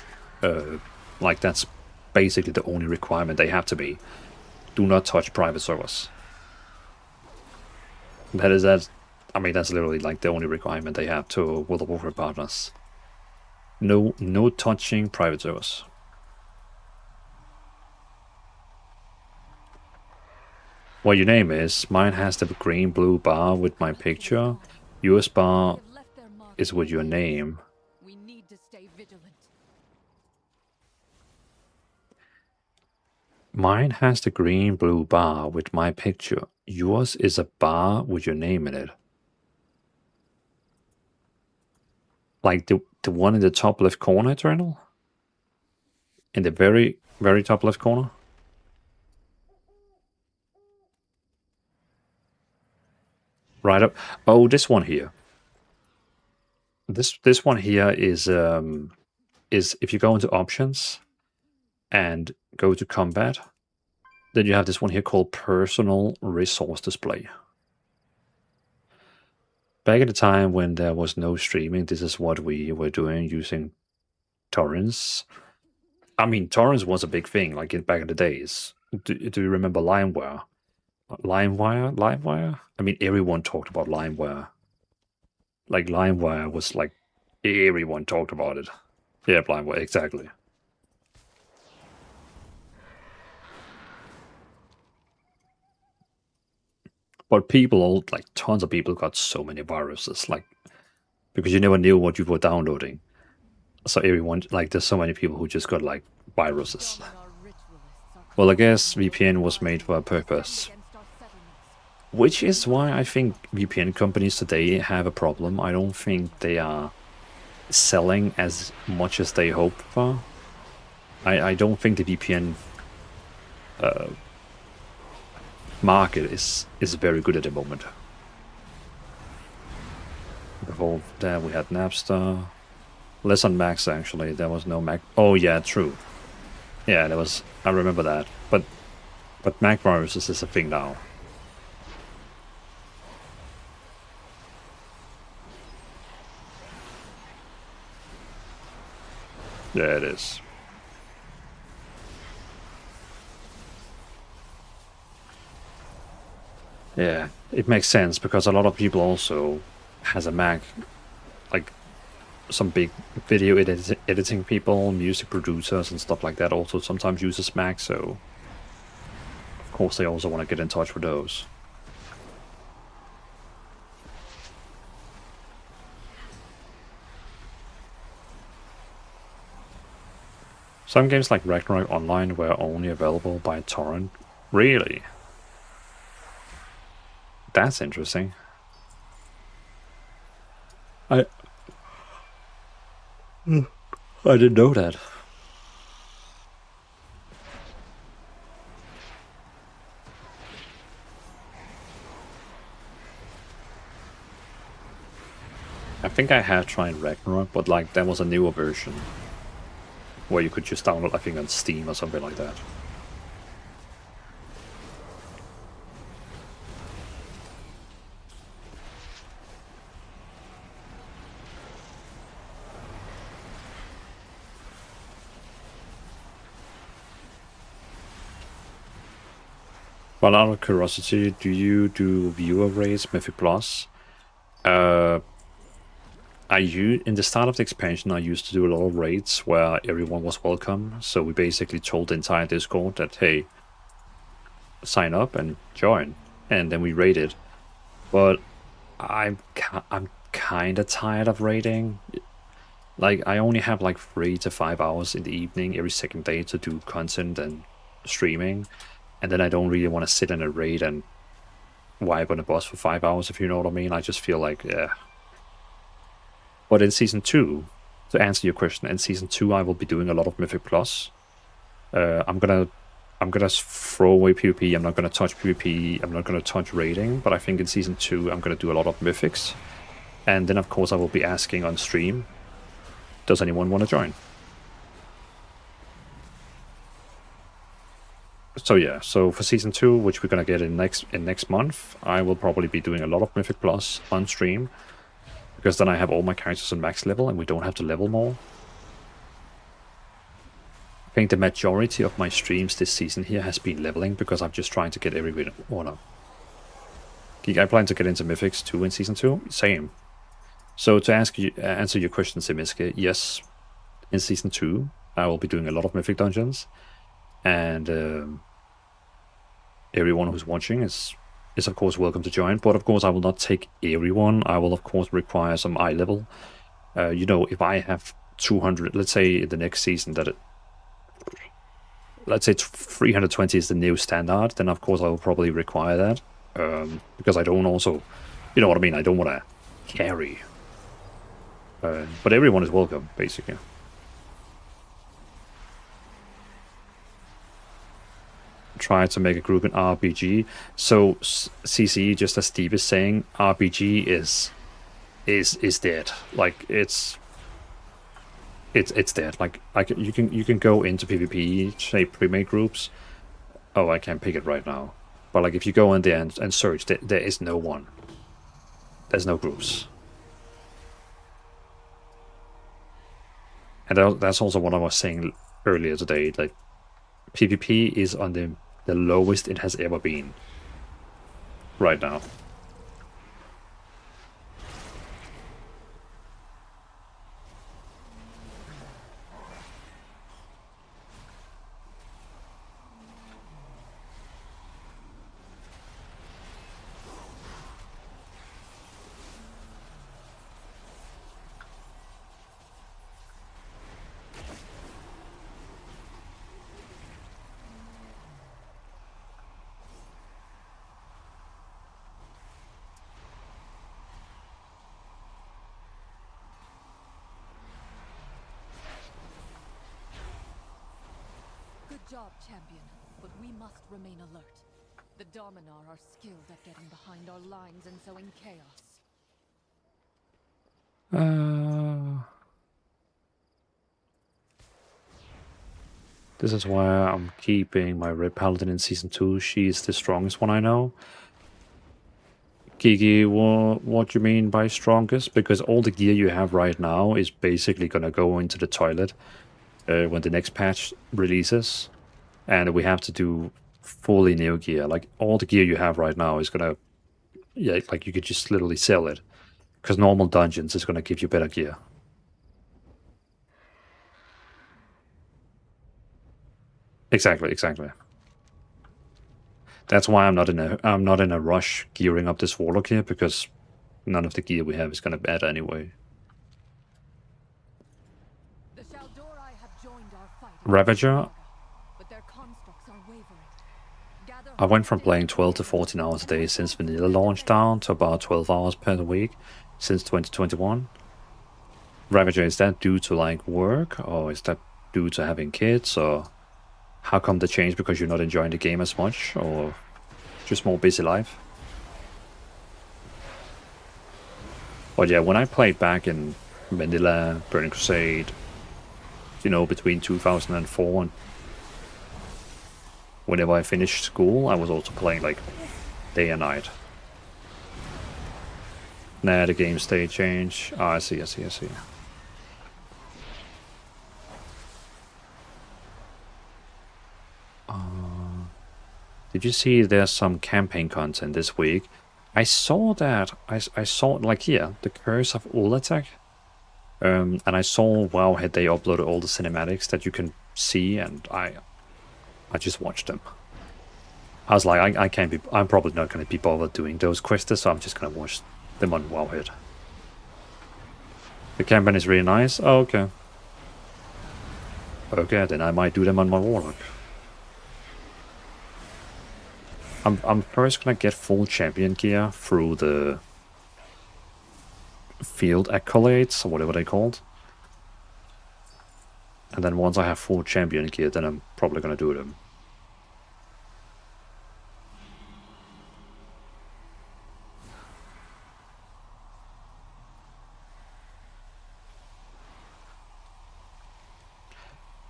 Like, that's basically the only requirement they have to be. Do not touch private servers. That. I mean, that's literally like the only requirement they have to World of Warcraft partners. No touching private servers. What your name is? Mine has the green blue bar with my picture. US bar is with your name. We need to stay vigilant. Mine has the green blue bar with my picture. Yours is a bar with your name in it. Like the one in the top left corner, Eternal? In the very, very top left corner? Right up. Oh, this one here. This one here is if you go into options and go to combat, then you have this one here called personal resource display. Back at the time when there was no streaming, this is what we were doing using torrents. I mean, torrents was a big thing, like back in the days. Do you remember LimeWire? LimeWire? I mean, everyone talked about LimeWire. Like, LimeWire was like, everyone talked about it. Yeah, LimeWire, exactly. But people, like tons of people, got so many viruses, like, because you never knew what you were downloading. So everyone, like, there's so many people who just got, like, viruses. Well, I guess VPN was made for a purpose. Which is why I think VPN companies today have a problem. I don't think they are selling as much as they hoped for. I don't think the VPN market is very good at the moment. Before that we had Napster. Less on Macs actually. There was no Mac. Oh yeah, true. Yeah, there was. I remember that. But Mac viruses is a thing now. Yeah, it is. Yeah, it makes sense because a lot of people also has a Mac, like some big video editing people, music producers and stuff like that also sometimes uses Mac, so of course they also want to get in touch with those. Some games like Ragnarok Online were only available by torrent. Really? That's interesting. I didn't know that. I think I have tried Ragnarok, but like that was a newer version where you could just download, I think, on Steam or something like that. But out of curiosity, do you do viewer raids, Mythic Plus? In the start of the expansion, I used to do a lot of raids where everyone was welcome. So we basically told the entire Discord that, hey, sign up and join, and then we raided. But I'm kind of tired of raiding. Like, I only have like 3 to 5 hours in the evening every second day to do content and streaming, and then I don't really want to sit in a raid and wipe on a boss for 5 hours, if you know what I mean. I just feel like, yeah. But in Season 2, to answer your question, in Season 2 I will be doing a lot of Mythic Plus. I'm gonna throw away PvP, I'm not gonna touch PvP, I'm not gonna touch raiding, but I think in Season 2 I'm gonna do a lot of Mythics. And then of course I will be asking on stream, does anyone want to join? So yeah, so for Season 2, which we're gonna get in next month, I will probably be doing a lot of Mythic Plus on stream. Because then I have all my characters on max level and we don't have to level more. I think the majority of my streams this season here has been leveling because I'm just trying to get every no. I plan to get into Mythics too in Season 2. Same. So to answer your question, Simiske, yes, in Season 2 I will be doing a lot of Mythic dungeons. And everyone who's watching is of course welcome to join, but of course I will not take everyone. I will of course require some eye level You know, if I have 200, let's say in the next season that let's say 320 is the new standard, then of course I will probably require that. Because I don't also, you know what I mean, I don't want to carry. But everyone is welcome, basically. Try to make a group in RPG. So CC, just as Steve is saying, RPG is dead. Like it's dead. Like you can go into PvP, say pre-made groups. Oh, I can't pick it right now. But like if you go in there and search, there is no one. There's no groups. And that's also what I was saying earlier today. Like PvP is on the lowest it has ever been right now. Good job, champion. But we must remain alert. The Dominar are skilled at getting behind our lines and sowing chaos. This is why I'm keeping my Red Paladin in Season 2. She's the strongest one I know. Kiki, what do you mean by strongest? Because all the gear you have right now is basically gonna go into the toilet when the next patch releases. And we have to do fully new gear. Like, all the gear you have right now is gonna... Yeah, like, you could just literally sell it. Because normal dungeons is gonna give you better gear. Exactly. That's why I'm not in a rush gearing up this warlock here, because none of the gear we have is gonna matter anyway. The Shaldori have joined our fight. Ravager, But their constructs are wavering. Gather I went from playing 12 to 14 hours a day since vanilla launched down to about 12 hours per week since 2021. Ravager, is that due to like work, or is that due to having kids, or how come the change? Because you're not enjoying the game as much, or just more busy life? But yeah, when I played back in Vanilla, Burning Crusade, you know, between 2004 and whenever I finished school, I was also playing like day and night. Nah, the game state change. Oh, I see. Did you see there's some campaign content this week? I saw that. I saw, like, here, the Curse of Ulatek. And I saw Wowhead, they uploaded all the cinematics that you can see, and I just watched them. I was like, I can't be, I'm probably not going to be bothered doing those quests, so I'm just going to watch them on Wowhead. The campaign is really nice. Oh, okay. Okay, then I might do them on my Warlock. I'm first gonna get full champion gear through the field accolades, or whatever they're called. And then once I have full champion gear, then I'm probably gonna do them.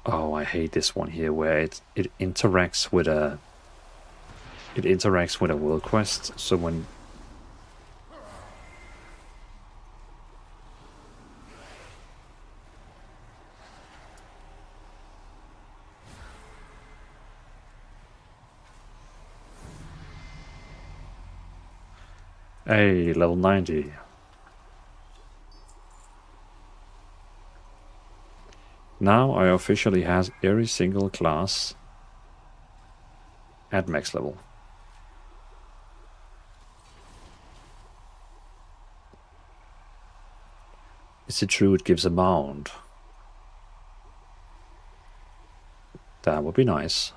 Oh, I hate this one here where it interacts with a... It interacts with a world quest, so when... Hey, level 90. Now I officially have every single class at max level. Is it true it gives a mount? That would be nice.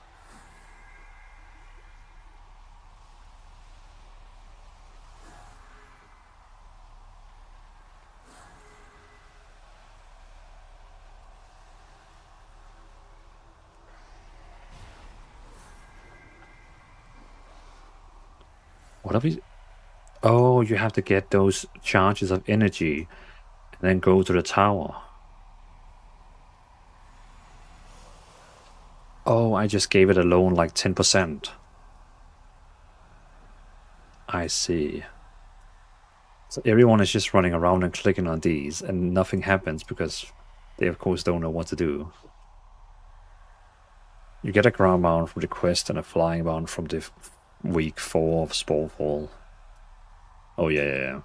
What are we... Oh, you have to get those charges of energy and then go to the tower. Oh, I just gave it a loan like 10%. I see. So everyone is just running around and clicking on these and nothing happens because they of course don't know what to do. You get a ground mount from the quest and a flying mount from the week 4 of Sporefall. Oh yeah.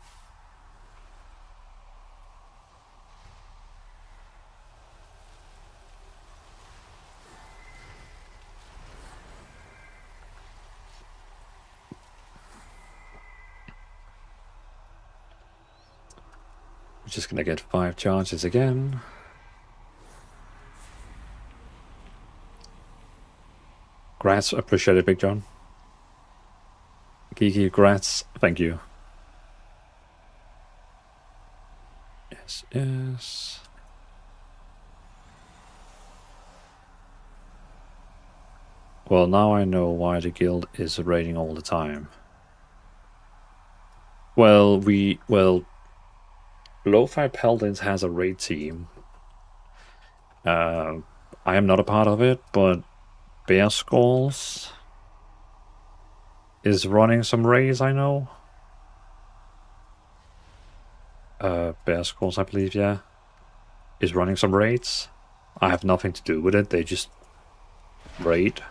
We're just gonna get 5 charges again. Grats, appreciate it, Big John. Geeky, grats, thank you. Yes. Well, now I know why the guild is raiding all the time. Well, Lo-Fi Paladins has a raid team. I am not a part of it, but Bear Skulls is running some raids, I know. Bear Skulls, I believe, yeah, is running some raids. I have nothing to do with it, they just raid.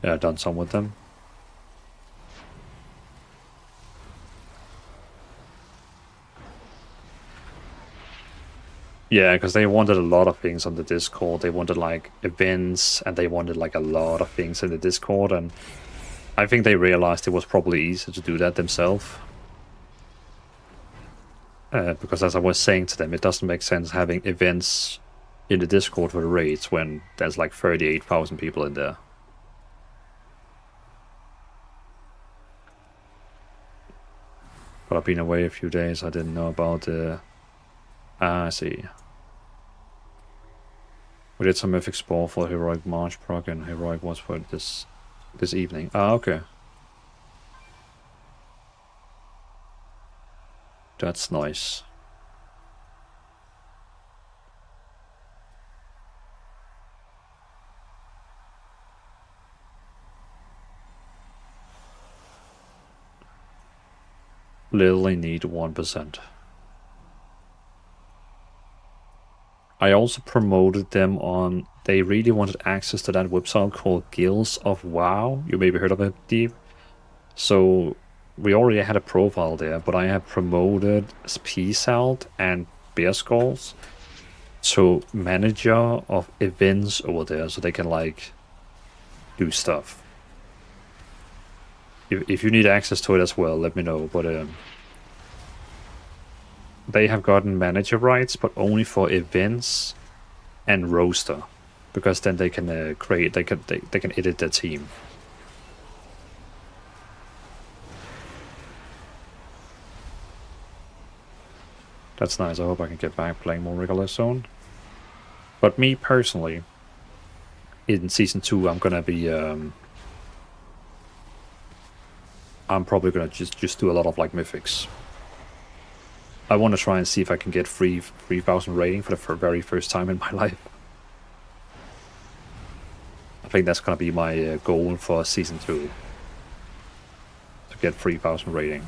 Yeah, I've done some with them. Yeah, because they wanted a lot of things on the Discord. They wanted like events, and they wanted like a lot of things in the Discord, and I think they realized it was probably easier to do that themselves. Because as I was saying to them, it doesn't make sense having events in the Discord for the raids when there's like 38,000 people in there. But I've been away a few days, I didn't know about the... I see. We did some Mythic Spore for Heroic March proc, and Heroic was for this evening. Ah, okay. That's nice. Literally need 1%. I also promoted them on... They really wanted access to that website called Guilds of WoW. You maybe heard of it, Deep. So we already had a profile there, but I have promoted P-Salt and Bear Skulls to manager of events over there, so they can like do stuff. If you need access to it as well, let me know. But they have gotten manager rights, but only for events and roster, because then they can create, they can edit their team. That's nice. I hope I can get back playing more regular Zone. But me personally, in season 2, I'm gonna be I'm probably gonna just do a lot of like mythics. I want to try and see if I can get 3,000 rating for the very first time in my life. I think that's gonna be my goal for season 2. To get 3,000 rating.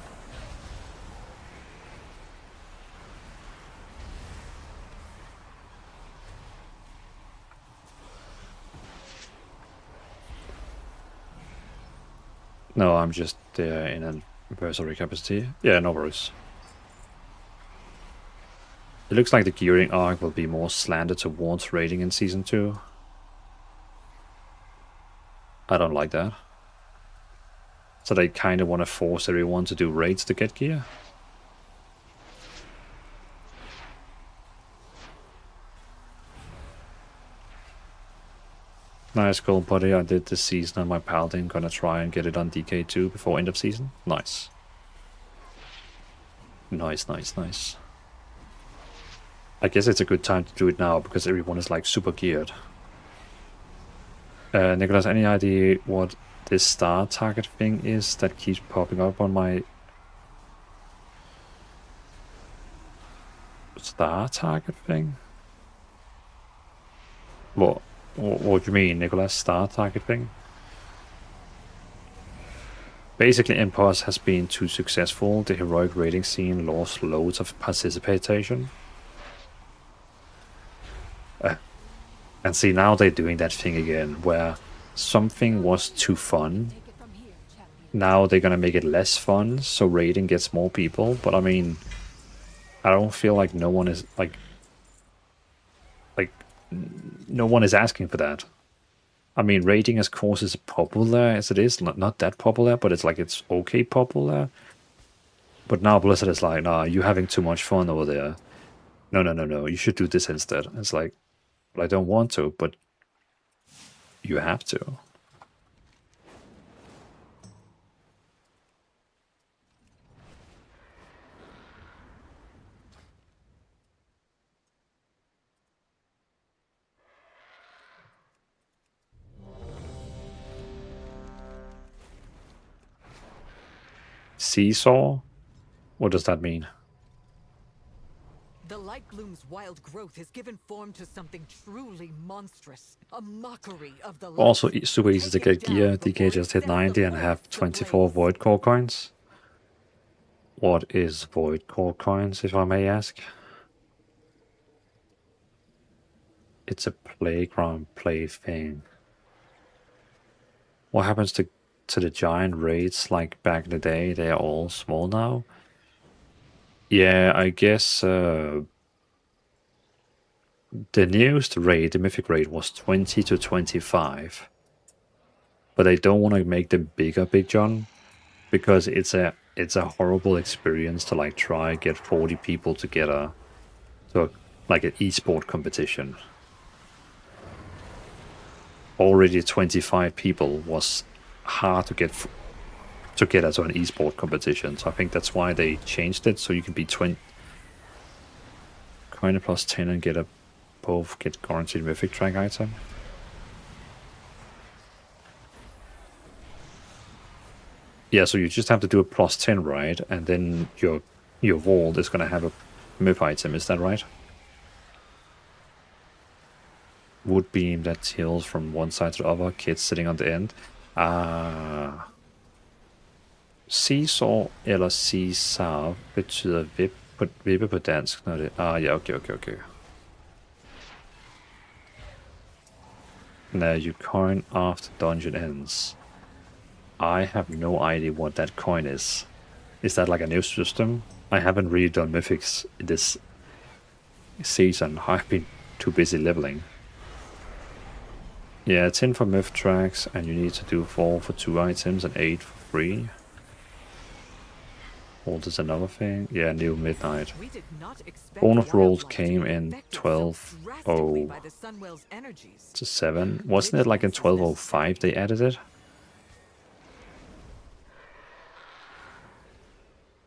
No, I'm just in an adversary capacity. Yeah, no worries. It looks like the gearing arc will be more slanted towards raiding in season 2. I don't like that. So they kind of want to force everyone to do raids to get gear. Nice, gold buddy. I did this season on my paladin. Gonna try and get it on DK2 before end of season. Nice. Nice, nice, nice. I guess it's a good time to do it now because everyone is like super geared. Nicholas, any idea what this star target thing is that keeps popping up on my star target thing? What do you mean, Nicholas? Star target thing? Basically, Impulse has been too successful. The heroic raiding scene lost loads of participation. And see, now they're doing that thing again, where something was too fun. Take it from here, champion. Now they're gonna make it less fun, so raiding gets more people. But I mean, I don't feel like no one is no one is asking for that. I mean, raiding as course is popular as it is, not that popular, but it's like it's okay popular. But now Blizzard is like, nah, you're having too much fun over there. No, you should do this instead. It's like, well, I don't want to, but you have to. Seesaw? What does that mean? The Light Gloom's wild growth has given form to something truly monstrous. A mockery of the light. Also, super easy to get gear. DK just hit 90 and have 24 Void Core coins. What is Void Core coins, if I may ask? It's a playground plaything. What happens to the giant raids like back in the day? They are all small now. Yeah, I guess the newest raid, the mythic raid, was 20 to 25. But they don't want to make them bigger, Big John, because it's a horrible experience to like try get 40 people together to like an esport competition. Already 25 people was hard to get as an esport competition, so I think that's why they changed it, so you can be 20 coin plus 10 and get both get guaranteed mythic track item. Yeah, so you just have to do a plus 10, right? And then your vault is gonna have a myth item, is that right? Wood beam that tilts from one side to the other, kids sitting on the end. Seesaw eller seesaw betyder vippe på dansk, når det... ja, okay. Now you coin after dungeon ends. I have no idea what that coin is. Is that like a new system? I haven't really done mythics this season. I've been too busy leveling. Yeah, 10 for myth tracks, and you need to do 4 for 2 items and 8 for 3. Or there's another thing. Yeah, new midnight. We did not expect Bonus rolls wildlife to came be in affected so 12 drastically by the Sunwell's energies. to 7. Wasn't it like in 1205 they added it?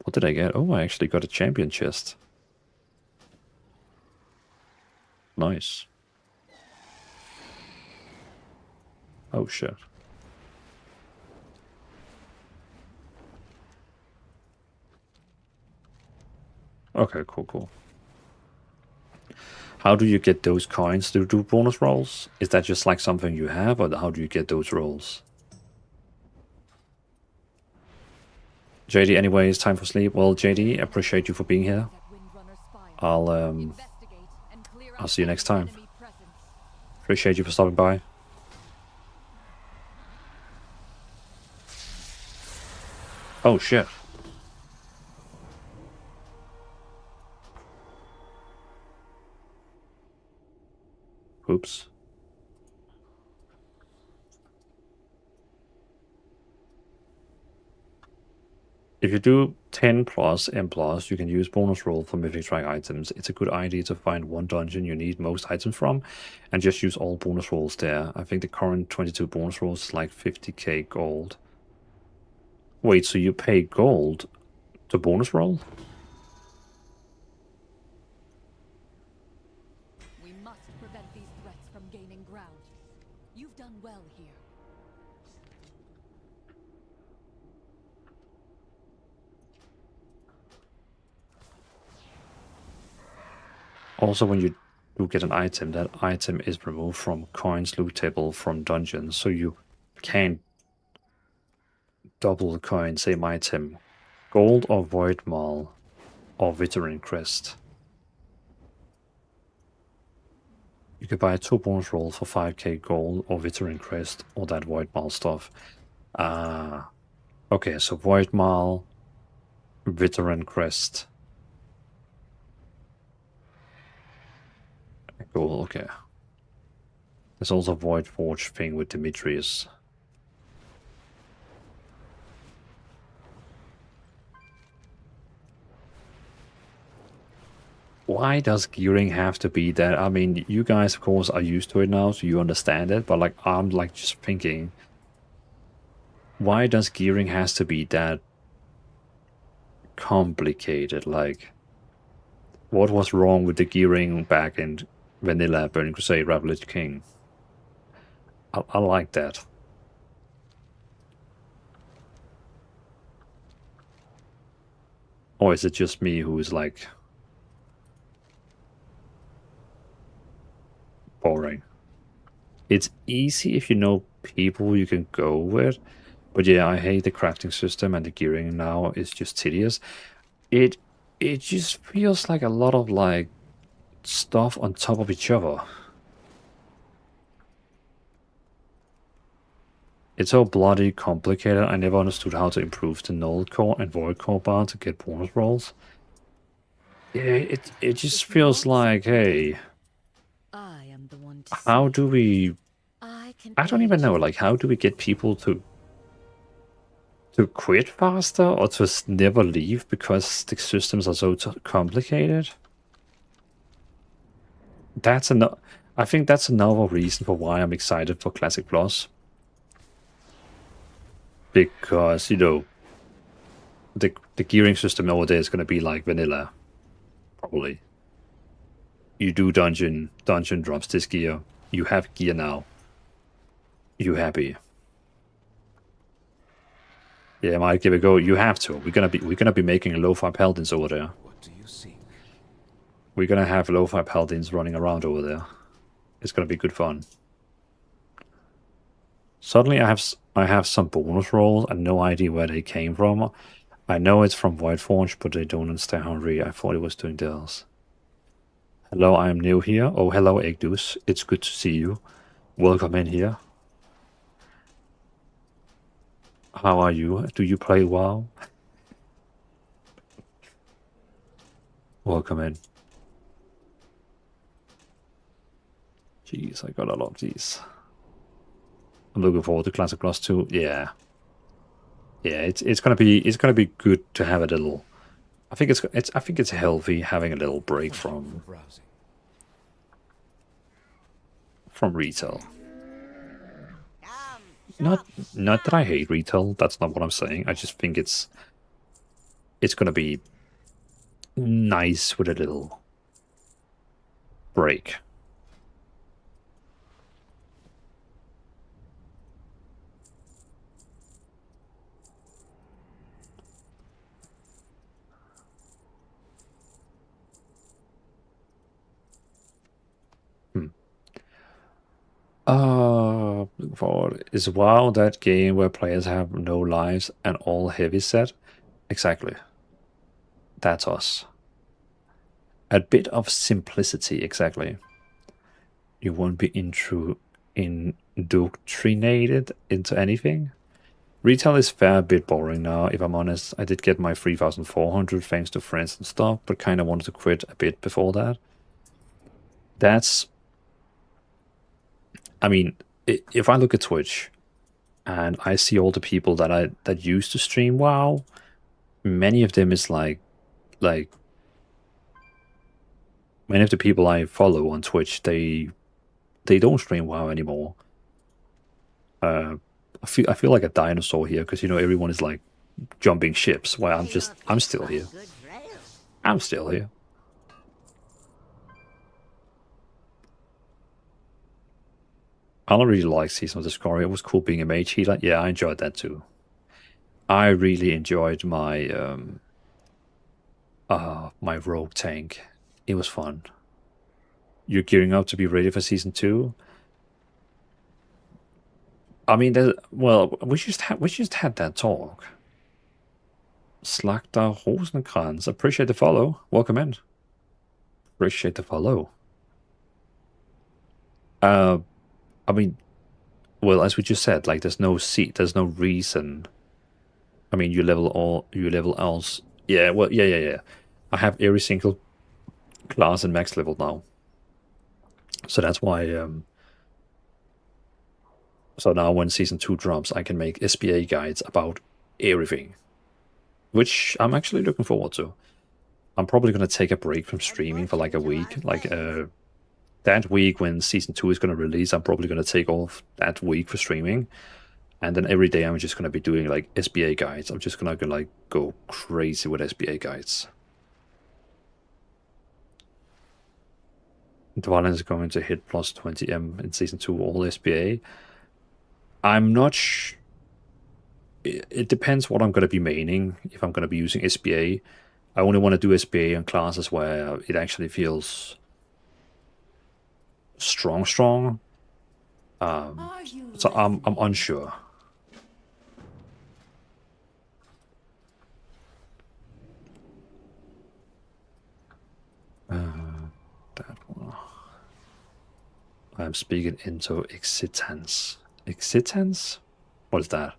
What did I get? Oh, I actually got a champion chest. Nice. Oh shit. Okay, cool. How do you get those coins to do bonus rolls? Is that just like something you have, or how do you get those rolls? JD, anyway, it's time for sleep. Well, JD, appreciate you for being here. I'll see you next time. Appreciate you for stopping by. Oh shit. Oops. If you do 10 plus M plus, you can use bonus roll for mythic track items. It's a good idea to find one dungeon you need most items from and just use all bonus rolls there. I think the current 22 bonus rolls is like 50k gold. Wait, so you pay gold to bonus roll? We must prevent these threats from gaining ground. You've done well here. Also, when you do get an item, that item is removed from coins loot table from dungeons, so you can't double the coin, same item. Gold or Void Maul or Veteran Crest. You could buy 2 bonus rolls for 5k gold or Veteran Crest or that Void Maul stuff. Okay, so Void Maul, Veteran Crest. Cool, okay. There's also a Void Forge thing with Demetrius. Why does gearing have to be that? I mean, you guys, of course, are used to it now, so you understand it. But, like, I'm, like, just thinking, why does gearing has to be that complicated? Like, what was wrong with the gearing back in Vanilla, Burning Crusade, Ravaged King? I like that. Or is it just me who is, like, boring? It's easy if you know people you can go with, but yeah, I hate the crafting system, and the gearing now is just tedious. It just feels like a lot of, like, stuff on top of each other. It's so bloody complicated. I never understood how to improve the null core and void core bar to get bonus rolls. Yeah, it just feels like, hey, I am the one to how see. do we... I can I don't aid even know, you. like, how do we get people to quit faster or to never leave because the systems are so complicated? That's I think that's another reason for why I'm excited for Classic Plus. Because, you know, the gearing system over there is going to be like vanilla, probably. You do dungeon drops this gear. You have gear now. You happy? Yeah, might give it a go. You have to. We're gonna be making lo-fi paladins over there. What do you seek? We're gonna have lo-fi paladins running around over there. It's gonna be good fun. Suddenly, I have some bonus rolls and no idea where they came from. I know it's from Voidforge, but I don't understand how really. I thought it was doing theirs. Hello, I am new here. Oh, hello, Egdus. It's good to see you. Welcome in here. How are you? Do you play WoW? Welcome in. Jeez, I got a lot of these. I'm looking forward to Classic Plus 2. Yeah. Yeah, it's gonna be good to have a little. I think it's healthy having a little break from retail. Not that I hate retail. That's not what I'm saying. I just think it's gonna be nice with a little break. Looking forward. Is WoW that game where players have no lives and all heavy set? Exactly. That's us. A bit of simplicity, exactly. You won't be indoctrinated into anything. Retail is fair bit boring now, if I'm honest. I did get my 3,400 thanks to friends and stuff, but kind of wanted to quit a bit before that. That's... I mean, if I look at Twitch and I see all the people that used to stream WoW, many of them is like many of the people I follow on Twitch, they don't stream WoW anymore. I feel like a dinosaur here because everyone is like jumping ships while I'm still here. I'm still here. I don't really like Season of Discovery. It was cool being a mage healer. Yeah, I enjoyed that too. I really enjoyed my my rogue tank. It was fun. You're gearing up to be ready for Season 2? I mean, we just had that talk. Slagter Rosenkrantz. Appreciate the follow. Welcome in. Appreciate the follow. I mean, well, as we just said, like there's no reason. I mean, you level else. Yeah, well, yeah. I have every single class in max level now. So that's why so now when Season 2 drops, I can make SBA guides about everything, which I'm actually looking forward to. I'm probably going to take a break from streaming for like a week. Like that week when Season 2 is going to release, I'm probably going to take off that week for streaming. And then every day I'm just going to be doing like SBA guides. I'm just going to like go crazy with SBA guides. Dvalin is going to hit plus 20M in Season 2 all SBA. I'm not it depends what I'm going to be maining. If I'm going to be using SBA, I only want to do SBA on classes where it actually feels strong. So I'm unsure. That one. I'm speaking into Excitance. Excitance? What is that?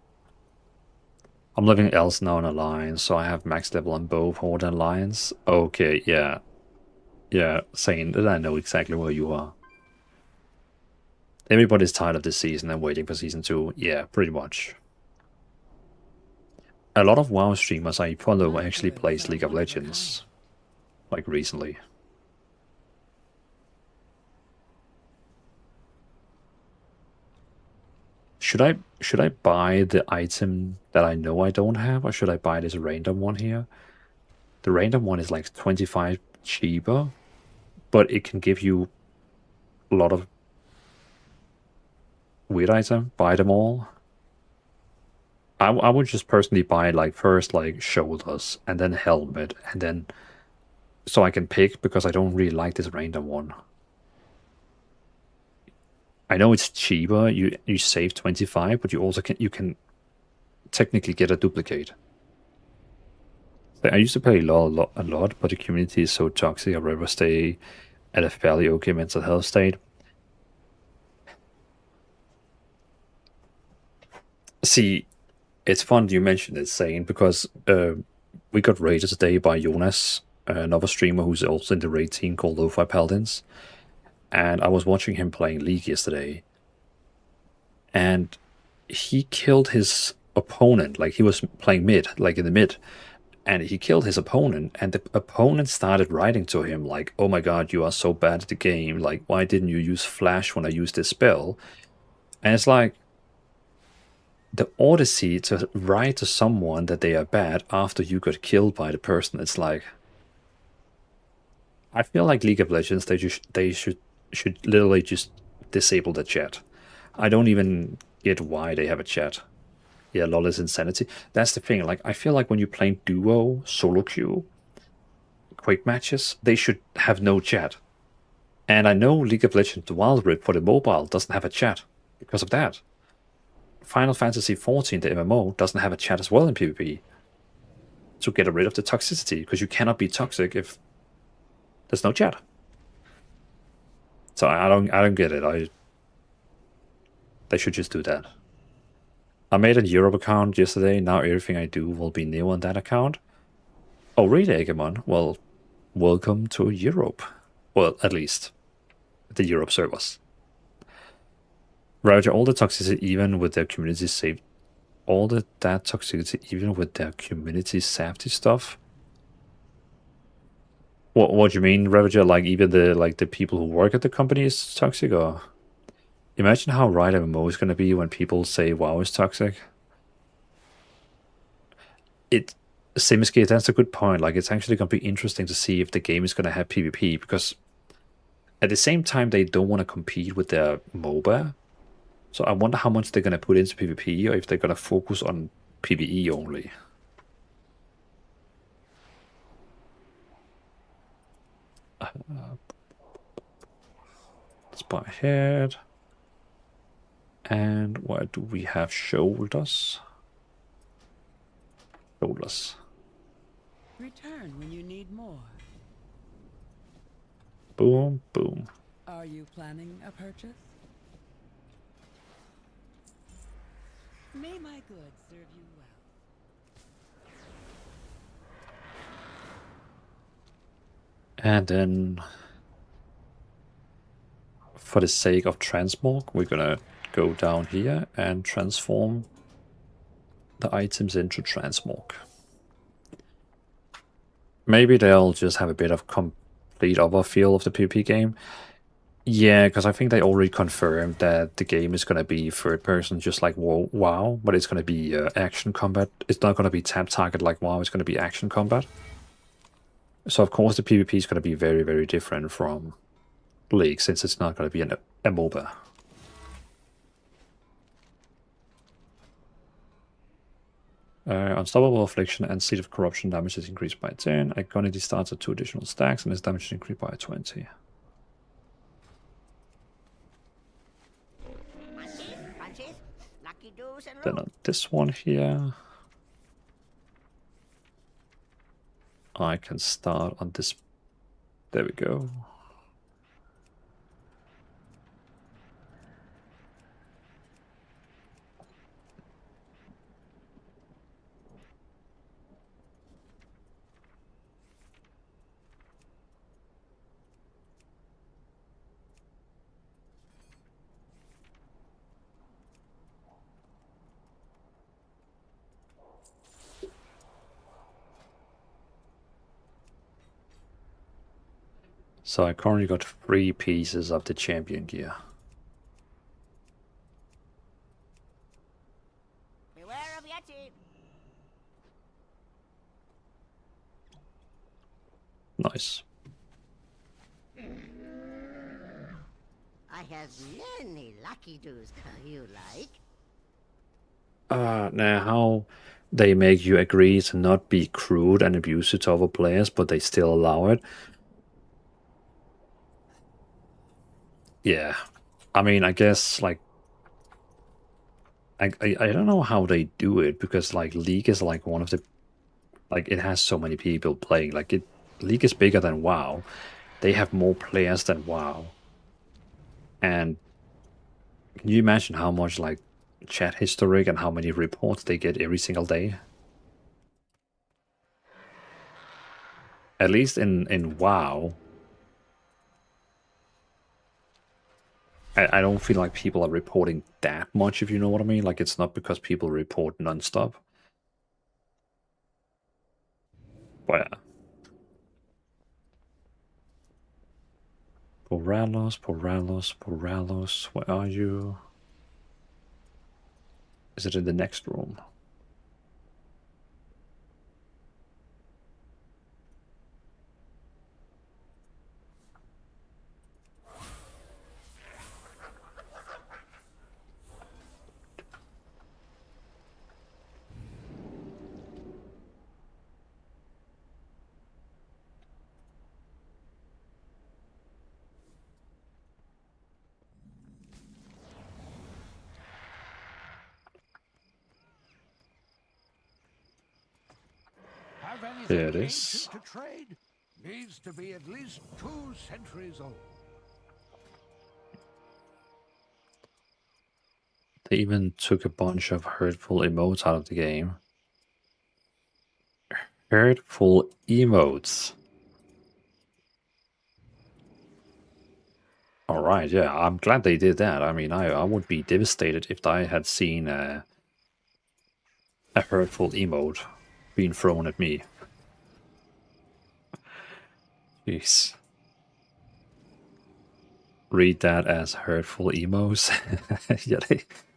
I'm living else now in Alliance, so I have max level on both Horde and Alliance. Okay, yeah. Yeah, saying that I know exactly where you are. Everybody's tired of this season and waiting for Season 2. Yeah, pretty much. A lot of WoW streamers I follow actually plays League of Legends. Like recently. Should I buy the item that I know I don't have, or should I buy this random one here? The random one is like 25 cheaper, but it can give you a lot of weird items. Buy them all. I would just personally buy like first like shoulders and then helmet and then so I can pick, because I don't really like this random one. I know it's cheaper, you save 25, but you also can technically get a duplicate. I used to play LoL a lot, but the community is so toxic. I'd rather stay at a fairly okay mental health state. See, it's fun you mentioned it, Zane, because we got raided today by Jonas, another streamer who's also in the raid team called Lo-Fi Paladins. And I was watching him playing League yesterday. And he killed his opponent. Like, he was playing mid, like in the mid. And he killed his opponent. And the opponent started writing to him like, oh my god, you are so bad at the game. Like, why didn't you use flash when I used this spell? And it's like, the audacity to write to someone that they are bad after you got killed by the person. It's like, I feel like League of Legends, they should literally just disable the chat. I don't even get why they have a chat. Yeah, LoL is insanity. That's the thing. Like, I feel like when you're playing duo, solo queue, quick matches, they should have no chat. And I know League of Legends the Wild Rift for the mobile doesn't have a chat because of that. Final Fantasy XIV, the MMO, doesn't have a chat as well in PvP. To get rid of the toxicity, because you cannot be toxic if there's no chat. So I don't get it. They should just do that. I made a Europe account yesterday. Now everything I do will be new on that account. Oh, really, Egemon? Well, welcome to Europe. Well, at least the Europe servers. Roger, all the toxicity, even with their community saved all that toxicity, even with their community safety stuff. What do you mean, Ravager? Like even the people who work at the company is toxic, or imagine how right MMO is gonna be when people say WoW is toxic. Simiski, that's a good point. Like it's actually gonna be interesting to see if the game is gonna have PvP, because at the same time they don't want to compete with their MOBA. So I wonder how much they're gonna put into PvP, or if they're gonna focus on PvE only. Let's buy ahead. And where do we have shoulders? Shoulders. Return when you need more. Boom, boom. Are you planning a purchase? May my goods serve you well. And then, for the sake of transmog, we're gonna go down here and transform the items into transmog. Maybe they'll just have a bit of complete other feel of the PvP game. Yeah, because I think they already confirmed that the game is going to be third person, just like WoW, but it's going to be action combat. It's not going to be tap target like WoW, it's going to be action combat. So of course the PvP is going to be very, very different from League, since it's not going to be a MOBA. Unstoppable Affliction and Seed of Corruption damage is increased by 10. Iconity starts at 2 additional stacks and its damage is increased by 20. Then on this one here, I can start on this. There we go. So I currently got 3 pieces of the champion gear. Beware of Yeti. Nice. I have many lucky doos. You like? Now how they make you agree to not be crude and abusive to other players, but they still allow it. Yeah, I mean, I guess, like, I don't know how they do it, because, like, League is, like, one of the, like, it has so many people playing, like, League is bigger than WoW, they have more players than WoW, and can you imagine how much, like, chat history and how many reports they get every single day? At least in WoW, I don't feel like people are reporting that much, if you know what I mean. Like, it's not because people report non-stop. But yeah. Poralos, where are you? Is it in the next room? There it is. To trade needs to be at least 2 centuries old. They even took a bunch of hurtful emotes out of the game. Hurtful emotes. Alright, yeah, I'm glad they did that. I mean, I would be devastated if I had seen A hurtful emote being thrown at me. Jeez. Read that as hurtful emos. Yeah,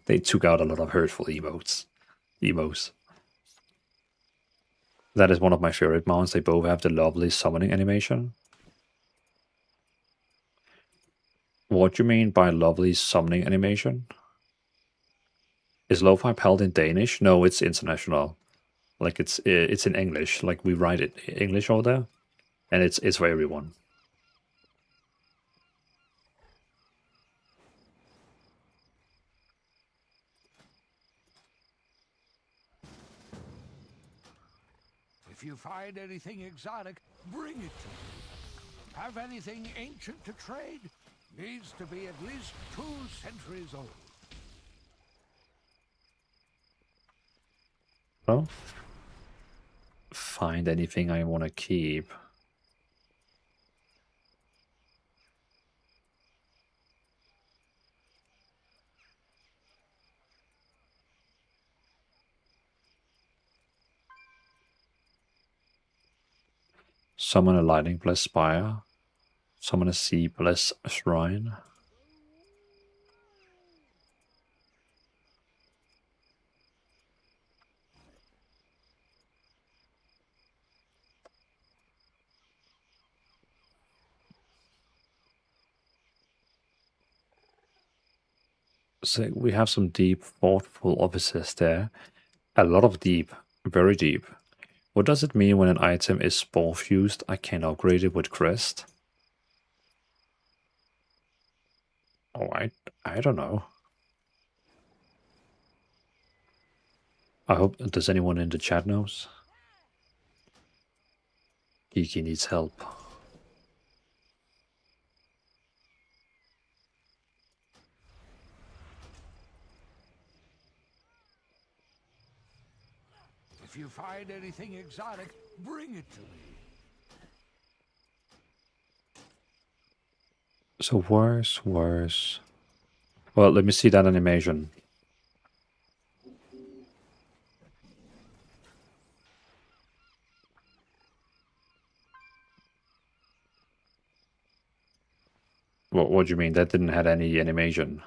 they took out a lot of hurtful emotes. Emos. That is one of my favorite mounts. They both have the lovely summoning animation. What do you mean by lovely summoning animation? Is Lo-Fi Paladin Danish? No, it's international. Like it's in English. Like we write it English over there, and it's for everyone. If you find anything exotic, bring it to me. Have anything ancient to trade? Needs to be at least 2 centuries old. Well, find anything I want to keep. Summon a lightning blessed spire. Summon a sea blessed shrine. So we have some deep, thoughtful officers there. A lot of deep, very deep. What does it mean when an item is spore fused? I can upgrade it with crest. Oh, I don't know. I hope, does anyone in the chat knows? Kiki needs help. If you find anything exotic, bring it to me. So worse. Well, let me see that animation. What do you mean? That didn't have any animation.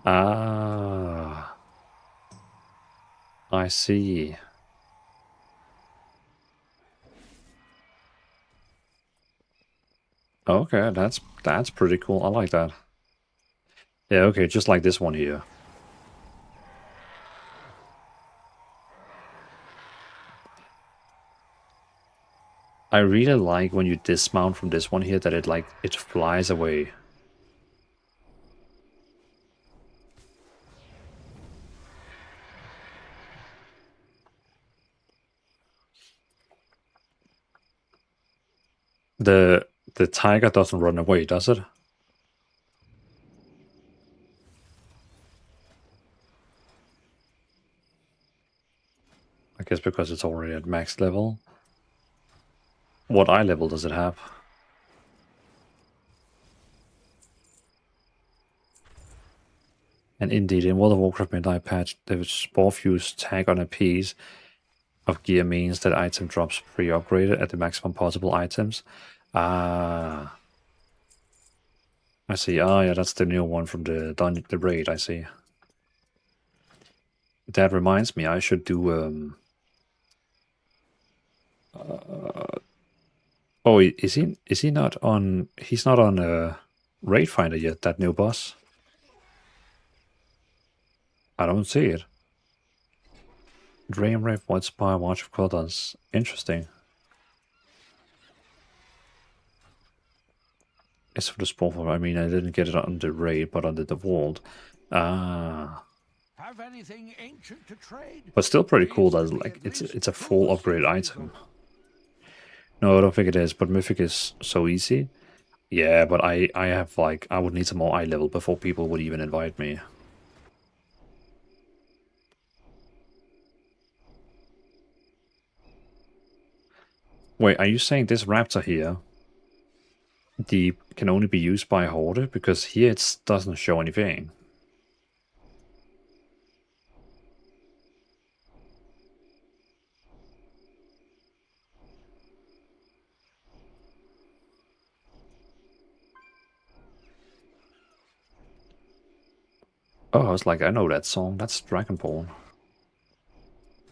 Ah, I see. Okay, that's pretty cool. I like that. Yeah, okay, just like this one here. I really like when you dismount from this one here that it flies away. The tiger doesn't run away, does it? I guess because it's already at max level. What eye level does it have? And indeed, in World of Warcraft Midnight patch, the spore fuse tag on a piece of gear means that item drops pre-upgraded at the maximum possible items. Ah, I see. Ah, yeah, that's the new one from the raid. I see. That reminds me, I should do oh, is he not on? He's not on Raid Finder yet. That new boss. I don't see it. Dream Rave, White Spire, Watch of Colors. Interesting. It's for the sport. I mean, I didn't get it on the raid, but on the vault. Ah. Have anything ancient to trade? But still pretty cool that like it's a full upgrade item. No, I don't think it is, but Mythic is so easy. Yeah, but I have like I would need some more eye level before people would even invite me. Wait, are you saying this raptor here deep can only be used by Horde, because here it doesn't show anything. Oh, I was like, I know that song. That's Dragonborn.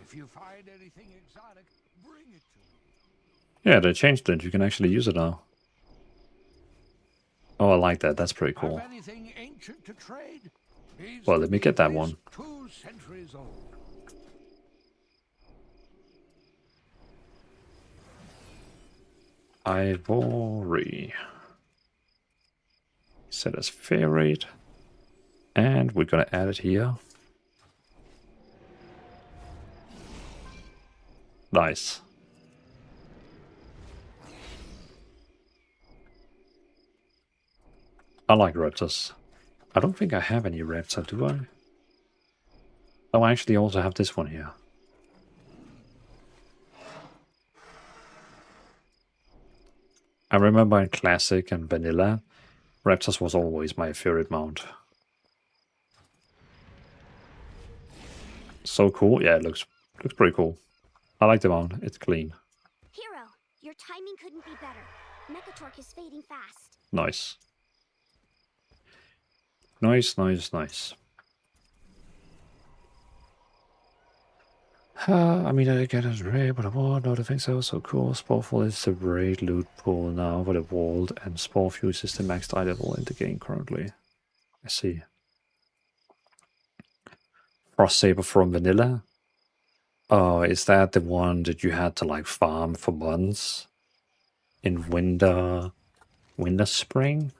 If you find anything exotic, bring it to me. Yeah, they changed it. You can actually use it now. Oh, I like that. That's pretty cool. Have anything ancient to trade? Needs Well, to let me be get at that least one. 2 centuries old. Ivory. Set as fair rate. And we're gonna add it here. Nice. I like raptors. I don't think I have any raptor, do I? Oh, I actually also have this one here. I remember in Classic and Vanilla, raptors was always my favorite mount. So cool. Yeah, it looks pretty cool. I like the mount. It's clean. Hero, your timing couldn't be better. Mechatork is fading fast. Nice. Nice, nice, nice. I mean, I get it rare, but I want not think so. So cool. Sporeful is a great loot pool now, but Evolved and Sporefuse is the maxed eye level in the game currently. I see. Frost Saber from Vanilla. Oh, is that the one that you had to like farm for months in winter spring?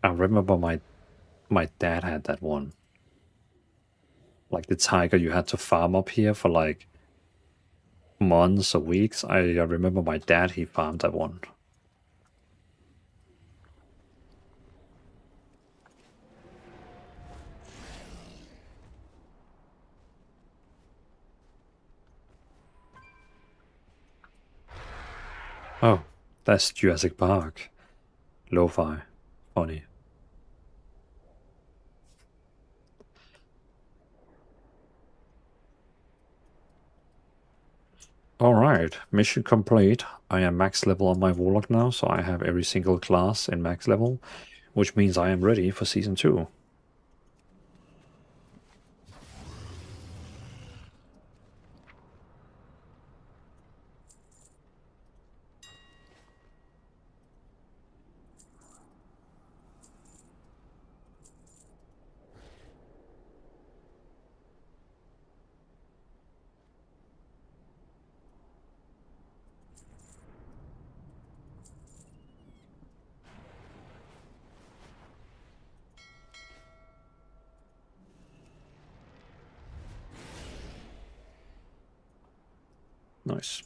I remember my dad had that one. Like the tiger you had to farm up here for like months or weeks. I remember my dad, he farmed that one. Oh, that's Jurassic Park. Lo-fi. Funny. Alright, mission complete. I am max level on my Warlock now, so I have every single class in max level, which means I am ready for Season 2. Nice.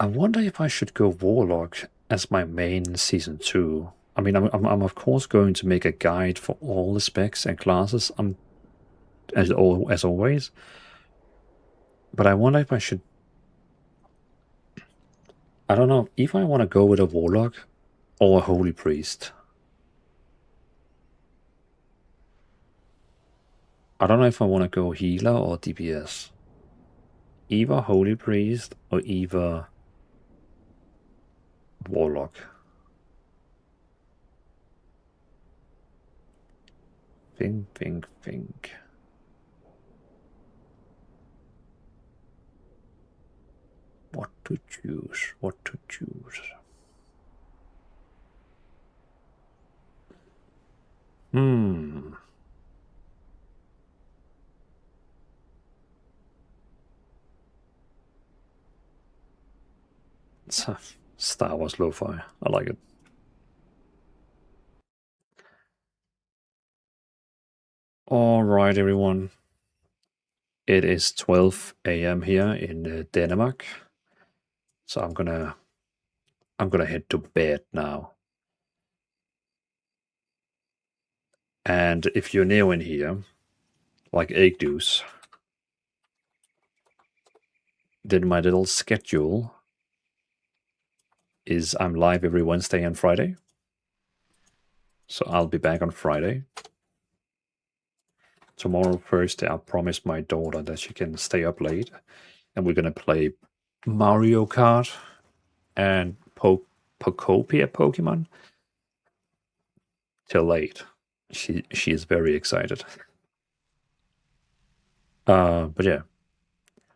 I wonder if I should go Warlock as my main Season 2. I mean, I'm of course going to make a guide for all the specs and classes, as always. But I wonder if I should... I don't know if I want to go with a Warlock or a Holy Priest. I don't know if I want to go Healer or DPS. Either Holy Priest or either Warlock. Think. What to choose? It's a Star Wars lo-fi. I like it. All right, everyone. It is 12 a.m. here in Denmark, so I'm gonna head to bed now. And if you're new in here, like Egdus, then my little schedule is I'm live every Wednesday and Friday. So I'll be back on Friday. Tomorrow, Thursday, I promised my daughter that she can stay up late. And we're gonna play Mario Kart and Pokopia Pokemon till late. She is very excited. But yeah.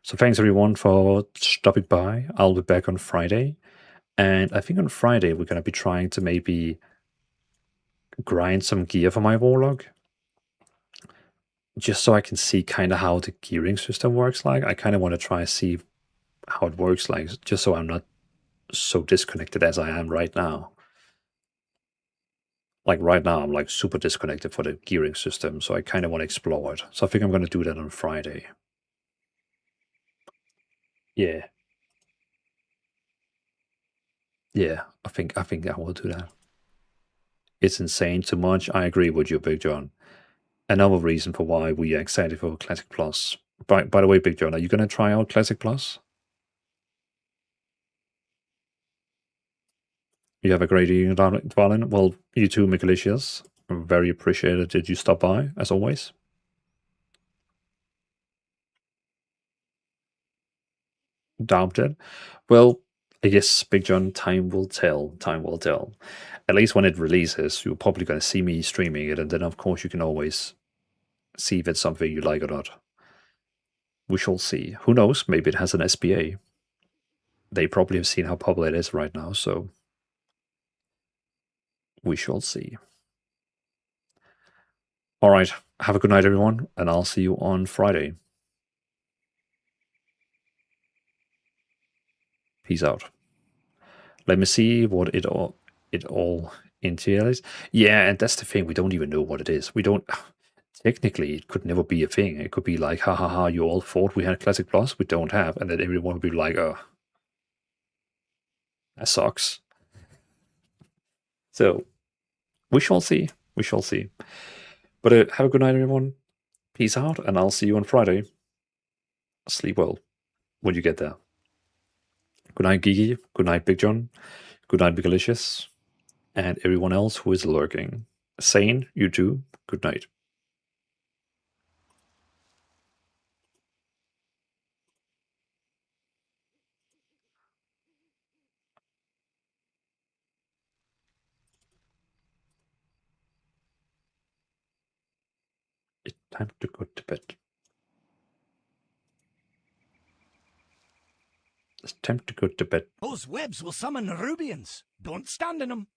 So thanks everyone for stopping by. I'll be back on Friday. And I think on Friday we're gonna be trying to maybe grind some gear for my Warlock. Just so I can see kind of how the gearing system works like. I kind of want to try and see how it works like, just so I'm not so disconnected as I am right now. Like right now, I'm like super disconnected for the gearing system, so I kind of want to explore it. So I think I'm going to do that on Friday. Yeah. Yeah, I think I will do that. It's insane too much. I agree with you, Big John. Another reason for why we are excited for Classic Plus. By the way, Big John, are you going to try out Classic Plus? You have a great evening, Dvalin. Well, you too, Mikalicious. I'm very appreciated that you stopped by, as always. Doubted. Well, I guess, Big John, time will tell. Time will tell. At least when it releases, you're probably going to see me streaming it, and then, of course, you can always see if it's something you like or not. We shall see. Who knows? Maybe it has an SPA. They probably have seen how popular it is right now, so we shall see. All right. Have a good night, everyone, and I'll see you on Friday. Peace out. Let me see what it all entails. Yeah, and that's the thing. We don't even know what it is. We don't. Technically, it could never be a thing. It could be like, ha ha ha, you all thought we had Classic Plus, we don't have, and then everyone would be like, oh, that sucks. So, we shall see. We shall see. But have a good night, everyone. Peace out, and I'll see you on Friday. Sleep well when you get there. Good night, Gigi. Good night, Big John. Good night, Bigalicious. And everyone else who is lurking. Sane, you too. Good night. It's time to go to bed. It's time to go to bed. Those webs will summon Rubians. Don't stand in them.